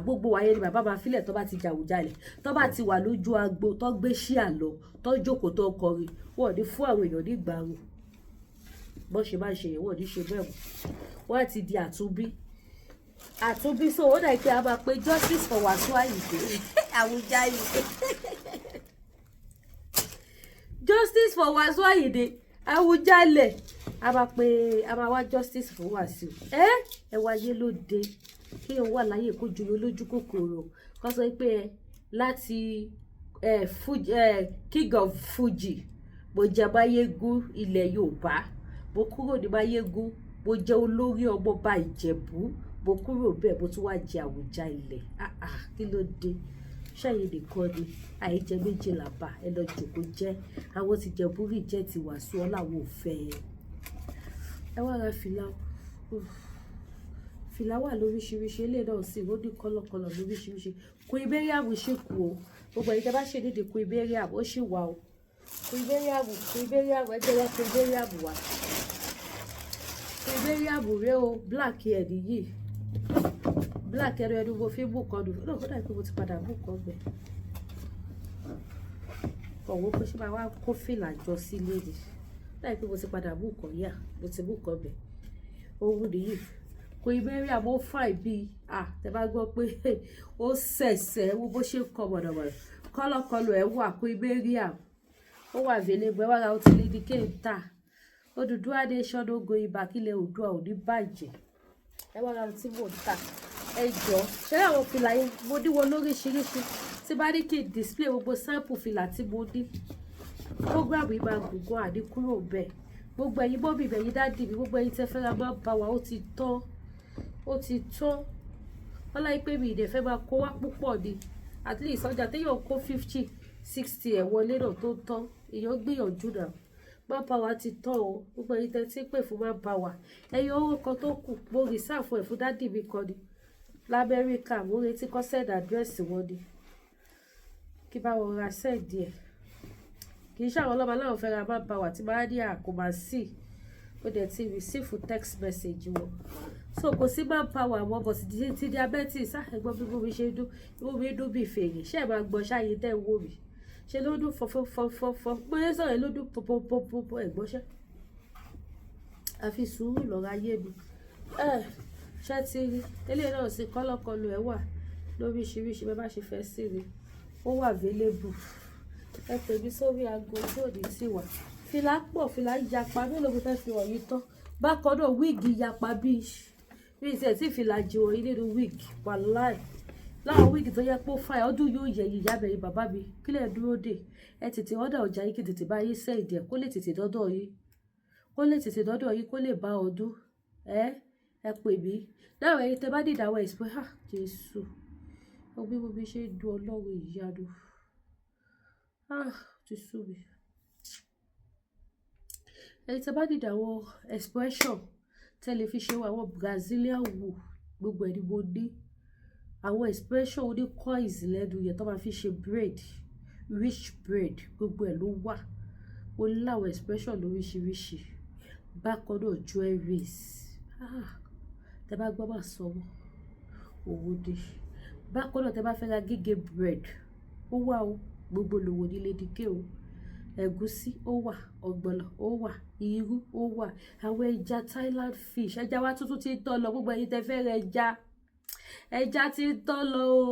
gbogbo wa yẹn ni bàbá máa filẹ̀ tó bá ti jẹ Àwùjalẹ̀ tó bá ti wà lójú agbo tó gbé ṣíà lọ tó jókòó tó kọrin wọ́n ní fún àwọn èèyàn nígbàrú bó ṣe máa ṣe yẹn wọ́n ní ṣe bẹ́ẹ̀ mọ́ wọ́n ti di àtúnbí so ó dà pé a máa pe justice for Wasiu Ayinde Àwùjalẹ̀ justice for Wasiu Ayinde Àwùjalẹ̀ a máa wá justice fún Wasiu ẹ wáyé lóde kí o wà láyé kó ju olójú kòkòrò kó sọ pé láti king of Fuji bó jẹ́ Máyégún ilẹ̀ Yorùbá bó kúrò ní Máyégún bó jẹ́ olórí ọmọọba Ìjẹ̀bú bó kúrò bẹ́ẹ̀ bó tún wá jẹ Àwùjá ilẹ̀ kí ló dé ṣẹ́yìn nìkan ni àìjẹ méjìlá bá ẹ lọ jòkó jẹ́ àwọn ti Jẹ̀bú rí jẹ́ ti Wàsíù ọláwọ̀ òfẹ́ ẹ wá ra fìlà wà lóríṣiríṣi ilé náà sì ó ní kọ́lọ́kọ́lọ́ lóríṣiríṣi Queen Mariam ṣì kú o gbogbo ẹ̀yin tẹ́ bá ṣe nídìí Queen Mariam ó ṣì wà o Queen Mariam ẹ jẹ́ wá Queen Mariam wá Queen Mariam rẹ o black ẹ̀ nìyí black ẹ̀rọ ẹni mo fi mú kan nù náà kódà pé mo ti padà mú kan bẹ̀ ọ̀wọ́ pé ṣé máa wá kó fìlà jọ sílé ni láì pé mo ti padà mú kan yá mo ti mú kan bẹ̀ òun nìyí Queen Mariam ó fà bí tẹ bá gbọ́ pé ó ṣẹ̀ṣẹ̀ wo bó ṣe ń kọ mọ̀nàmọ̀nà kọ́lọ́kọ́lọ́ ẹ̀ wà Queen Mariam ó wà available ẹ wá ra ọtí lédi kéńtà Odùduwà nation no go back ilẹ̀ Oòduà ò ní bàjẹ́ ẹ wá ra ọtí mò ń tà ẹ jọ ṣé àwọn fìlà yẹn mo ní wọn lóríṣiríṣi tí bá ní kí n display gbogbo sample fìlà tí mo ní program yìí máa gùn gan àdínkúrò bẹ́ẹ̀ gbogbo ẹ̀yin bọ́bì bẹ̀yìn dádì mi gbogbo ẹ̀yin tẹ́ fẹ́ ra máa bá wa ó ti tán wọ́n láì pé mi ìdẹ̀fẹ́ máa kó wá púpọ̀ ni at least ọjà téèyàn kó 50-60 ẹ̀ wọlé náà tó tán èèyàn gbìyànjú náà máa bá wa ti tán o gbogbo ẹ̀yin tẹ́ tí pè fún máa bá wa ẹ̀yin owó kan tó kù mo reserve ẹ̀ fún dádì mi kan ni l'Amẹ́ríkà mo retí kọ́ send àdírẹ́sì wọn ni kí bá wọn ra send ẹ̀ kì í ṣàwọn ọlọ́mọ aláwọ̀ fẹ́ ra máa bá wa tí máa ní àkómá sí ó dẹ̀ ti receive text message wọn so kò sí máa bá wa mọ́ but ti diabetes ẹ̀gbọ́n bí mo ṣe dún mo mi dún bí fèrè ṣé ẹ̀ máa gbọ́ ṣáyé tẹ́ ń wò mí ṣe ló dún fọfọfọfọ bóyá sọ̀rọ̀ ló dún pọpọpọpọ ẹ̀gbọ́ṣẹ́ àfi sùúrù lọ́ra ayé mi ṣé ti rí eléyìí náà sí kọ́lọ́kọ́lọ́ ẹ̀ wà lóríṣiríṣi bẹ́ẹ̀ bá ṣe fẹ́ sí rí ó wà available ẹ pè mí sórí aago tí ò ní sí wà fìlà pọ̀ fìlà yapa mélòó mo fẹ́ fi wọ̀nyí tán bákan náà wíìgì yapa bíi ìṣẹ̀ tí fìlà jìwọ̀ yìí nínú wíìgì wàláì láwọn wíìgì tó yẹ pé ó fàyà ọdún yóò yẹ yìí yábẹ̀rẹ̀ bàbá mi kílẹ̀ dúró dè ẹ tètè ọ̀dà ọjà yìí kí tètè bá yín sẹ́yìn díẹ̀ kó lè tètè dọ́dọ̀ yìí kó lè bá ọdún ẹ pè mí láwọn ẹ̀yin tẹ bá dìde àwọn ẹ̀sìn pé Jésù ọgbẹ́ mo bí ṣe ń du Ọlọ́run ìyanu ti sú mi ẹ̀yin tẹ bá dìde àwọn expression tẹlifíṣàn àwọn Brazilian wool gbogbo ẹni mo ní àwọn expression oní coins lẹ́nu yẹn tó máa fi ṣe braid rich braid gbogbo ẹ̀ ló wà ó láwọn expression lóríṣiríṣi bákan náà jewelries tẹ bá gbọ́ máa sanwó owó dé bákan náà tẹ bá fẹ́ ra gígé bread ó wà o gbogbo lòwò nílé dike o ẹ̀gúsí ó wà ọ̀gbọ̀nọ̀ ó wà irú ó wà àwọn ẹja Thailand fish ẹja wa tuntun ti ń tọ́ lọ gbogbo ẹ̀yin tẹ fẹ́ rẹ ẹja ti ń tọ́ lọ o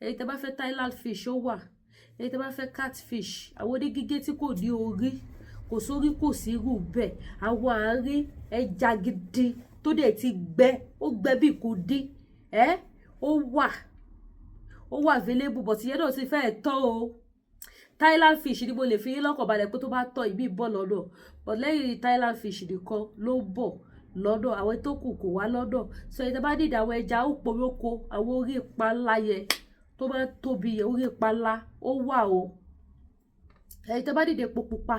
ẹ̀yin tẹ bá fẹ́ Thailand fish ó wà ẹ̀yin tẹ bá fẹ́ catfish àwọn onígígé tí kò ní orí kò sórí kò sí irú bẹ́ẹ̀ àwọn àárín ẹja gidi tó dẹ̀ ti gbẹ ó gbẹ bí kò dín ó wà available but ìyẹn náà ti fẹ́ tọ́ o Thailand fish ni mo lè fi yín lọ́kàn balẹ̀ pé tó bá tọ́ ìbí bọ́ lọ́dọ̀ but lẹ́yìn Thailand fish nìkan ló bọ̀ lọ́dọ̀ àwọn tó kù kò wá lọ́dọ̀ so ìtẹ́ bá dìde àwọn ẹja ó poroko àwọn orí ipa ńlá yẹn tó bá tóbi yẹn orí ipa ńlá ó wà o ìtẹ́ bá dìde epo pupa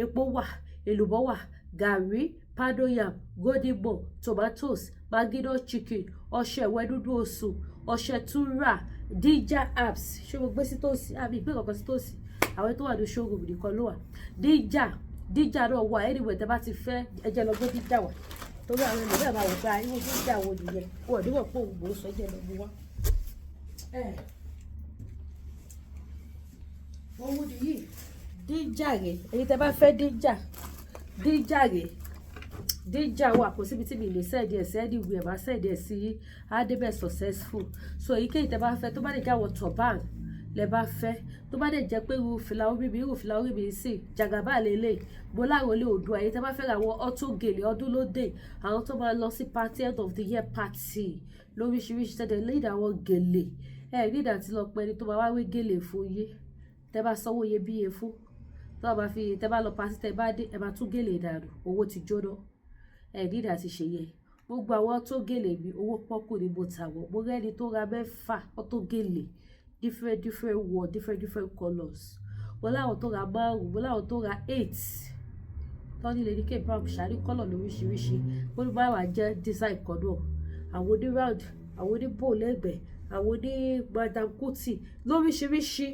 epo wà èlùbọ́ wà gàrí padoyam godibo tomatoes magido chicken ọṣẹ ìwẹ̀ dúdú oṣù ọṣẹ túrà dija apps ṣé mo gbé sí tòsí àbí ìgbé kankan sí tòsí àwọn tó wà ní showroom nìkan ló wà dija náà wà anyway tẹ́ bá ti fẹ́ ẹjẹ lọ gbé dija wà torí àwọn ènìyàn náà máa wò pé irú dija wo nìyẹn wọn ò níwọ̀n pé òun gbòó sọ ẹjẹ lọ mú wá. owó nìyí dija rè èyí tẹ́ bá fẹ́ dija rè dija wà kò síbi tí mi lè sẹ́ẹ̀dì ẹ̀ sẹ́ẹ̀dì ìwé ẹ̀ bá sẹ́ẹ̀dì ẹ̀ sí adébẹ̀ successful so èyíkéyìí tẹ́ bá fẹ́ tó bá lè jáwọ́ turban lẹ bá fẹ́ tó bá dẹ̀ jẹ́ pé irú fìlà orí mi sì jàgàbá lélẹ̀ bó láwọn ilé odò ayé tẹ́ bá fẹ́ ra àwọn auto gèlè ọdún lóde àwọn tó máa lọ sí party end of the year party lóríṣiríṣi tẹ́lẹ̀ léèdè àwọn gèlè nídà tí lọ pẹ́ ni tó máa wá wé gèlè fún yé tẹ́ bá sanwó iyebíye fún tó bá fi tẹ́ bá lọ party tẹ́ bá dé ẹ bá tún gèlè dànù owó ti jóná nídà ti ṣe yẹ gbogbo àwọn tó gèlè mi owó pọ́kù ni mo tà wọ́n mo rẹ́ni tó ra mẹ́fà auto gèlè different word different colours wọ́n láwọn tó ra 5 wọ́n láwọn tó ra 8 tọ́ni lè ní kí n bá ṣàrí kọ́lọ̀ lóríṣiríṣi wọ́n ní báwa jẹ́ design kan náà àwọn oní round àwọn oní bow lẹ́gbẹ̀ẹ́ àwọn oní madam kuti lóríṣiríṣi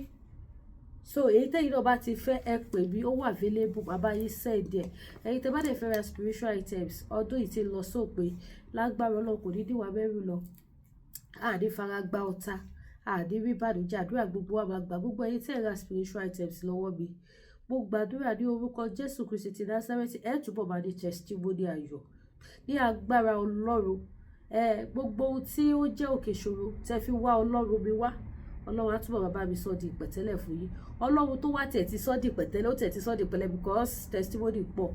so èyí tẹ́yìn náà bá ti fẹ́ ẹ pè mí ó wà available bàbá yín sẹ́ẹ̀dì ẹ̀ ẹ̀yin tẹ́ bá dẹ̀ fẹ́ ra spiritual items ọdún yìí ti lọ sópin lágbára Ọlọ́run kò ní díwà mẹ́rin lọ àdé fara gbá ọ̀tá àdé rí ìbànújẹ́ àdúrà gbogbo wa máa gbà gbogbo ẹ̀yin tẹ́ ra spiritual items lọ́wọ́ mi mo gbàdúrà ní orúkọ Jésù Kristi ti Násárẹ́tì ẹ̀ túbọ̀ máa ní testimony ayọ̀ ní agbára Ọlọ́run gbogbo ohun tí ó jẹ́ òkè ìṣòro tẹ́ fi wá Ọlọ́run mi wá Ọlọ́run á túbọ̀ bàbá mi sọ di ìpẹ̀tẹ́lẹ̀ fún yín Ọlọ́run tó wá tẹ̀ ti sọ di ìpẹ̀tẹ́lẹ̀ ó tẹ̀ ti sọ di ìpẹ̀lẹ̀ because testimony pọ̀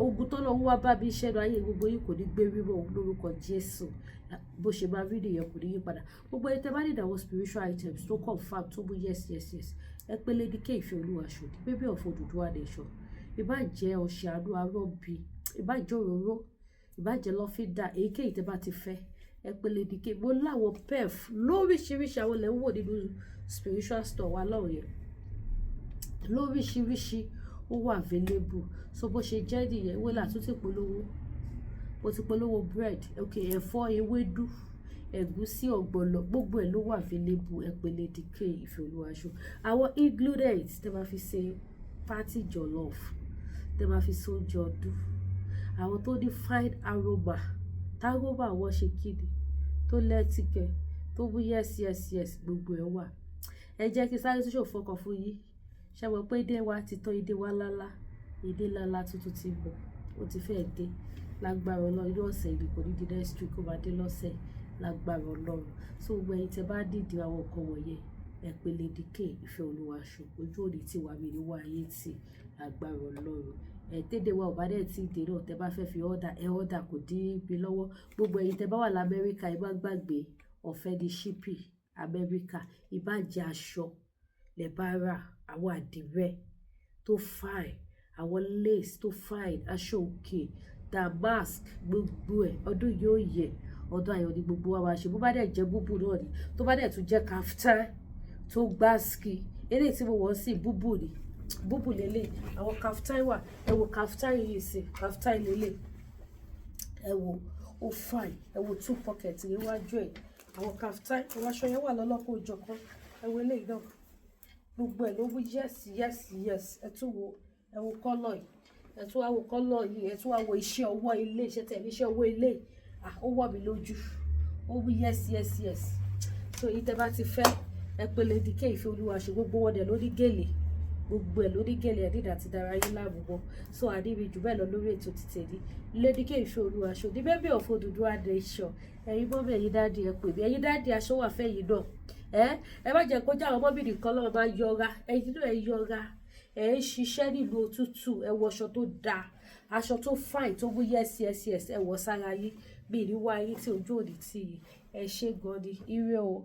ogun tó lọ́wọ́ wá bá mi ṣẹ́nu ayé gbogbo yín kò ní gbé rírọ̀ lórúkọ Jésù bó ṣe máa rí nìyẹn kò ní yí padà gbogbo ẹni tẹ́ bá ní ìdáwọ́ spiritual items tó confam tó mú yes ẹ pé Lady K Ìfẹ́ Olúwaṣòdì Baby of Odùduwà Nation ìbá jẹ́ ọṣẹ àánú arọ́bì ìbá jẹ́ òróró ìbá jẹ́ lọ́fíńdà èyíkéyìí tẹ́ bá ti fẹ́ ẹ pé Lady K mo láwọn pef lóríṣiríṣi àwọn ilẹ̀ ń wò nínú spiritual store wa lọ́wọ́ yẹn lóríṣiríṣi ó wà available so bó ṣe jẹ́ nìyẹn wọ́n là tún ti polówó mo ti polówó bread ẹ̀fọ́ ewédú ẹ̀gúsí ọ̀gbọ̀nọ̀ gbogbo ẹ̀ ló wà available ẹ pé Lady K Ìfẹ́ Olúwaṣòdì àwọn ingredients tẹ́ máa fi ṣe party jollof tẹ́ máa fi sóúnjẹ ọdún àwọn tó ní fine aroma táróbà wọ́n ṣe kíni tó lẹ́tìkẹ́ tó bú yes gbogbo ẹ̀ wà ẹ jẹ́ kí sáré tó ṣòfọkàn fún yín ṣe mọ̀ pé ìdè wa ti tán ìdè wa lálá ìdè lálá tuntun ti bọ̀ ó ti fẹ́ dé lágbára Ọlọ́run inú ọ̀sẹ̀ ìbí kò ní di next week ó máa dé lọ́sẹ̀ lágbára Ọlọ́run so gbogbo ẹ̀yin tẹ́ bá dìde àwọn nǹkan wọ̀nyẹn ẹ pé Lady K Ìfẹ́ Olúwaṣòdì ojú òní tí wàá mi ní wá ayé tì lágbára Ọlọ́run tẹ́dẹ̀ wa ò bá dẹ̀ tí ìdè náà tẹ́ bá fẹ́ fi ọ́dà kò dín ibi lọ́wọ́ gbogbo ẹ̀yin tẹ́ bá wà lamẹ́ríkà ẹ má gbàgbé ọ̀fẹ́ ní ṣípì Amẹ́ríkà ìbàjẹ́ aṣọ lè bá rà àwọn àdìrẹ tó fine àwọn lace tó fine aṣọ òkè damask gbogbo ẹ̀ ọdún yóò yẹ ọdún ayọ̀ ni gbogbo wa máa ṣe bó bá dẹ̀ jẹ́ búbù náà ni tó bá dẹ̀ tún jẹ́ kaftan tó gbáàsì eléyìí tí mo wọ̀ sí búbù ni búbù lélẹ̀ àwọn kaftan wà ẹ wo kaftan yìí sí kaftan lélẹ̀ ẹ wo ó fine ẹ wo 2 pocket níwájú ẹ̀ àwọn kaftan àwọn aṣọ yẹn wà lọ́lọ́kọ̀ òjọ̀kan ẹ wo eléyìí náà gbogbo ẹ̀ ló wú yes ẹ tún wo ẹ wo kọ́lọ̀ yìí ẹ tún wá wo kọ́lọ̀ yìí ẹ tún wá wo iṣẹ́ ọwọ́ ilé iṣẹ́ tẹ̀lé iṣẹ́ ọwọ́ ilé ó wọ̀ mí lójú ó wú yes so èyí tẹ́ bá ti fẹ́ ẹ pé Lady K Ìfẹ́ Olúwaṣòdì gbogbo wọn dẹ̀ ló ní gèlè gbogbo ẹ̀ ló ní gèlè ẹ̀dídà ti dára yín láàbùbọ̀ so àdébí jù bẹ́ẹ̀ lọ lórí ètò ti tèmi Lady K Ìfẹ́ Olúwaṣòdì Baby of Odùduwà Nation ẹ̀yin mọ́mí ẹ̀yin dáàdì ẹ pè mí ẹ̀yin dáàdì aṣọ wà fẹ́ yìí náà ẹ má jẹ́ kó jáwọ́ mọ́mí nìkan lọ́wọ́ máa yọra ẹ̀yin náà ẹ yọra ẹ ń ṣiṣẹ́ nílùú òtútù ẹ wọ aṣọ tó dáa aṣọ tó fine tó mú yes ẹ wọ sára yín bí ìníwá yín tí ojú òní tì yín ẹ ṣé gan ni ire o.